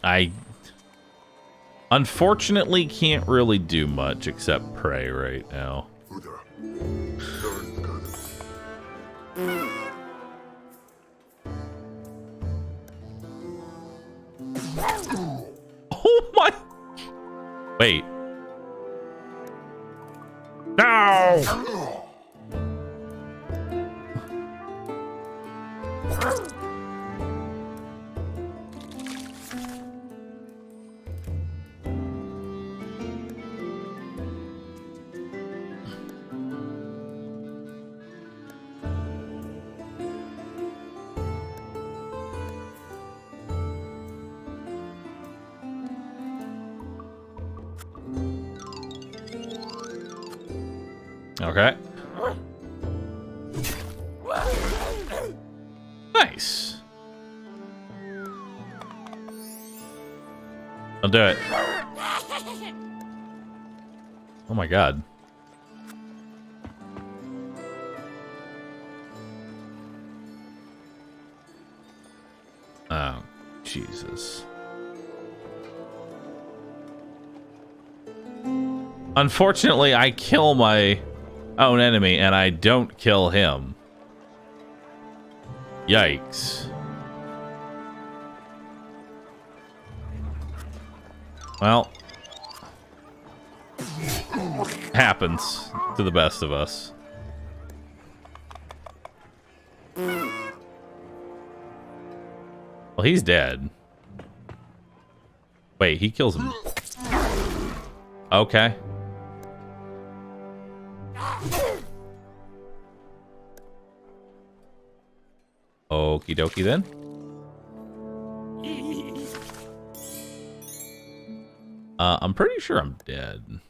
I unfortunately can't really do much except pray right now. Oh my! Wait. No! Okay. Nice. I'll do it. Oh my god. Oh, Jesus. Unfortunately, I kill my own enemy and I don't kill him. Yikes. Well, happens to the best of us. Well, he's dead. Wait, he kills him. Okay. Okie dokie then. I'm pretty sure I'm dead.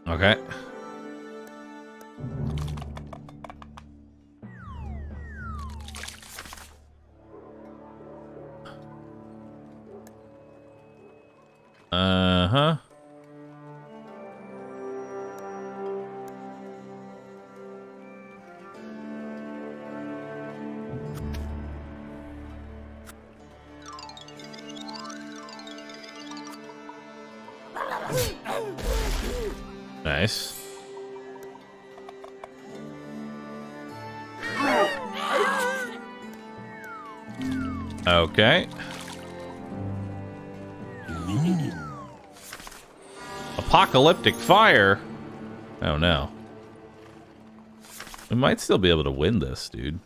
Okay. Uh-huh. Nice. Okay. Apocalyptic fire? Oh no. We might still be able to win this, dude.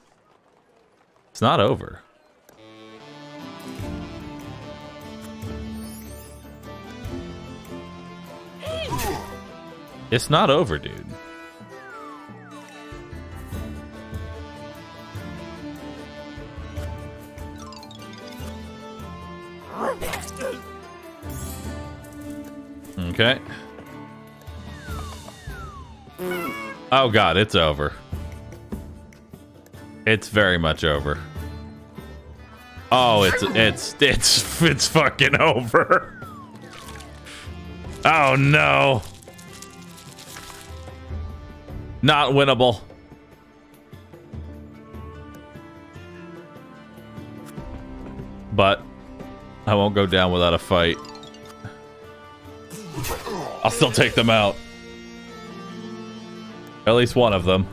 It's not over. It's not over, dude. Okay. Oh god, it's over. It's very much over. Oh, it's fucking over. Oh no. Not winnable. But I won't go down without a fight. I'll still take them out. At least one of them.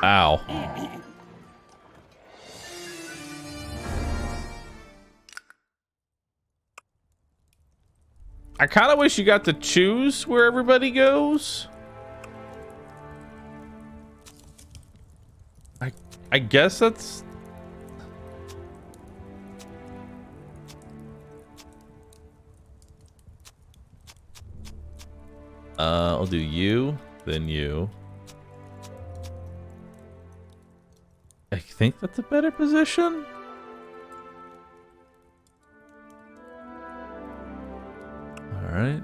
Ow. I kind of wish you got to choose where everybody goes. I guess that's... I'll do you, then you. I think that's a better position. All right.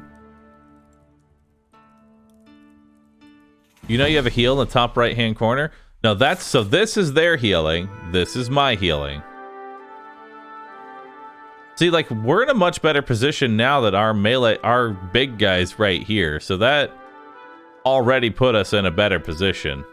You know you have a heal in the top right-hand corner? No, that's... So this is their healing. This is my healing. See, like, we're in a much better position now that our melee... Our big guy's right here. So that already put us in a better position.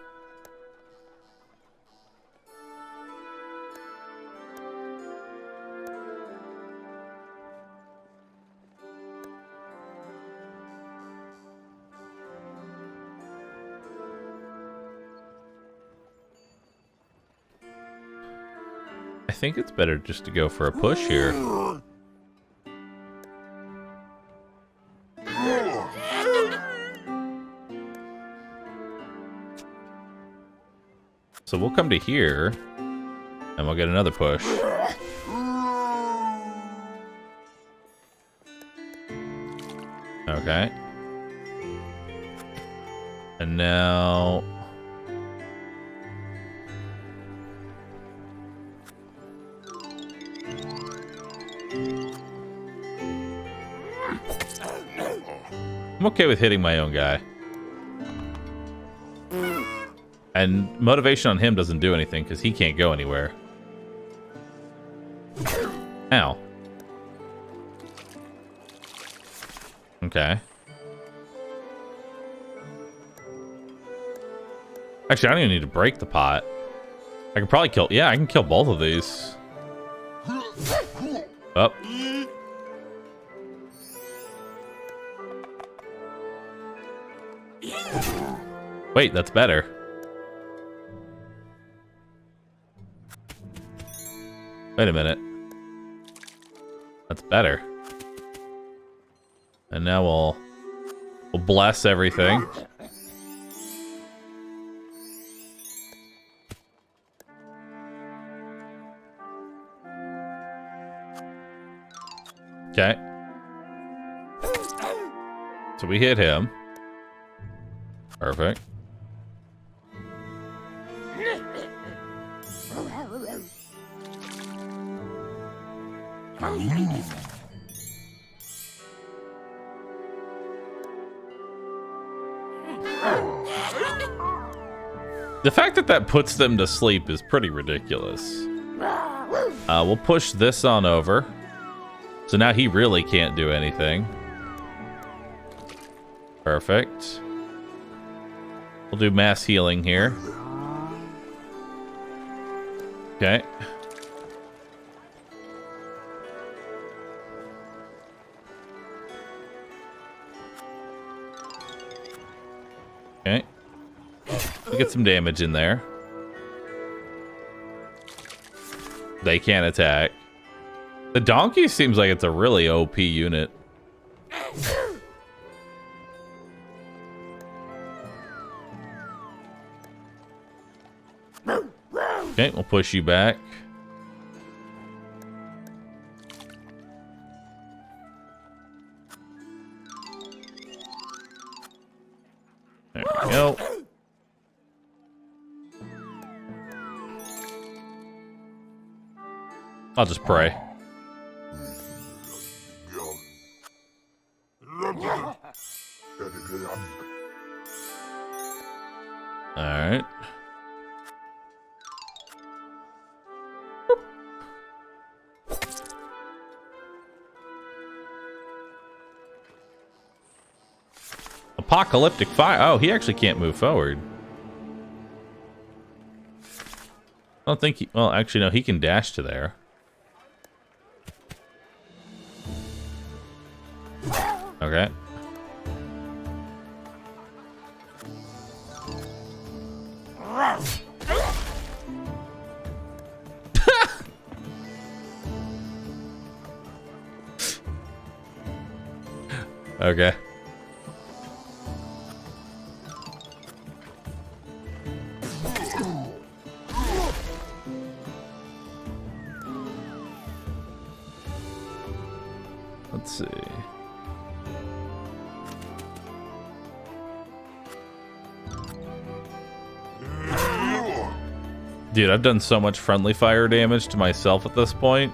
I think it's better just to go for a push here. So we'll come to here, and we'll get another push. Okay. And now... I'm okay with hitting my own guy. And motivation on him doesn't do anything because he can't go anywhere. Ow. Okay. Actually, I don't even need to break the pot. I can probably kill... Yeah, I can kill both of these. Up. Wait, that's better. Wait a minute. That's better. And now we'll bless everything. Okay. So we hit him. Perfect. The fact that that puts them to sleep is pretty ridiculous. We'll push this on over. So now he really can't do anything. Perfect. We'll do mass healing here. Okay. Okay. We'll get some damage in there. They can't attack. The donkey seems like it's a really OP unit. Okay, we'll push you back. There we go. I'll just pray. All right. Apocalyptic fire. Oh, he actually can't move forward. I don't think he... Well, actually, no, he can dash to there. Okay. Okay. Let's see. Dude, I've done so much friendly fire damage to myself at this point.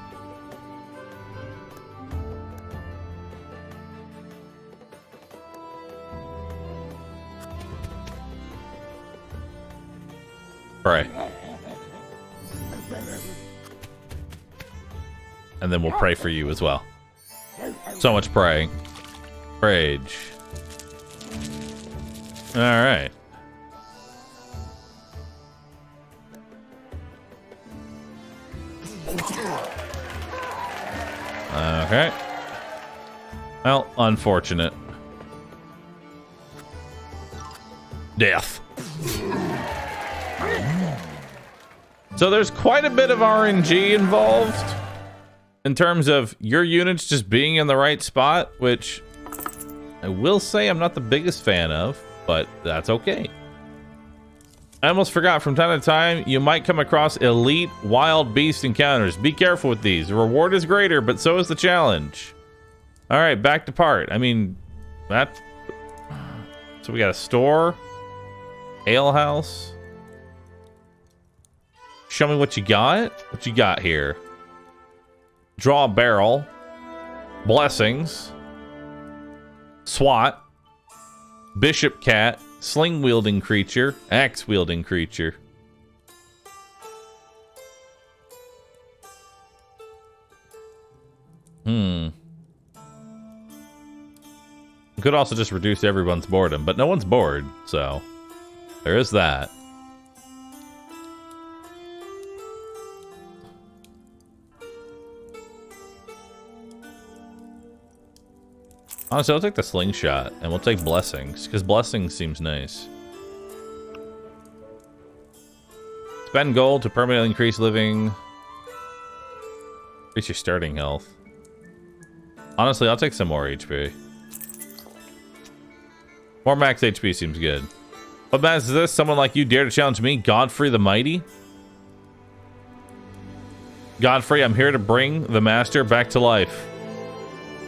Pray. And then we'll pray for you as well. So much praying. Rage. Alright. Okay. Well, unfortunate. Death. So there's quite a bit of RNG involved in terms of your units just being in the right spot, which I will say I'm not the biggest fan of, but that's okay. I almost forgot, from time to time, you might come across elite wild beast encounters. Be careful with these. The reward is greater, but so is the challenge. All right, back to part. I mean, that... So we got a store, ale house. Show me what you got. What you got here? Draw a barrel. Blessings. SWAT. Bishop cat. Sling wielding creature. Axe wielding creature. We could also just reduce everyone's boredom, but no one's bored, so there is that. Honestly, I'll take the slingshot, and we'll take blessings, because blessings seems nice. Spend gold to permanently increase living. Increase your starting health. Honestly, I'll take some more HP. More max HP seems good. What matters is this? Someone like you dare to challenge me, Godfrey the Mighty? Godfrey, I'm here to bring the Master back to life.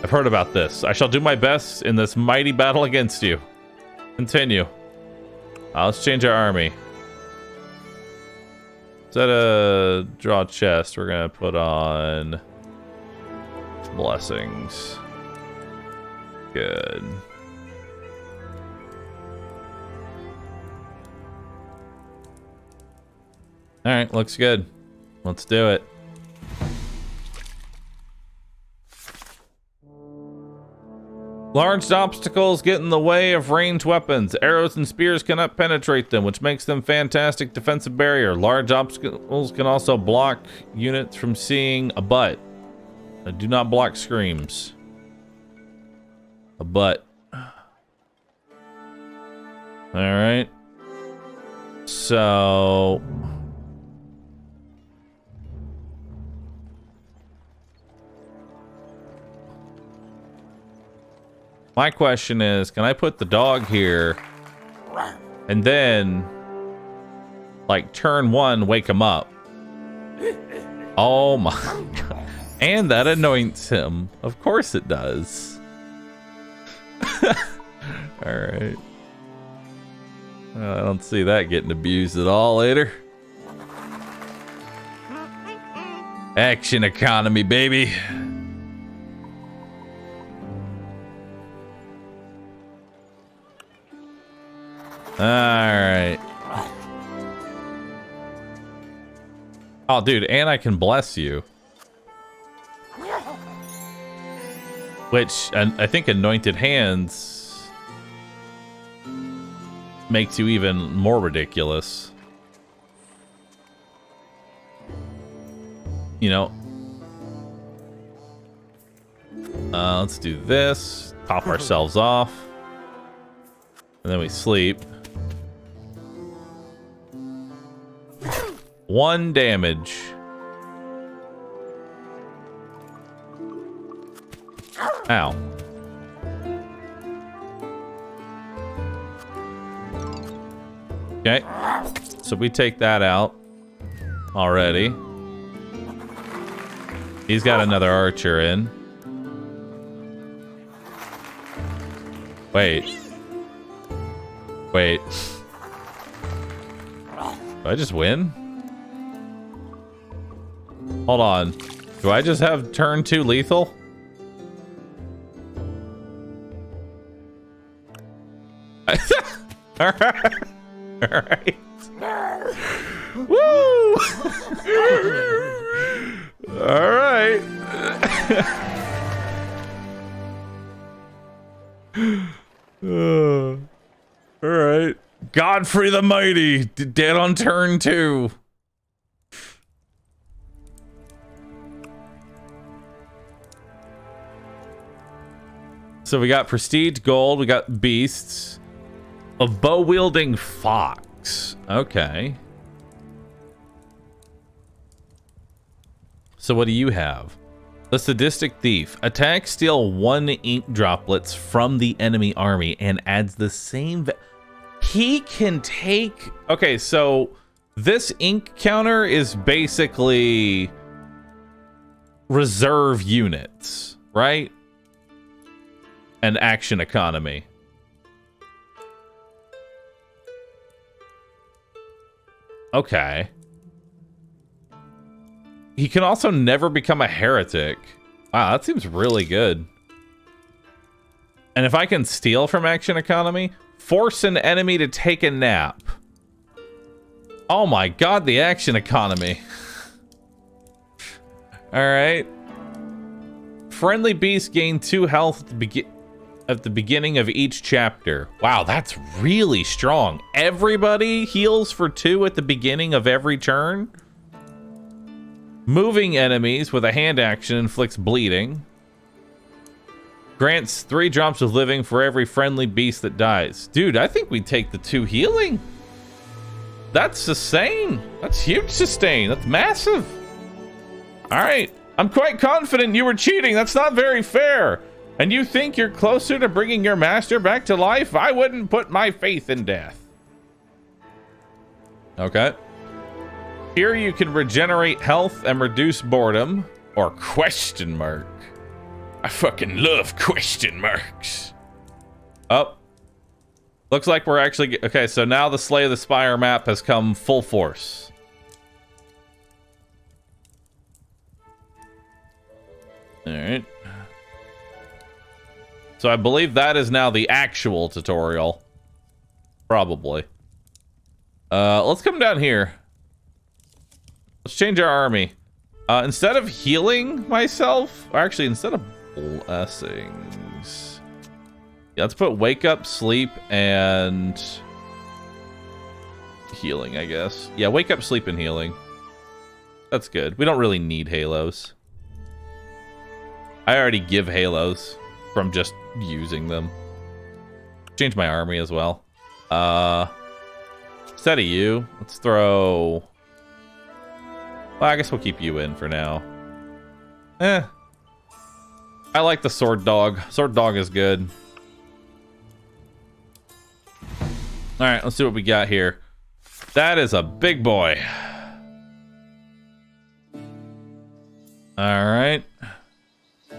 I've heard about this. I shall do my best in this mighty battle against you. Continue. Let's change our army. Instead of draw chest, we're gonna put on blessings. Good. All right, looks good. Let's do it. Large obstacles get in the way of ranged weapons. Arrows and spears cannot penetrate them, which makes them fantastic defensive barrier. Large obstacles can also block units from seeing a butt. Do not block screams. A butt. Alright. So... my question is, can I put the dog here and then, like, turn one, wake him up? Oh my god. And that anoints him. Of course it does. Alright. I don't see that getting abused at all later. Action economy, baby. Alright. Oh, dude, and I can bless you. Which, and I think anointed hands makes you even more ridiculous. You know. Let's do this. Pop ourselves off. And then we sleep. 1 damage. Ow. Okay. So we take that out already. He's got another archer in. Wait. Wait. Do I just win? Hold on. Do I just have turn 2 lethal? Alright. Alright. Woo! Alright. Alright. Godfrey the Mighty, dead on turn 2. So we got prestige gold, we got beasts. A bow-wielding fox. Okay. So what do you have? The sadistic thief. Attack, steal 1 ink droplets from the enemy army and adds the same... He can take... Okay, so this ink counter is basically reserve units, right? And action economy. Okay. He can also never become a heretic. Wow, that seems really good. And if I can steal from action economy, force an enemy to take a nap. Oh my god, the action economy. Alright. Friendly beasts gain 2 health at the beginning of each chapter. Wow, that's really strong. Everybody heals for 2 at the beginning of every turn. Moving enemies with a hand action inflicts bleeding. Grants 3 drops of living for every friendly beast that dies. Dude, I think we take the 2 healing. That's sustain. That's huge sustain. That's massive. All right. I'm quite confident you were cheating. That's not very fair. And you think you're closer to bringing your master back to life? I wouldn't put my faith in death. Okay. Here you can regenerate health and reduce boredom. Or question mark. I fucking love question marks. Oh. Looks like we're actually... Okay, so now the Slay of the Spire map has come full force. Alright. So I believe that is now the actual tutorial. Probably. Let's come down here. Let's change our army. Instead of healing myself, or actually instead of blessings, yeah, let's put wake up, sleep, and healing, I guess. Yeah, wake up, sleep, and healing. That's good. We don't really need halos. I already give halos from just using them. Change my army as well. Instead of you, let's throw... Well, I guess we'll keep you in for now. I like the sword dog. Sword dog is good. Alright, let's see what we got here. That is a big boy. Alright.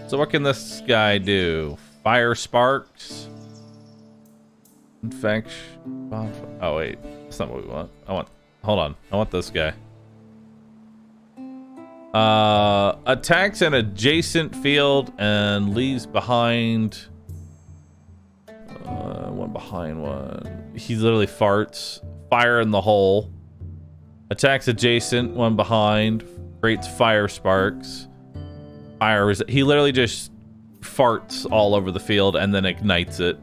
So what can this guy do? Fire sparks. Infection. Oh wait, that's not what we want. Hold on. I want this guy. Attacks an adjacent field and leaves behind one behind one. He literally farts. Fire in the hole. Attacks adjacent, one behind. Creates fire sparks. He literally just farts all over the field and then ignites it.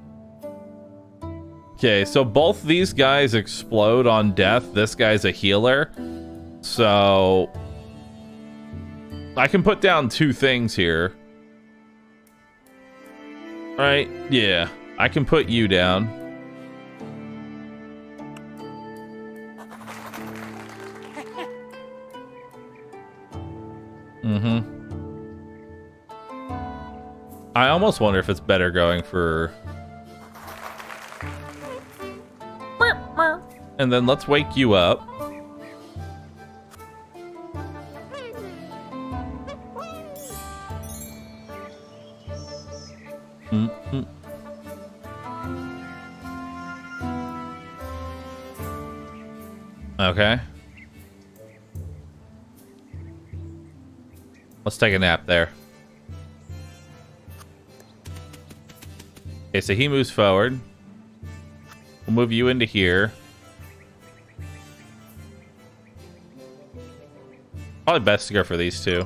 Okay, so both these guys explode on death. This guy's a healer. So I can put down 2 things here. Right? Yeah. I can put you down. Mm-hmm. I almost wonder if it's better going for... And then let's wake you up. Mm-hmm. Okay. Let's take a nap there. Okay, so he moves forward. We'll move you into here. Probably best to go for these two.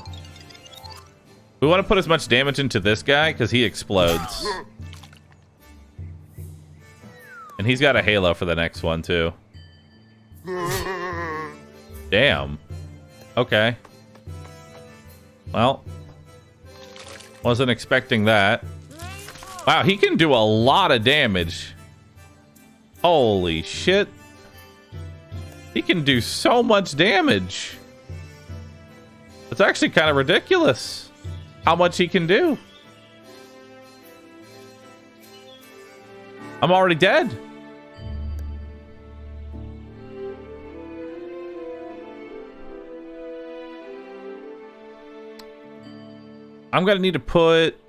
We want to put as much damage into this guy because he explodes. And he's got a halo for the next one too. Damn. Okay. Well, wasn't expecting that. Wow, he can do a lot of damage. Holy shit. He can do so much damage. It's actually kind of ridiculous how much he can do. I'm already dead. I'm gonna need to put...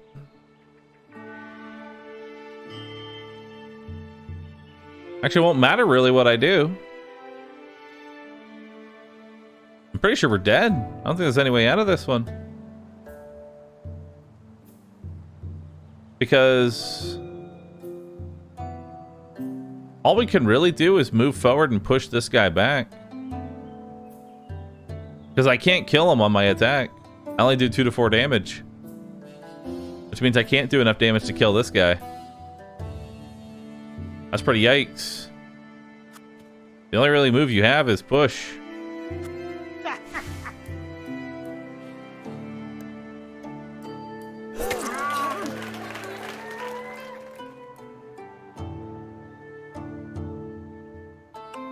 Actually, it won't matter really what I do. I'm pretty sure we're dead. I don't think there's any way out of this one. Because... all we can really do is move forward and push this guy back. Because I can't kill him on my attack. I only do 2 to 4 damage. Which means I can't do enough damage to kill this guy. That's pretty yikes. The only really move you have is push.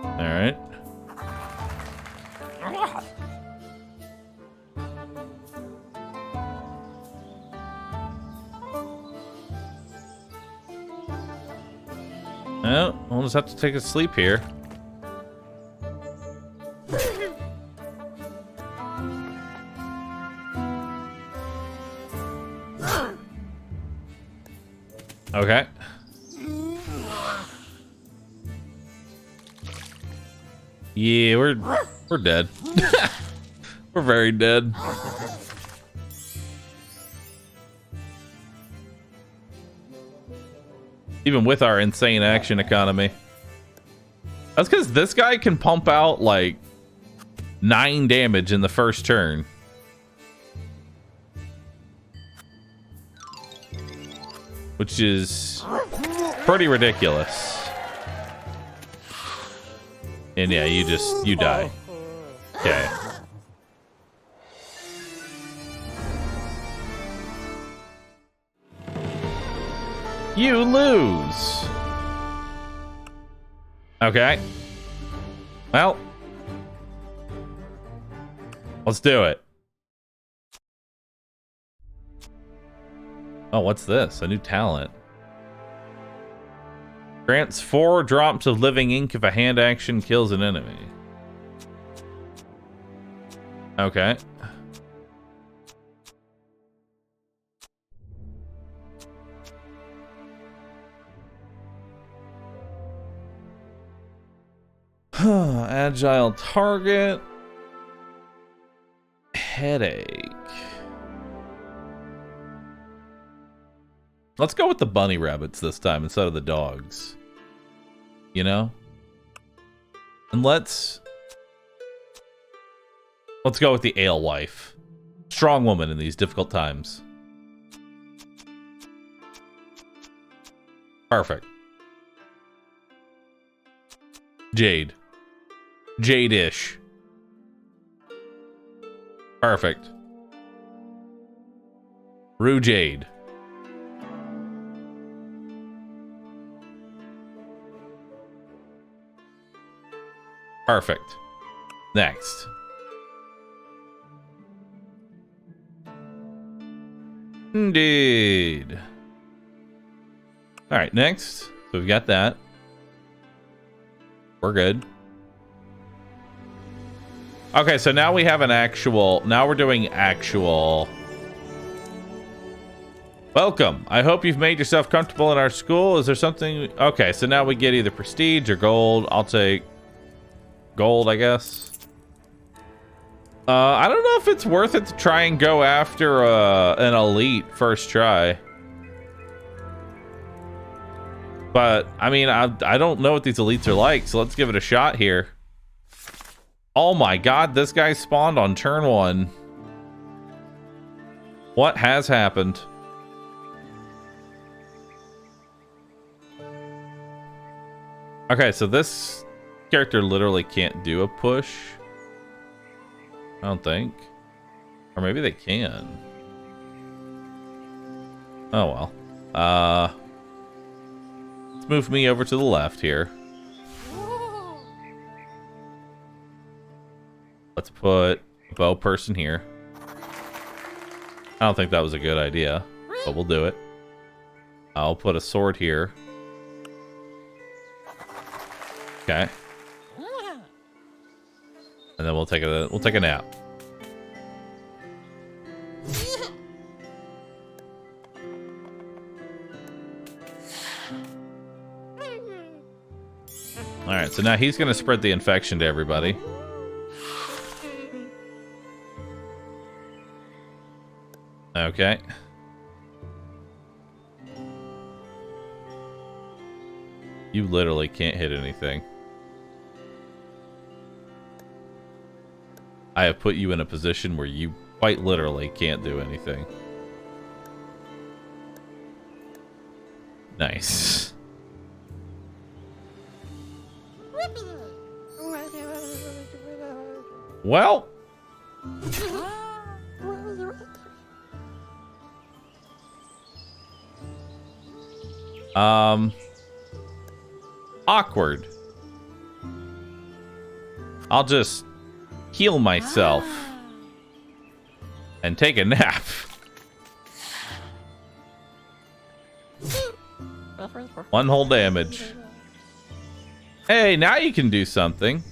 Alright. Oh, we'll just have to take a sleep here. Okay. Yeah, we're dead. We're very dead. Even with our insane action economy. That's because this guy can pump out like 9 damage in the first turn. Which is pretty ridiculous. And yeah, you die. Okay. You lose. Okay. Well. Let's do it. Oh, what's this? A new talent. Grants 4 drops of living ink if a hand action kills an enemy. Okay. Agile target. Headache. Let's go with the bunny rabbits this time instead of the dogs. You know? And let's go with the alewife. Strong woman in these difficult times. Perfect. Jade. Jade-ish. Perfect. Rue Jade. Perfect. Next. Indeed. All right, next. So we've got that. We're good. Okay, so now we have an actual... Now we're doing actual... Welcome. I hope you've made yourself comfortable in our school. Is there something... Okay, so now we get either prestige or gold. I'll take gold, I guess. I don't know if it's worth it to try and go after an elite first try. But, I mean, I don't know what these elites are like, so let's give it a shot here. Oh my god, this guy spawned on turn 1. What has happened? Okay, so this character literally can't do a push. I don't think. Or maybe they can. Oh well. Let's move me over to the left here. Let's put a bow person here. I don't think that was a good idea, but we'll do it. I'll put a sword here. Okay. And then we'll take a nap. All right, so now he's going to spread the infection to everybody. Okay. You literally can't hit anything. I have put you in a position where you quite literally can't do anything. Nice. Well. Awkward. I'll just heal myself and take a nap. One whole damage. Hey, now you can do something.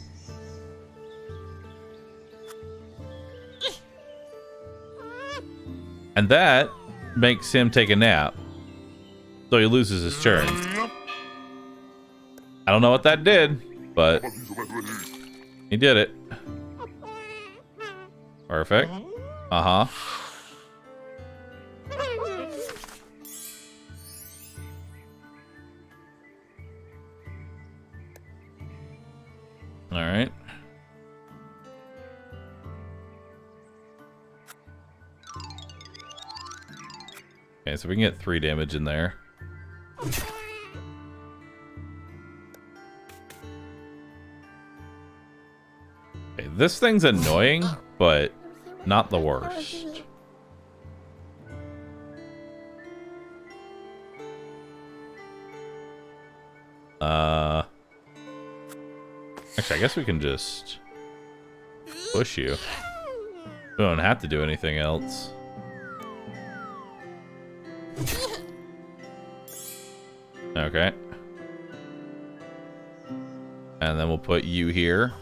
And that makes him take a nap. So he loses his turn. I don't know what that did, but he did it. Perfect. Uh-huh. All right. Okay, so we can get 3 damage in there. Okay, this thing's annoying, but not the worst. Actually, I guess we can just push you. We don't have to do anything else. Okay. And then we'll put you here.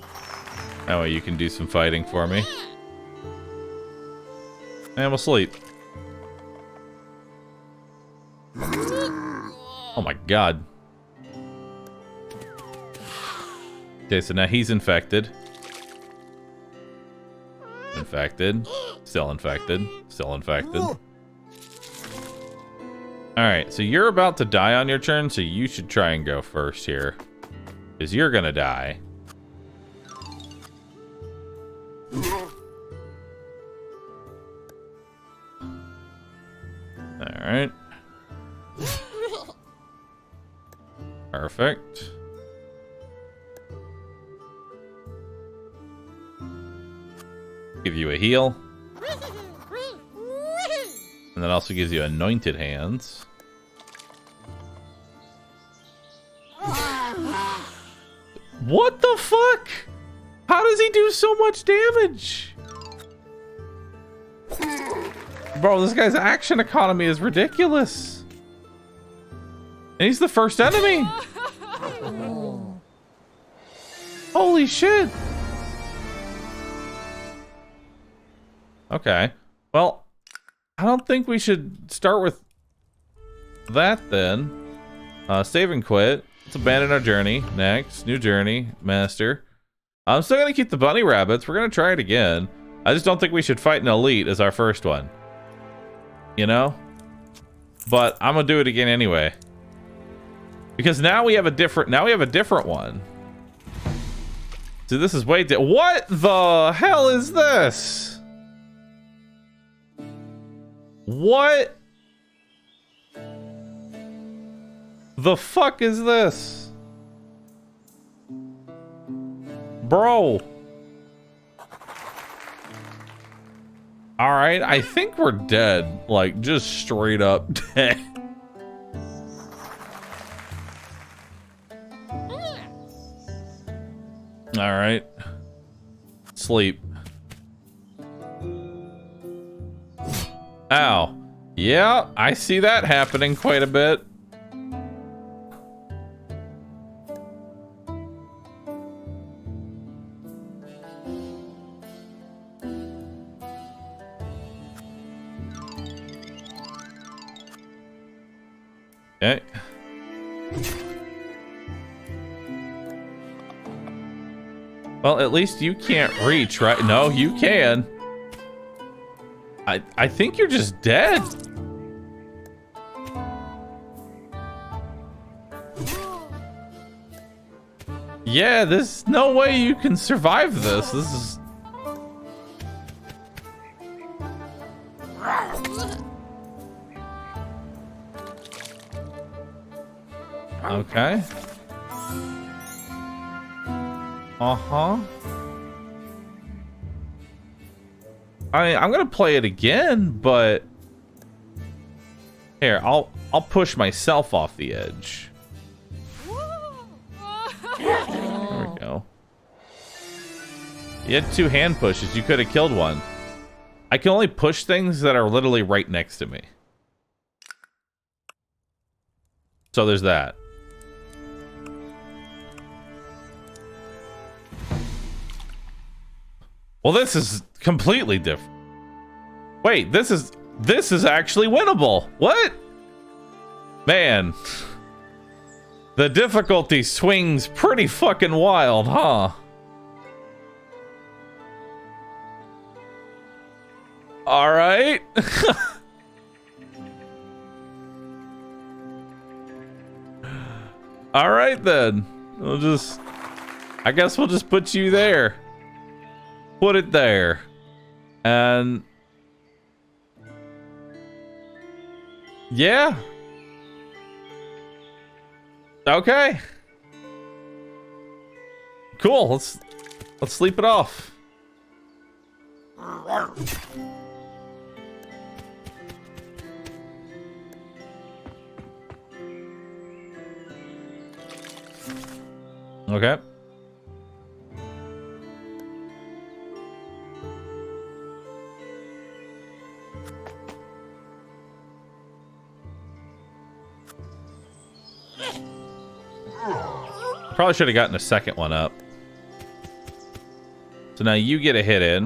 That way you can do some fighting for me. And we'll sleep. Oh my god. Okay, so now he's infected. Infected. Still infected. Still infected. Alright, so you're about to die on your turn, so you should try and go first here. Because you're gonna die. Alright. Perfect. Give you a heal. And that also gives you anointed hands. What the fuck? How does he do so much damage? Bro, this guy's action economy is ridiculous. And he's the first enemy. Holy shit. Okay. Well, I don't think we should start with that then. Save and quit. Let's abandon our journey. Next. New journey. Master. I'm still gonna keep the bunny rabbits. We're gonna try it again. I just don't think we should fight an elite as our first one. You know? But I'm gonna do it again anyway. Because now we have a different one. So this is way what the hell is this? What the fuck is this? Bro. Alright, I think we're dead. Like, just straight up dead. Alright. Sleep. Ow. Yeah, I see that happening quite a bit. Okay. Well, at least you can't reach, right? No, you can. I think you're just dead. Yeah, there's no way you can survive this. This is... Okay. Uh-huh. I'm gonna play it again, but here, I'll push myself off the edge. There we go. You had 2 hand pushes. You could have killed one. I can only push things that are literally right next to me. So there's that. Well, this is completely different. Wait, this is actually winnable. What? Man. The difficulty swings pretty fucking wild, huh? All right. All right then. I guess we'll just put you there. Put it there. And yeah. Okay. Cool. Let's sleep it off. Okay. Probably should have gotten a second one up. So now you get a hit in.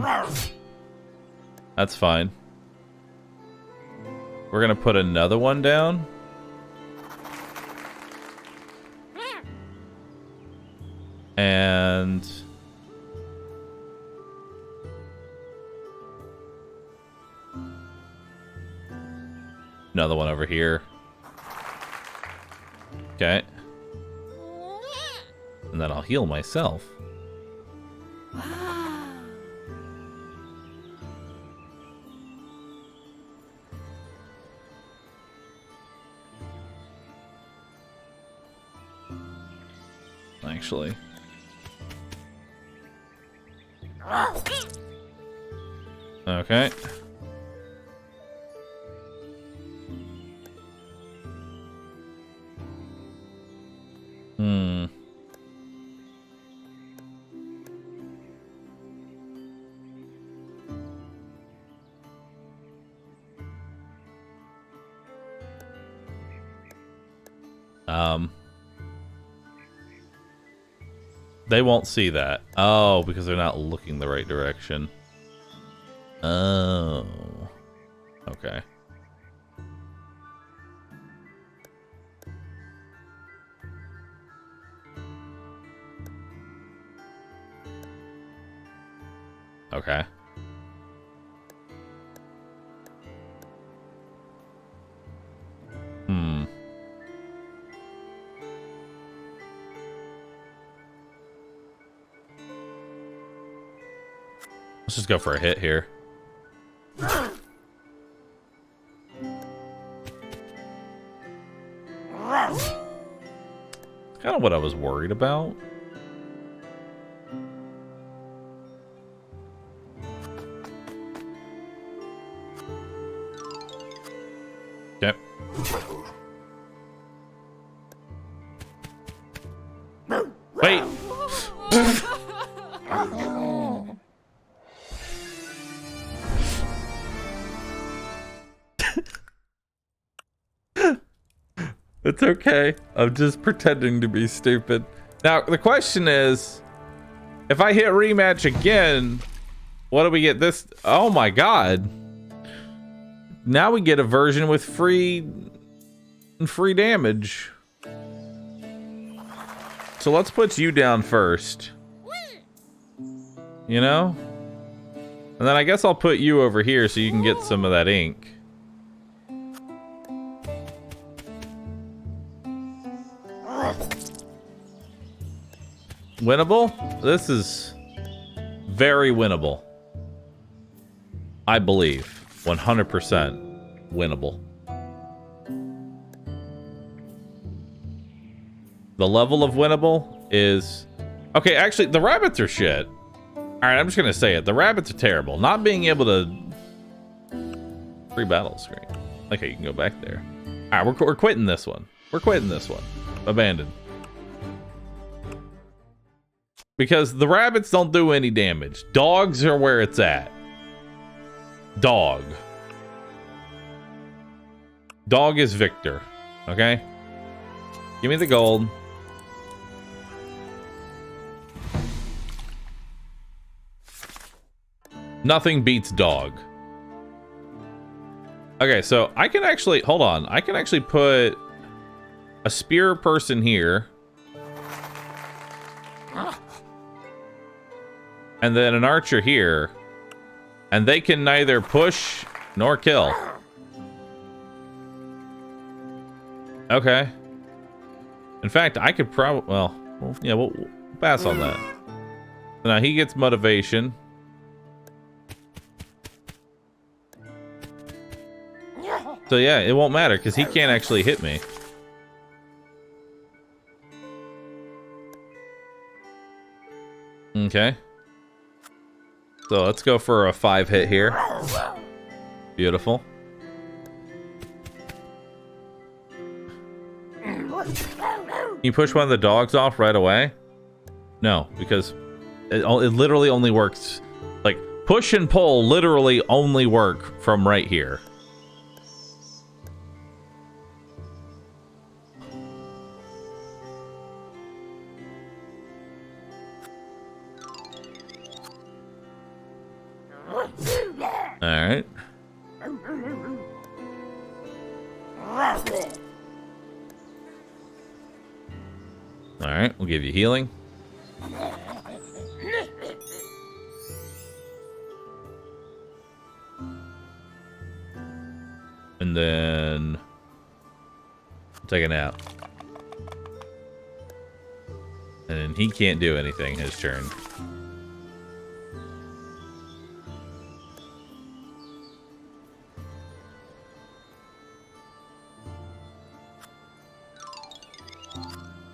That's fine. We're gonna put another one down. And another one over here. Okay. And then I'll heal myself. Actually. Okay. They won't see that. Oh, because they're not looking the right direction. Oh. Okay. Okay. Let's just go for a hit here. Kind of what I was worried about. Yep. Wait. It's okay. I'm just pretending to be stupid. Now, the question is, if I hit rematch again, what do we get this? Oh my god. Now we get a version with free damage. So let's put you down first. You know? And then I guess I'll put you over here so you can get some of that ink. Winnable? This is very winnable. I believe. 100% winnable. The level of winnable is... Okay, actually, the rabbits are shit. Alright, I'm just gonna say it. The rabbits are terrible. Not being able to... Free battle screen. Okay, you can go back there. Alright, we're quitting this one. We're quitting this one. Abandoned. Because the rabbits don't do any damage. Dogs are where it's at. Dog. Dog is victor. Okay? Give me the gold. Nothing beats dog. Okay, so I can actually... Hold on. I can actually put a spear person here. And then an archer here. And they can neither push nor kill. Okay. In fact, I could probably... Well, yeah, we'll pass on that. Now, he gets motivation. So, yeah, it won't matter, because he can't actually hit me. Okay. So let's go for a 5-hit here. Beautiful. Can you push one of the dogs off right away? No, because it literally only works. Like, push and pull literally only work from right here. Alright. Alright, we'll give you healing. And then... take a nap. And then he can't do anything his turn.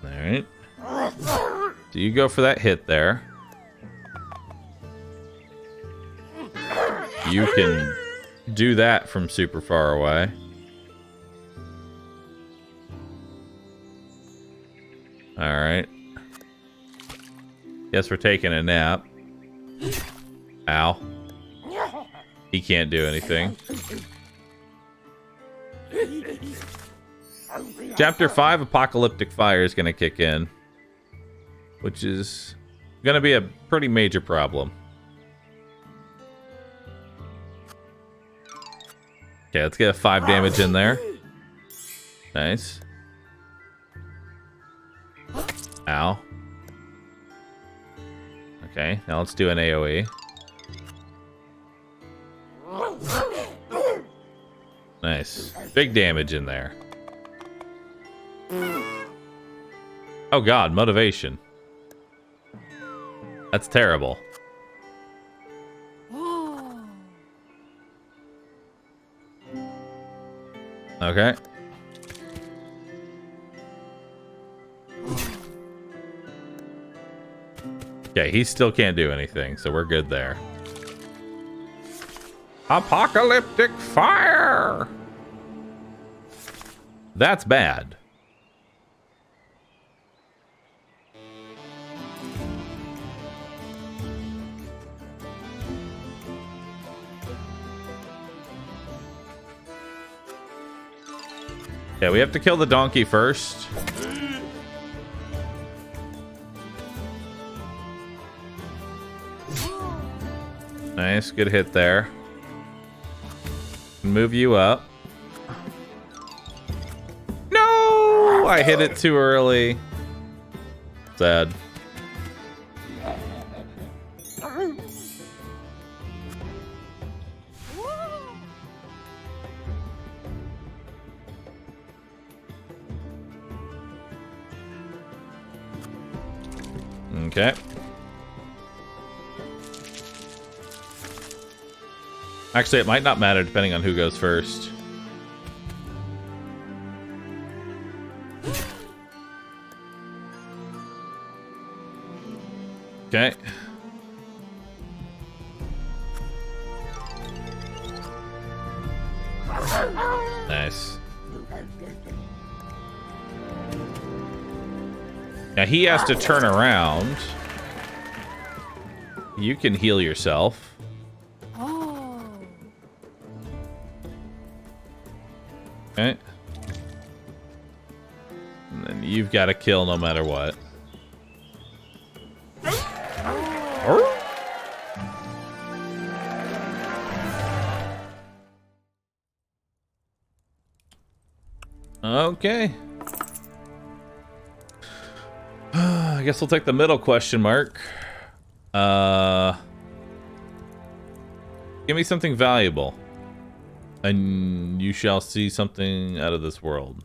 Alright. So you go for that hit there. You can do that from super far away. Alright. Guess we're taking a nap. Ow. He can't do anything. Chapter 5, Apocalyptic Fire is going to kick in, which is going to be a pretty major problem. Okay, let's get a 5 damage in there. Nice. Ow. Okay, now let's do an AoE. Nice. Big damage in there. Oh god, motivation. That's terrible. Okay. Okay, he still can't do anything, so we're good there. Apocalyptic fire! That's bad. Yeah, we have to kill the donkey first. Nice, good hit there. Move you up. No! I hit it too early. Sad. Okay. Actually, it might not matter depending on who goes first. Okay. Nice. Now he has to turn around. You can heal yourself. Okay. And then you've got to kill no matter what. Okay. I guess we'll take the middle question mark. Give me something valuable. And you shall see something out of this world.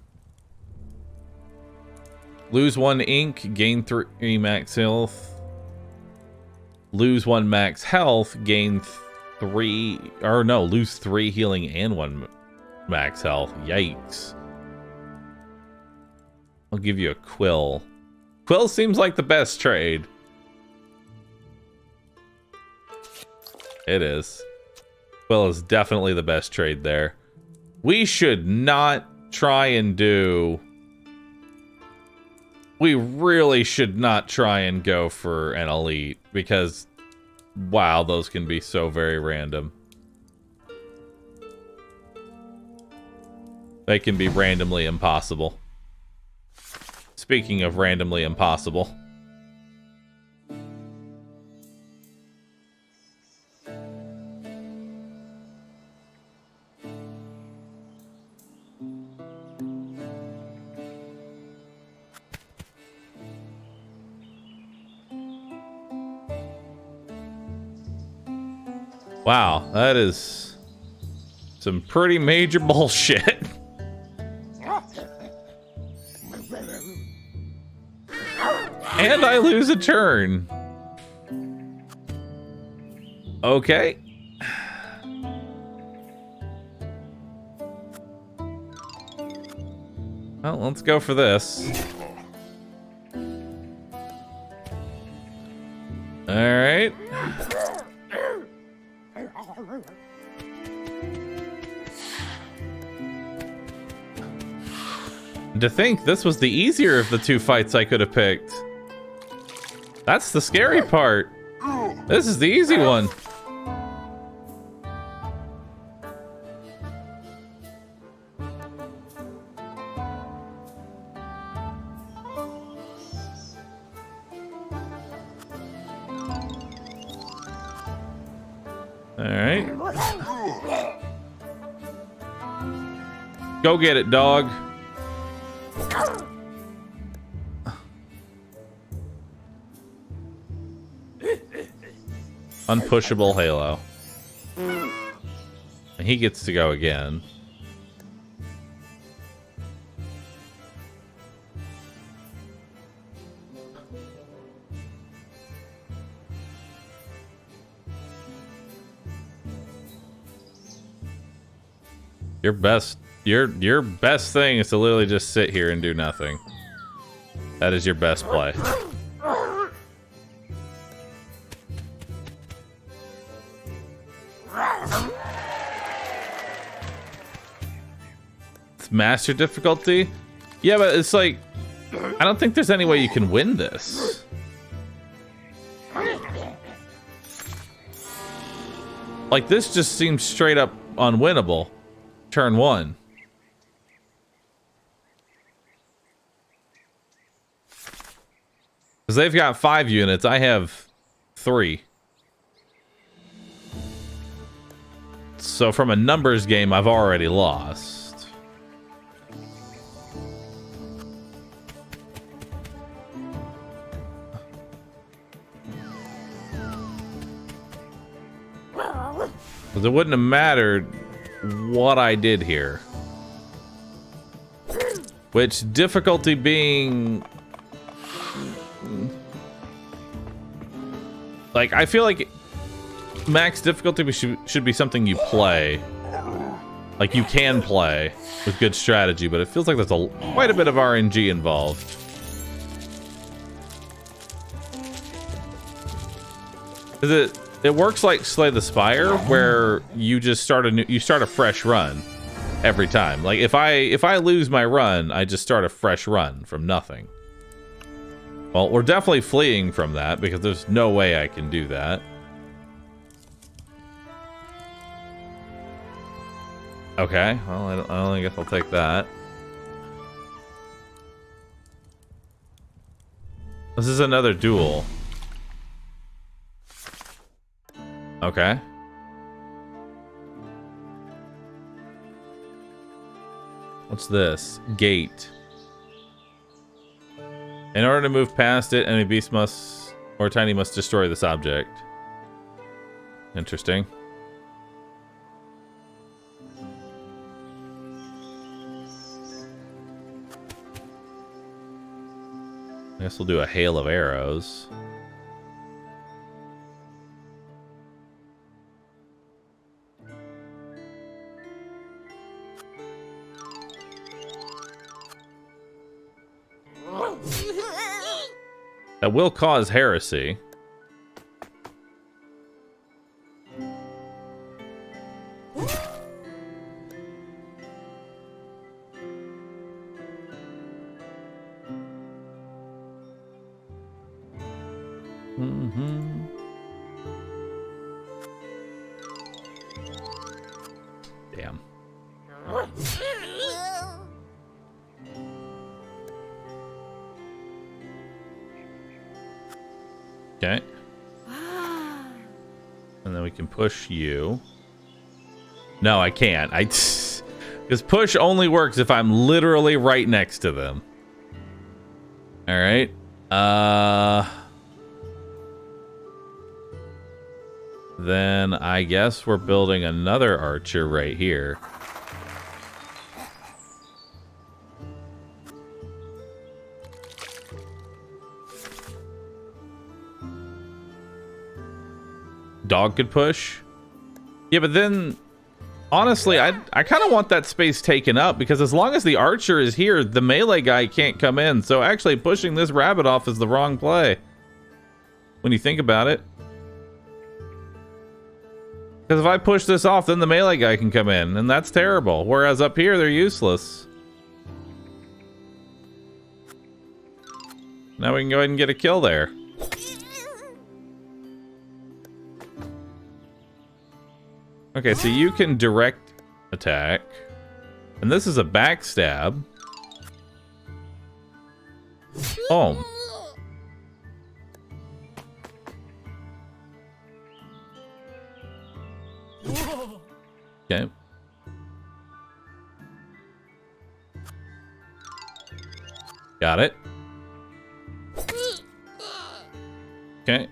Lose 1 ink, gain 3 max health. Lose 1 max health, gain 3... Or no, lose 3 healing and 1 max health. Yikes. I'll give you a quill. Quill seems like the best trade. It is. Quill is definitely the best trade there. We should not try and do... We really should not try and go for an elite, because, wow, those can be so very random. They can be randomly impossible. Speaking of randomly impossible. Wow, that is some pretty major bullshit. And I lose a turn. Okay. Well, let's go for this. All right. To think this was the easier of the 2 fights I could have picked. That's the scary part. This is the easy one. Alright. Go get it, dog. Unpushable Halo. And he gets to go again. Your best thing is to literally just sit here and do nothing. That is your best play. It's master difficulty? Yeah, but it's like, I don't think there's any way you can win this. Like, this just seems straight up unwinnable. Turn 1. Because they've got 5 units, I have 3. So from a numbers game, I've already lost. Because it wouldn't have mattered what I did here. Which difficulty being... Like, I feel like max difficulty should be something you play. Like, you can play with good strategy, but it feels like there's quite a bit of RNG involved. It works like Slay the Spire, where you just start a fresh run every time. Like, if I lose my run, I just start a fresh run from nothing. Well, we're definitely fleeing from that because there's no way I can do that. Okay, well, I guess I'll take that. This is another duel. Okay. What's this? Gate. In order to move past it, enemy beast or tiny must destroy this object. Interesting. I guess we'll do a hail of arrows. That will cause heresy. Damn. Okay. And then we can push you. No, I can't. Because push only works if I'm literally right next to them. All right. Then I guess we're building another archer right here. Dog could push. Yeah, but then honestly, I kind of want that space taken up because as long as the archer is here, the melee guy can't come in. So actually pushing this rabbit off is the wrong play when you think about it. Because if I push this off, then the melee guy can come in, and that's terrible. Whereas up here, they're useless. Now we can go ahead and get a kill there. Okay, so you can direct attack. And this is a backstab. Boom. Okay. Got it. Okay.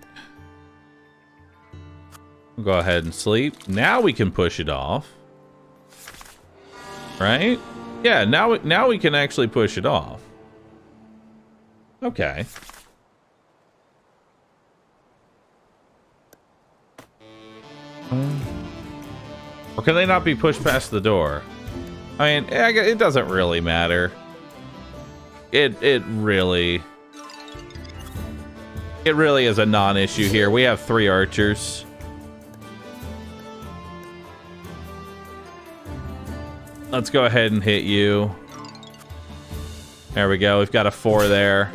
We'll go ahead and sleep. Now we can push it off. Right? Yeah, now we can actually push it off. Okay. Or can they not be pushed past the door? I mean, it doesn't really matter. It really is a non-issue here. We have 3 archers. Let's go ahead and hit you. There we go. We've got a 4 there.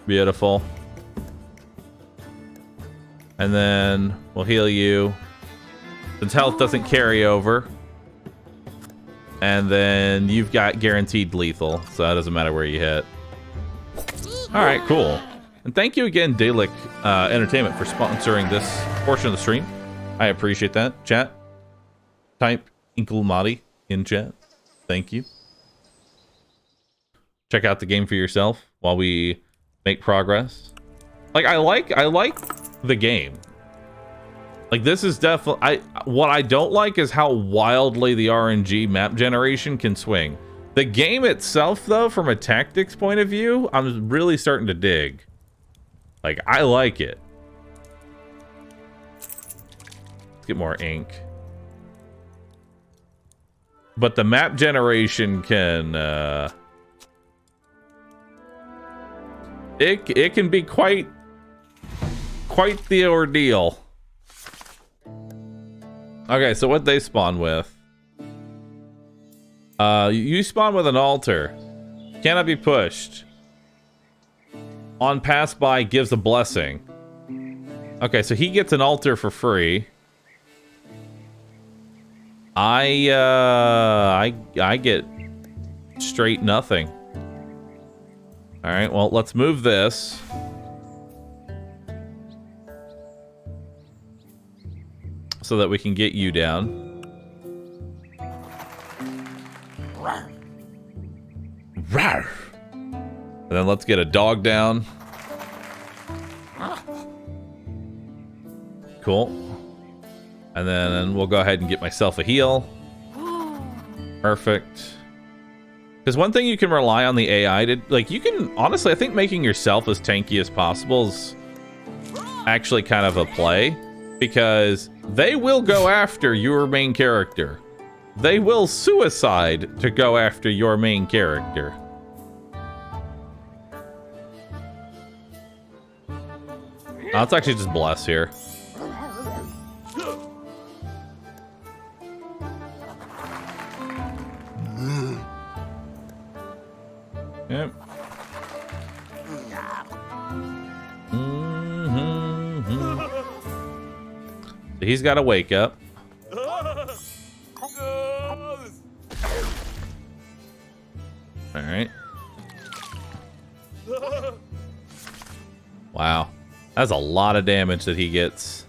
Beautiful. And then we'll heal you. Since health doesn't carry over. And then you've got guaranteed lethal, so that doesn't matter where you hit. Alright, cool. And thank you again, Dalek Entertainment, for sponsoring this portion of the stream. I appreciate that. Chat. Type Inkulmati in chat. Thank you. Check out the game for yourself while we make progress. Like, I like the game. Like, this is definitely... What I don't like is how wildly the RNG map generation can swing. The game itself, though, from a tactics point of view, I'm really starting to dig. Like, I like it. Let's get more ink. But the map generation can... It can be quite the ordeal. Okay, so what they spawn with? You spawn with an altar. Cannot be pushed. On pass by gives a blessing. Okay, so he gets an altar for free. I get straight nothing. All right, well, let's move this. So that we can get you down. Rawr. And then let's get a dog down. Cool. And then we'll go ahead and get myself a heal. Perfect. Because one thing you can rely on the AI to... Like, you can... Honestly, I think making yourself as tanky as possible is actually kind of a play. Because they will go after your main character. They will suicide to go after your main character. Let's actually just bless here. Yep. So he's got to wake up. All right. Wow. That's a lot of damage that he gets.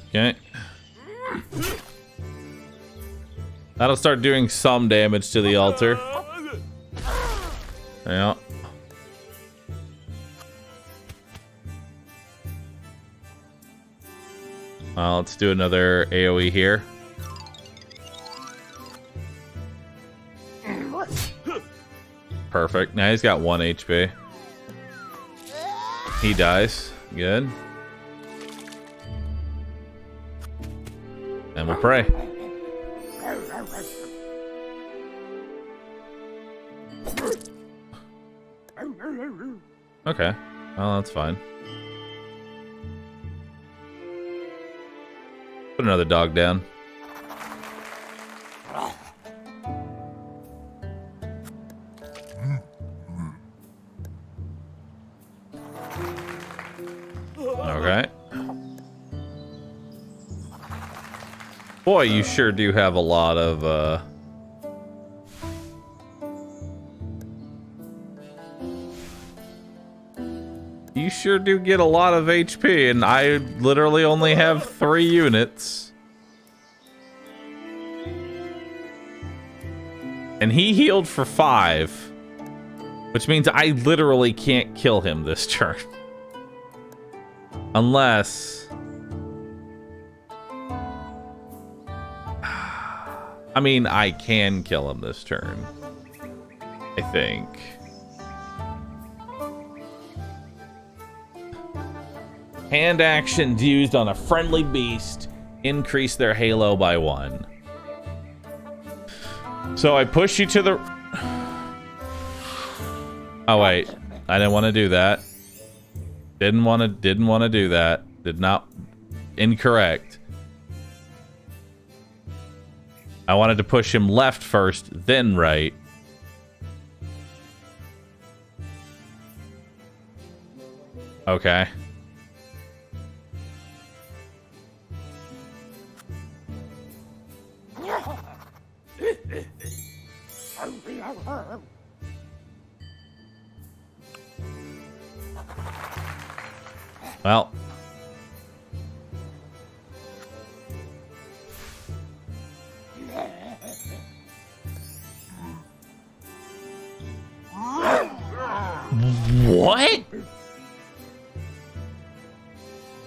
Okay. That'll start doing some damage to the altar. Yeah. Let's do another AoE here. Perfect. Now he's got 1 HP. He dies. Good. And we'll pray. Okay. Well, that's fine. Put another dog down. Okay. Boy, you sure do have a lot of, You sure do get a lot of HP, and I literally only have 3 units. And he healed for 5. Which means I literally can't kill him this turn. Unless... I mean, I can kill him this turn. I think. Hand actions used on a friendly beast increase their halo by 1. So I push you to the... Oh wait, I didn't want to do that. Didn't want to do that. Did not... Incorrect. I wanted to push him left first, then right. Okay. Well. What?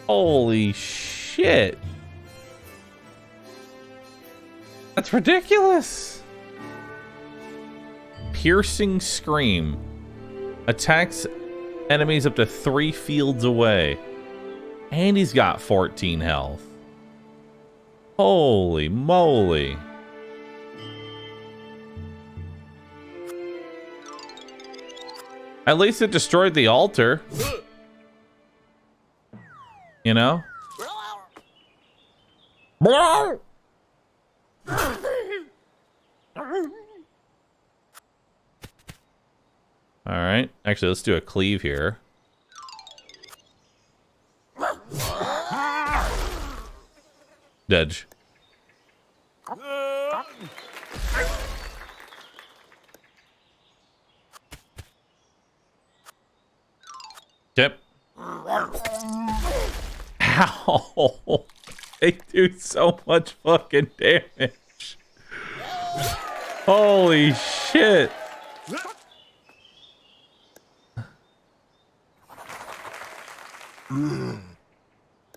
Holy shit. That's ridiculous. Piercing Scream. Attacks enemies up to 3 fields away. And he's got 14 health. Holy moly. At least it destroyed the altar. You know? Alright. Actually, let's do a cleave here. Dodge. Yep. Ow! They do so much fucking damage. Holy shit.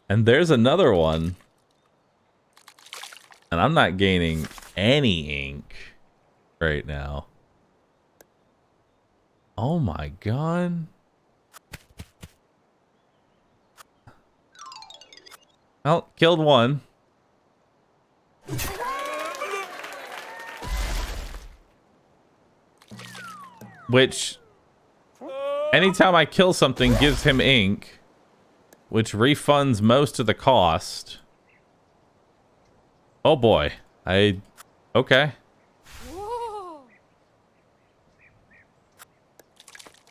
And there's another one. And I'm not gaining any ink right now. Oh my god. Well, killed one. Which, anytime I kill something, gives him ink, which refunds most of the cost. Oh boy. Okay.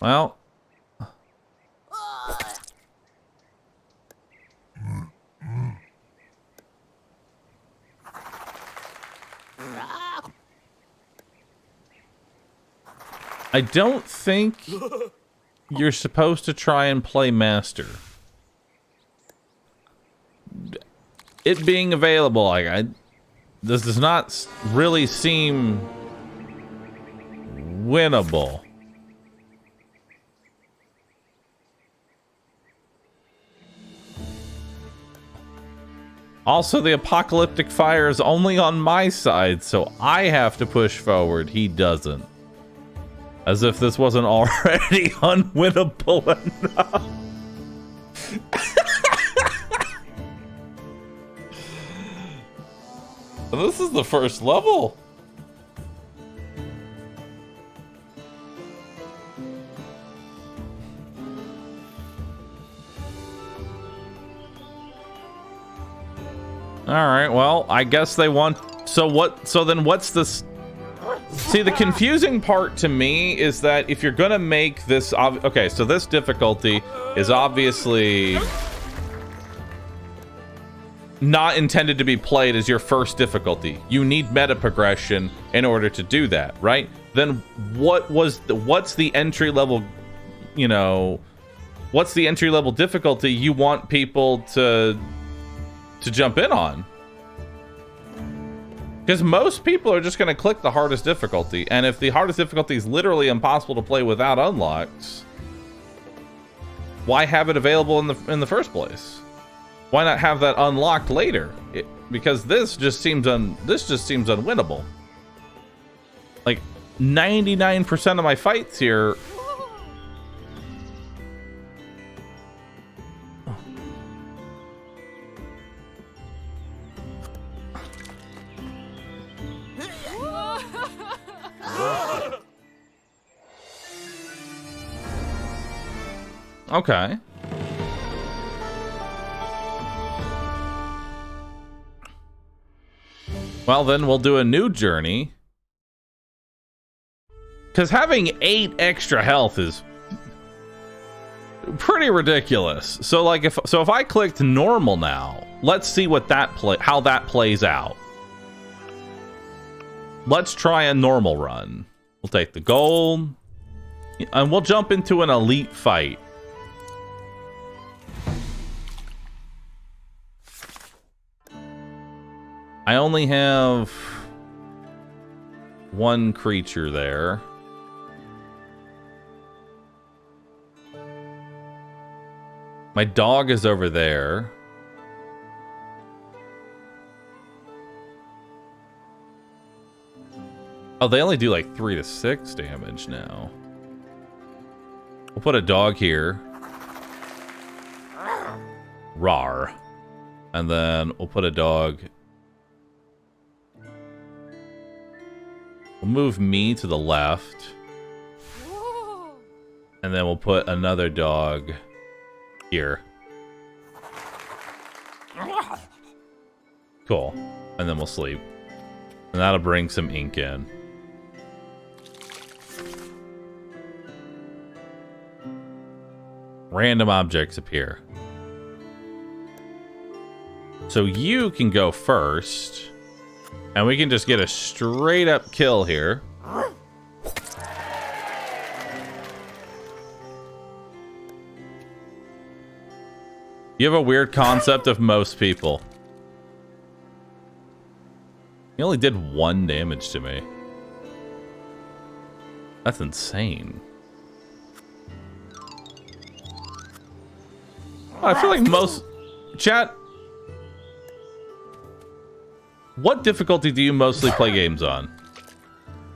Well. I don't think you're supposed to try and play master. It being available, like this does not really seem winnable. Also, the apocalyptic fire is only on my side, so I have to push forward. He doesn't. As if this wasn't already unwinnable enough. This is the first level. All right, well, I guess they want... So then what's this... See, the confusing part to me is that if you're gonna make this... Okay, so this difficulty is obviously... not intended to be played as your first difficulty. You need meta progression in order to do that, right? Then what's the entry level, you know, what's the entry level difficulty you want people to jump in on? Because most people are just going to click the hardest difficulty, and if the hardest difficulty is literally impossible to play without unlocks, why have it available in the first place? Why not have that unlocked later? Because this just seems unwinnable. Like 99% of my fights here. Okay. Well, then we'll do a new journey. Because having 8 extra health is pretty ridiculous. So like if I clicked normal now, let's see what how that plays out. Let's try a normal run. We'll take the gold and we'll jump into an elite fight. I only have 1 creature there. My dog is over there. Oh, they only do like 3 to 6 damage now. We'll put a dog here. Rawr. And then we'll put a dog. We'll move me to the left. And then we'll put another dog here. Cool. And then we'll sleep. And that'll bring some ink in. Random objects appear. So you can go first. And we can just get a straight up kill here. You have a weird concept of most people. He only did 1 damage to me. That's insane. I feel like most... Chat... What difficulty do you mostly play games on?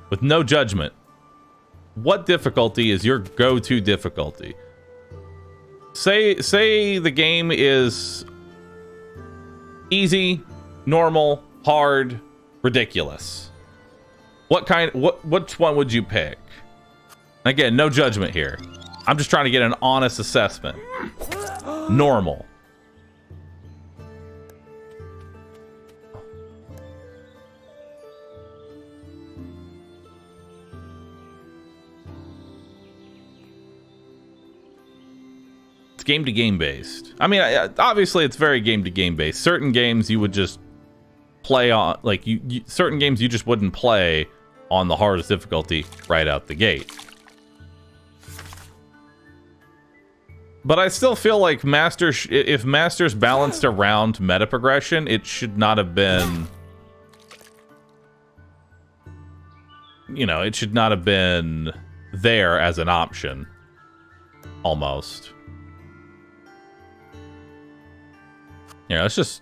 With no judgment. What difficulty is your go-to difficulty? Say the game is easy, normal, hard, ridiculous. Which one would you pick? Again, no judgment here. I'm just trying to get an honest assessment. Normal. It's game to game based. I mean, obviously it's very game to game based. Certain games you would just play on, like certain games you just wouldn't play on the hardest difficulty right out the gate. But I still feel like if Masters balanced around meta progression, it should not have been, you know, it should not have been there as an option. Almost. Yeah, let's just...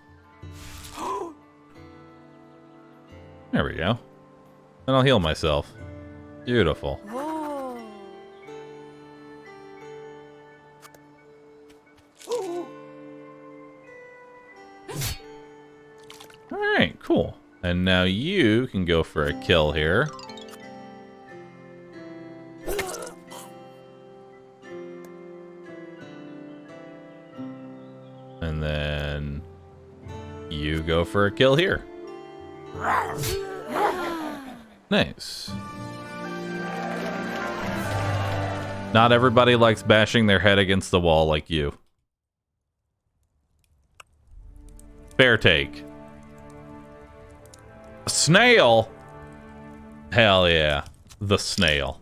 There we go. And I'll heal myself. Beautiful. Alright, cool. And now you can go for a kill here. And then you go for a kill here. Nice. Not everybody likes bashing their head against the wall like you. Fair take. A snail? Hell yeah. The snail.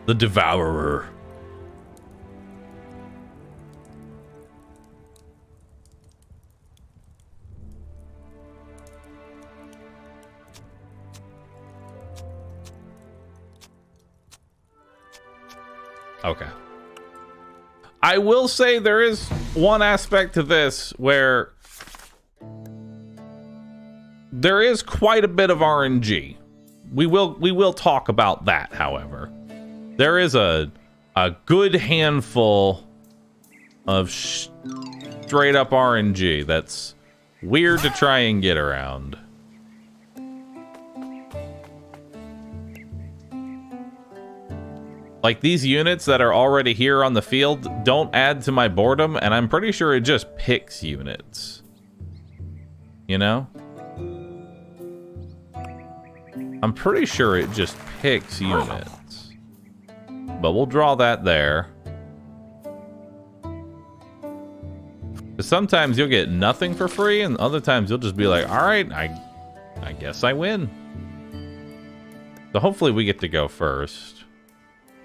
The devourer. Okay. I will say there is one aspect to this where there is quite a bit of RNG. We will talk about that, however. There is a good handful of straight up RNG that's weird to try and get around. Like, these units that are already here on the field don't add to my boredom, and I'm pretty sure it just picks units. You know? I'm pretty sure it just picks units. But we'll draw that there. Because sometimes you'll get nothing for free, and other times you'll just be like, alright, I guess I win. So hopefully we get to go first.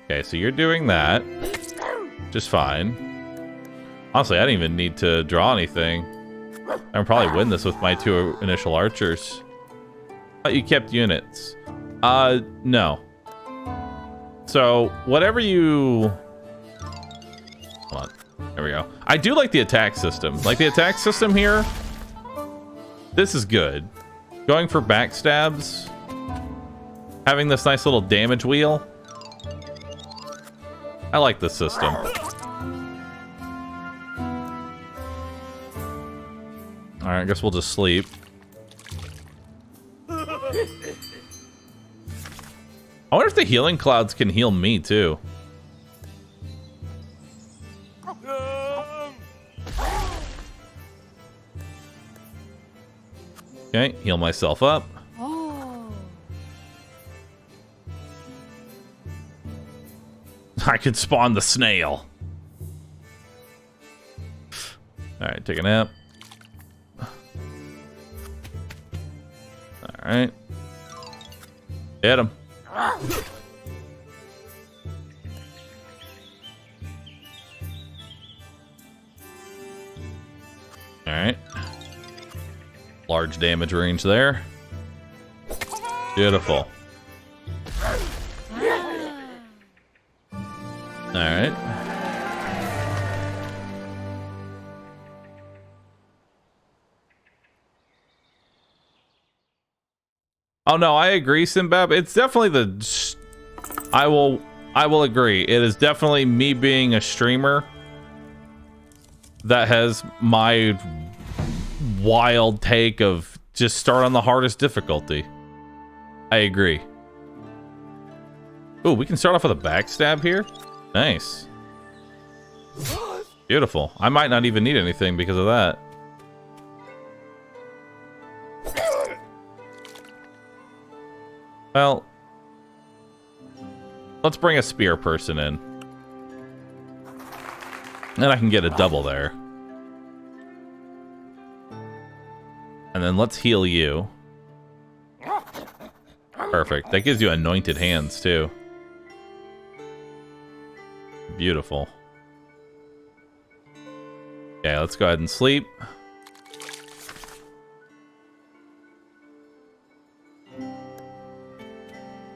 Okay, so you're doing that. Just fine. Honestly, I didn't even need to draw anything. I can probably win this with my 2 initial archers. But you kept units. No. So, whatever you... Hold on. There we go. I do like the attack system. Like, the attack system here, this is good. Going for backstabs. Having this nice little damage wheel. I like this system. Alright, I guess we'll just sleep. I wonder if the healing clouds can heal me, too. Okay, heal myself up. I could spawn the snail. Alright, take a nap. Alright. Hit him. Alright. Large damage range there. Beautiful. Alright. Oh no, I agree, Simbab. It's definitely the... I will agree. It is definitely me being a streamer that has my wild take of just start on the hardest difficulty. I agree. Ooh, we can start off with a backstab here? Nice. Beautiful. I might not even need anything because of that. Well, let's bring a spear person in. Then I can get a double there. And then let's heal you. Perfect. That gives you anointed hands, too. Beautiful. Okay, let's go ahead and sleep.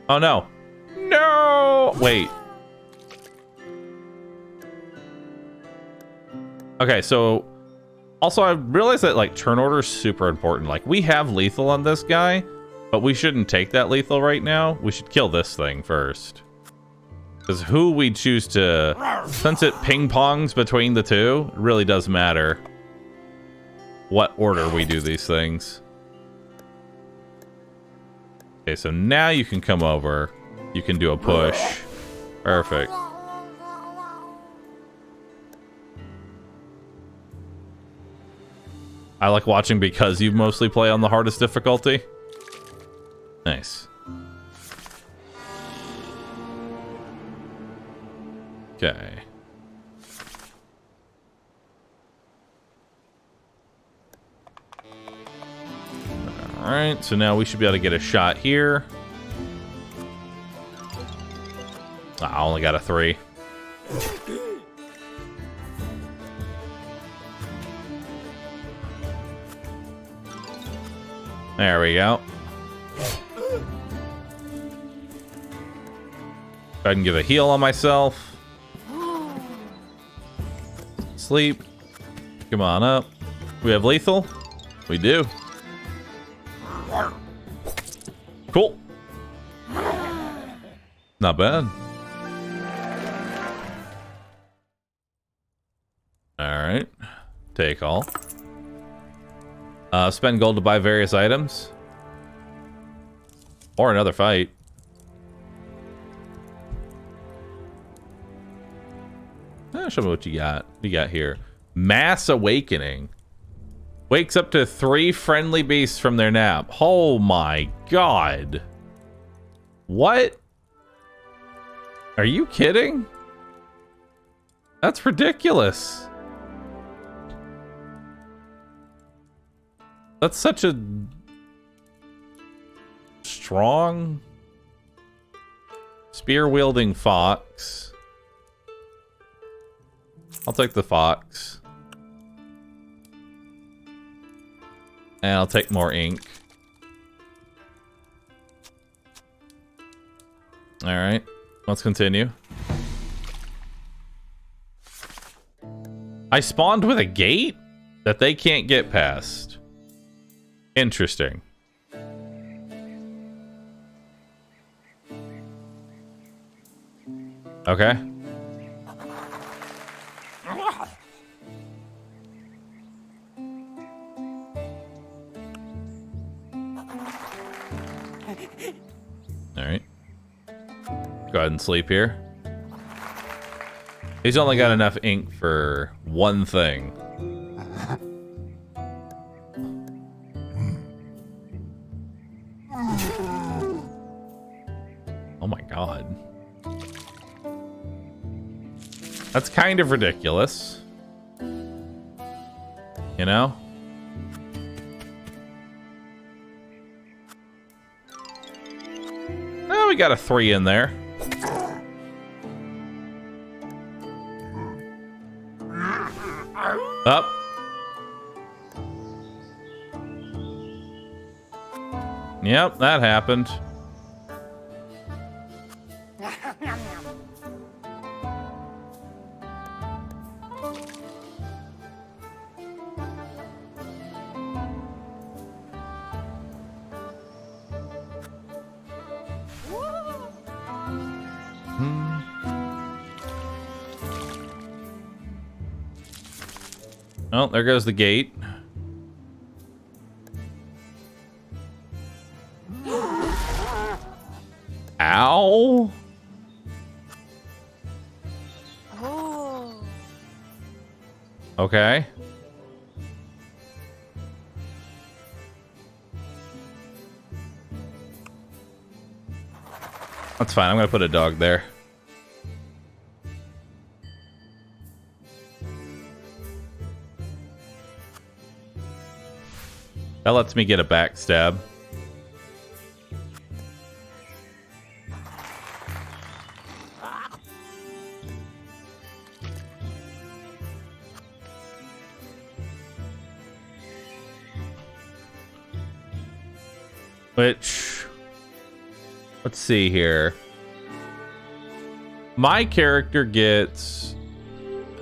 Oh, no. No! Wait. Okay, so... Also, I realized that, like, turn order is super important. Like, we have lethal on this guy, but we shouldn't take that lethal right now. We should kill this thing first. Because who we choose to... Since it ping-pongs between the two, it really does matter what order we do these things. Okay, so now you can come over. You can do a push. Perfect. I like watching because you mostly play on the hardest difficulty. Nice. Okay. Alright, so now we should be able to get a shot here. I only got a 3. There we go. I can give a heal on myself. Sleep. Come on up. We have lethal? We do. Cool. Not bad. Alright. Take all. Spend gold to buy various items. Or another fight. Show me what you got. What you got here? Mass Awakening. Wakes up to 3 friendly beasts from their nap. Oh my god. What? Are you kidding? That's ridiculous. That's such a strong spear-wielding fox. I'll take the fox. And I'll take more ink. Alright, let's continue. I spawned with a gate that they can't get past. Interesting. Okay. Alright. Go ahead and sleep here. He's only got enough ink for one thing. Oh my god. That's kind of ridiculous. You know? Oh, we got a 3 in there. Up. Yep, that happened. Oh, there goes the gate. Ow. Okay. That's fine. I'm gonna put a dog there. That lets me get a backstab. Which, let's see here. My character gets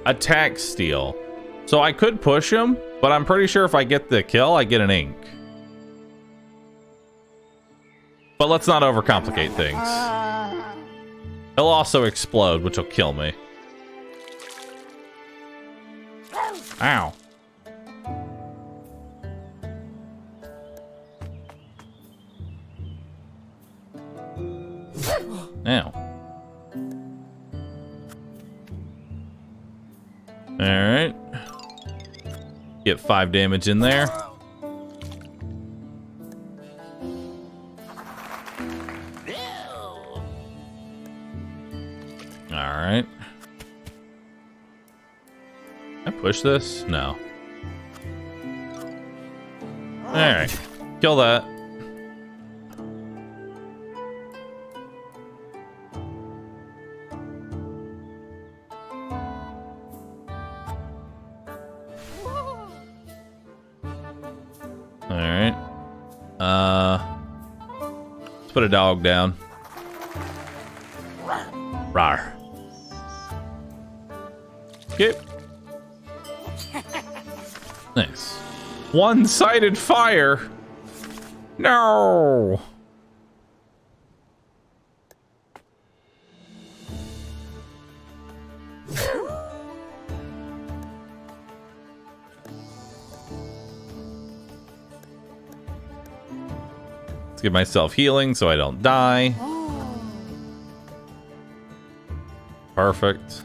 attack steal. So I could push him, but I'm pretty sure if I get the kill, I get an ink. But let's not overcomplicate things. He'll also explode, which will kill me. Ow. Ow. Alright. Get 5 damage in there. Alright. Can I push this? No. Alright. Kill that. Put a dog down. Rawr. Okay. Nice. One-sided fire. No. Let's give myself healing so I don't die. Perfect.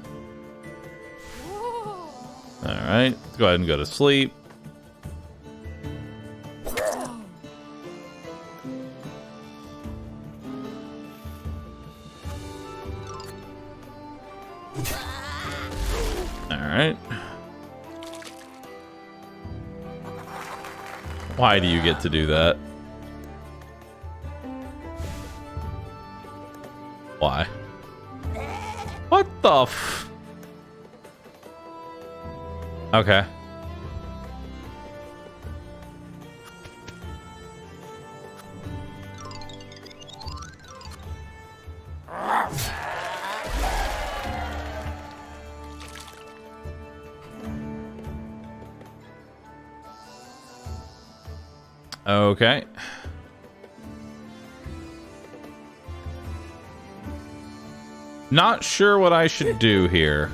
Alright, let's go ahead and go to sleep. Alright. Why do you get to do that? Why? What the f... Okay. Okay. Not sure what I should do here.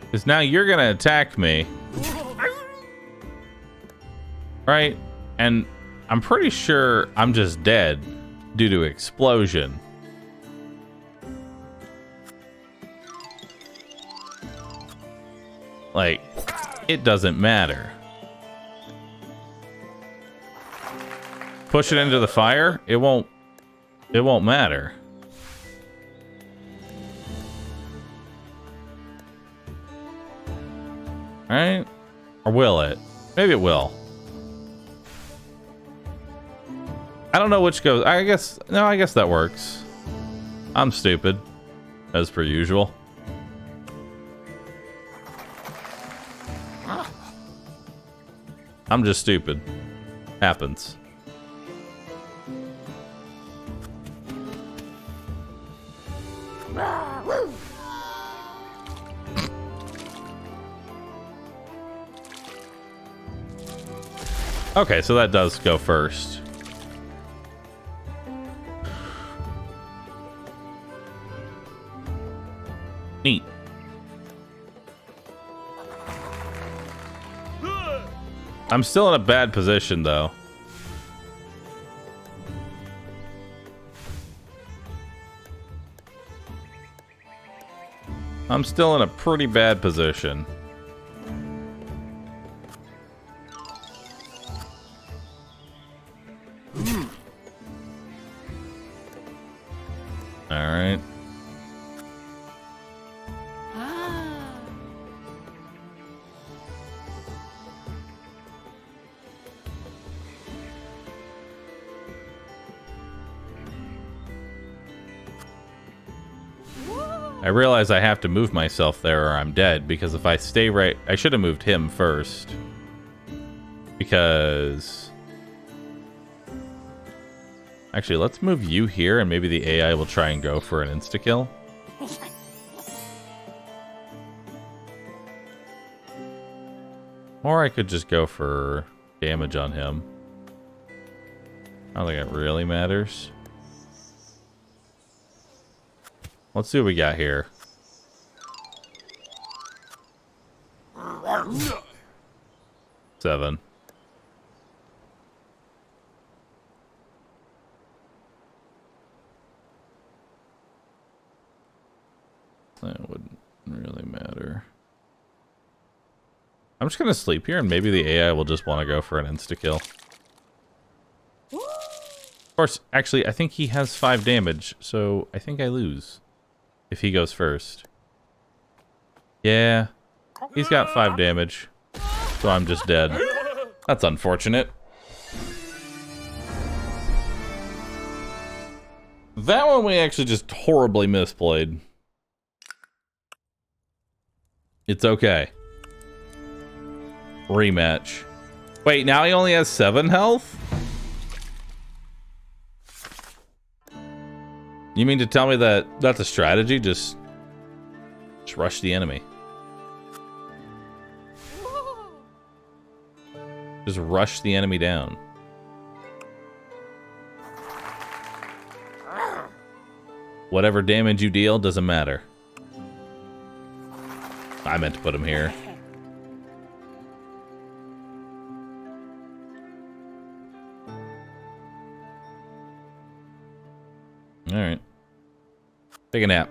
Because now you're going to attack me. Right? And I'm pretty sure I'm just dead due to explosion. Like, it doesn't matter. Push it into the fire, it won't matter. Right? Or will it? Maybe it will. I don't know which goes. I guess that works. I'm stupid, as per usual. I'm just stupid. Happens. Okay, so that does go first. Neat. I'm still in a bad position, though. I'm still in a pretty bad position. All right. I realize I have to move myself there or I'm dead, because if I stay right... I should have moved him first. Because... Actually, let's move you here and maybe the AI will try and go for an insta-kill. Or I could just go for damage on him. I don't think it really matters. Let's see what we got here. Seven. That wouldn't really matter. I'm just gonna sleep here and maybe the AI will just want to go for an insta-kill. Of course, actually, I think he has 5 damage, so I think I lose. If he goes first. Yeah. He's got 5 damage. So I'm just dead. That's unfortunate. That one we actually just horribly misplayed. It's okay. Rematch. Wait, now he only has 7 health? You mean to tell me that that's a strategy? Just rush the enemy. Just rush the enemy down. Whatever damage you deal doesn't matter. I meant to put him here. Alright. Take a nap.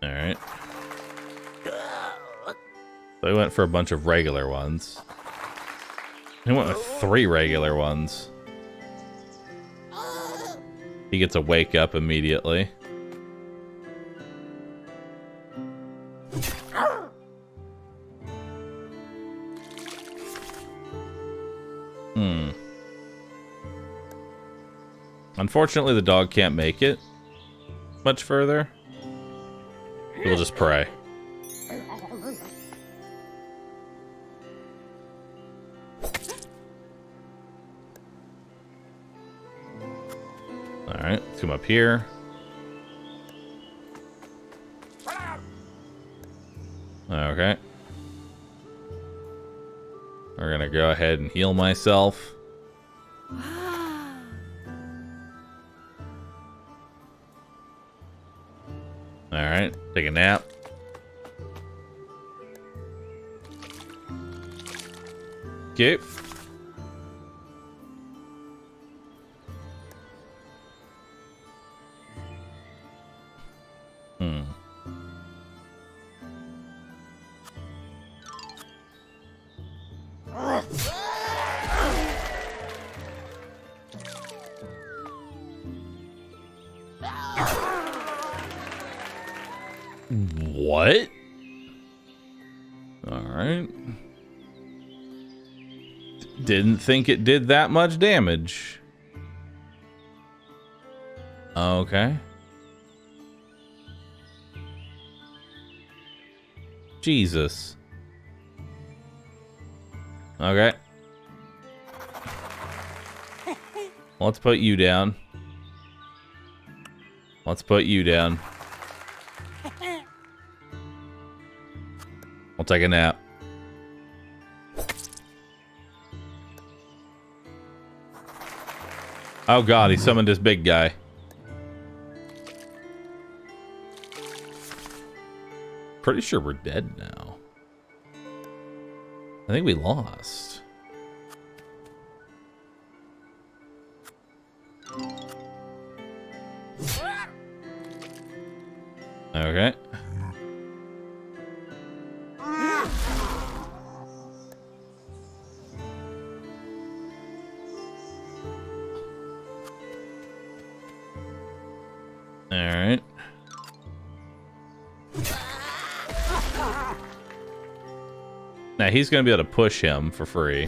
Alright. So we went for a bunch of regular ones. He went with 3 regular ones. He gets a wake up immediately. Unfortunately, the dog can't make it much further. We'll just pray. Alright, let's come up here. Okay. We're gonna go ahead and heal myself. Alright, take a nap. Okay. What? Alright. Didn't think it did that much damage. Okay. Jesus. Okay. Let's put you down. Let's put you down. I'll take a nap. Oh god, he summoned this big guy. Pretty sure we're dead now. I think we lost. Okay. Alright. Now he's gonna be able to push him for free.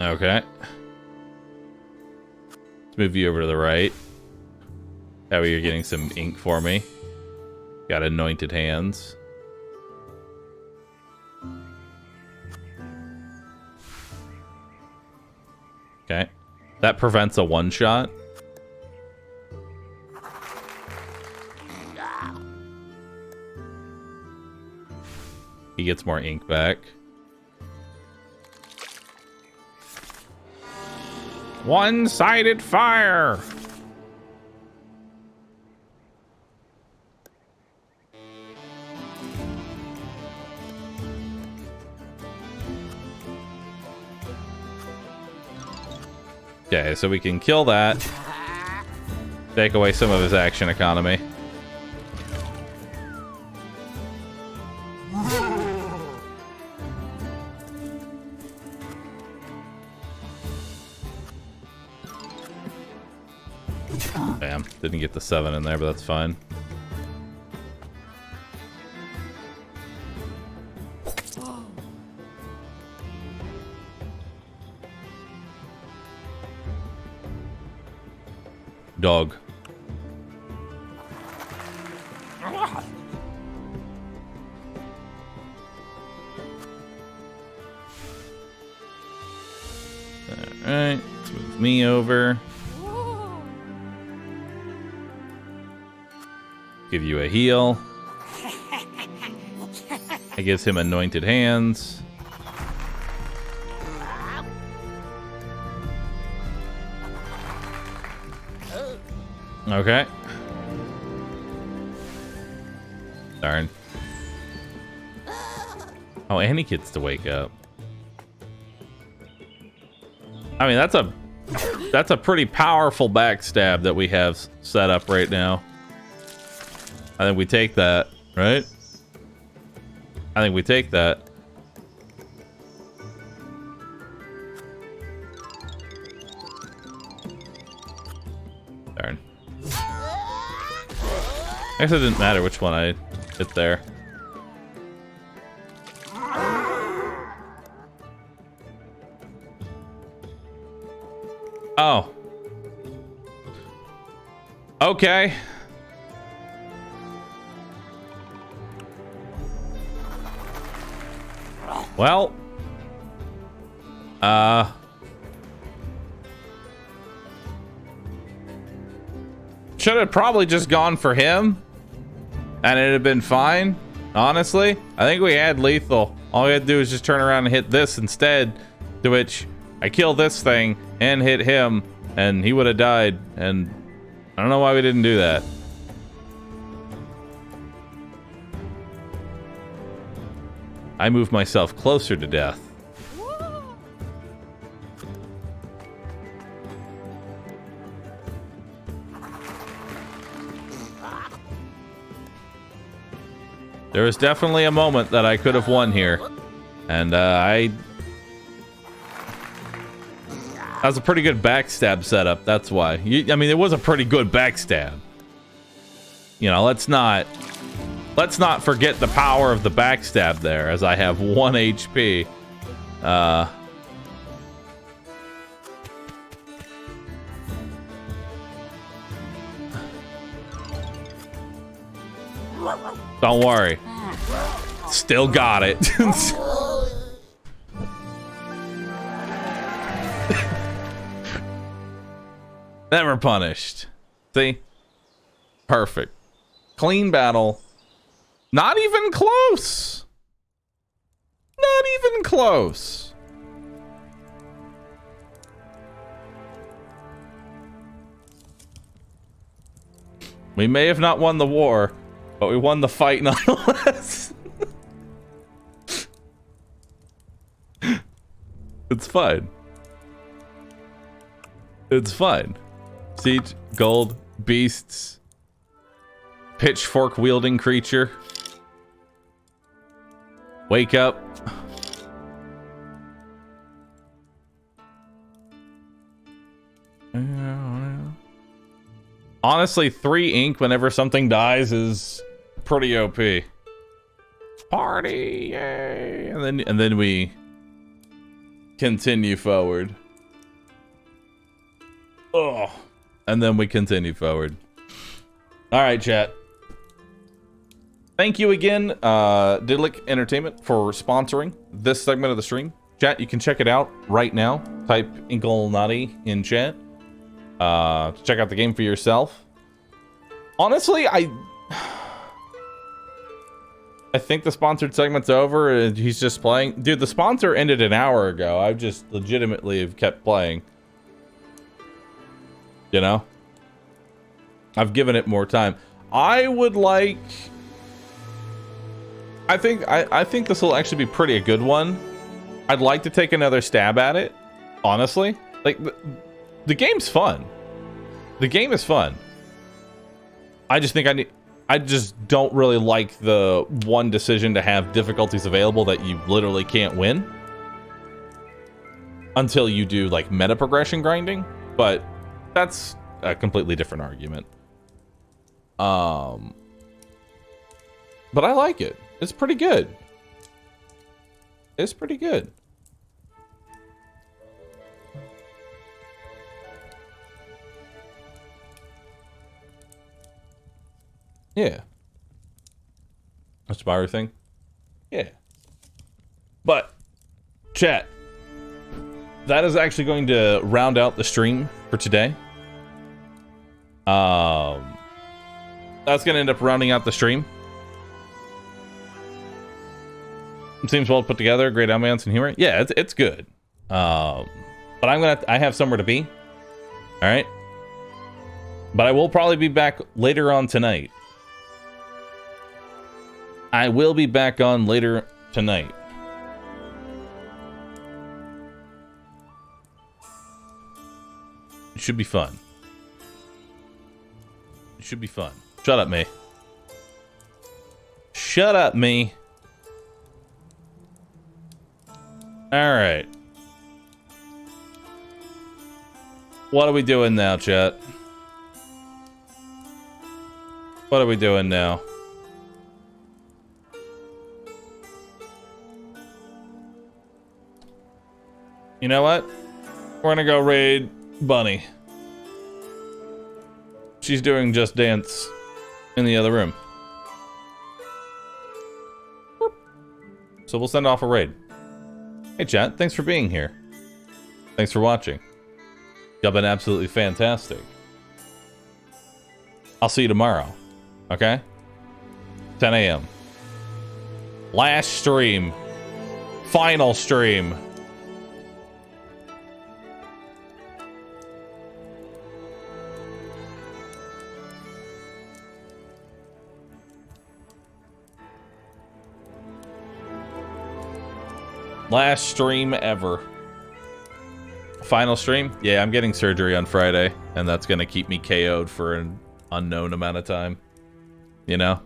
Okay. Let's move you over to the right. That way you're getting some ink for me. Got anointed hands. Okay. That prevents a one-shot. He gets more ink back. One-sided fire! Okay, so we can kill that. Take away some of his action economy. Bam. Didn't get the 7 in there, but that's fine. dog. Alright, let's move me over. Give you a heal. It gives him anointed hands. Okay. Darn. Oh, and he gets to wake up. I mean, that's a pretty powerful backstab that we have set up right now. I think we take that, right? I think we take that. Darn. I guess it didn't matter which one I hit there. Oh. Okay. Well. Should have probably just gone for him. And it'd have been fine. Honestly. I think we had lethal. All we had to do is just turn around and hit this instead. To which I kill this thing and hit him. And he would have died. And I don't know why we didn't do that. I moved myself closer to death. There was definitely a moment that I could have won here. And that was a pretty good backstab setup, that's why. I mean, it was a pretty good backstab. You know, let's not forget the power of the backstab there, as I have 1 HP. Don't worry. Still got it. Never punished. See? Perfect. Clean battle. Not even close. Not even close. We may have not won the war, but we won the fight nonetheless. It's fine. It's fine. Siege, gold, beasts, pitchfork wielding creature. Wake up. Honestly, 3 ink whenever something dies is pretty OP. Party, yay! And then we continue forward. Oh, and then we continue forward. All right, chat. Thank you again, Diddlick Entertainment, for sponsoring this segment of the stream. Chat, you can check it out right now. Type Inklenati in chat. Check out the game for yourself. Honestly, I think the sponsored segment's over and he's just playing. Dude, the sponsor ended an hour ago. I just legitimately have kept playing. You know? I've given it more time. I would like... I think this will actually be pretty a good one. I'd like to take another stab at it. Honestly. Like, the game's fun. The game is fun. I just think I just don't really like the one decision to have difficulties available that you literally can't win. Until you do, like, meta progression grinding. But that's a completely different argument. But I like it. It's pretty good. It's pretty good. Yeah. That's Bahroo thing? Yeah. But, chat, that is actually going to round out the stream for today. That's going to end up rounding out the stream. It seems well put together, great ambiance and humor. Yeah, it's good. But I have somewhere to be. All right. But I will probably be back later on tonight. I will be back on later tonight. It should be fun. It should be fun. Shut up, me. Shut up, me. All right. What are we doing now, chat? What are we doing now? You know what? We're gonna go raid Bunny. She's doing Just Dance in the other room. So we'll send off a raid. Hey chat, thanks for being here. Thanks for watching. Y'all been absolutely fantastic. I'll see you tomorrow. Okay? 10 a.m. Last stream. Final stream. Last stream ever. Final stream? Yeah, I'm getting surgery on Friday, and that's gonna keep me KO'd for an unknown amount of time. You know?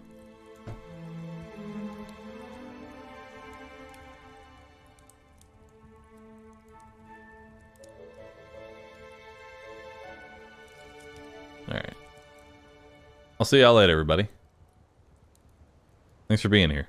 Alright. I'll see y'all later, everybody. Thanks for being here.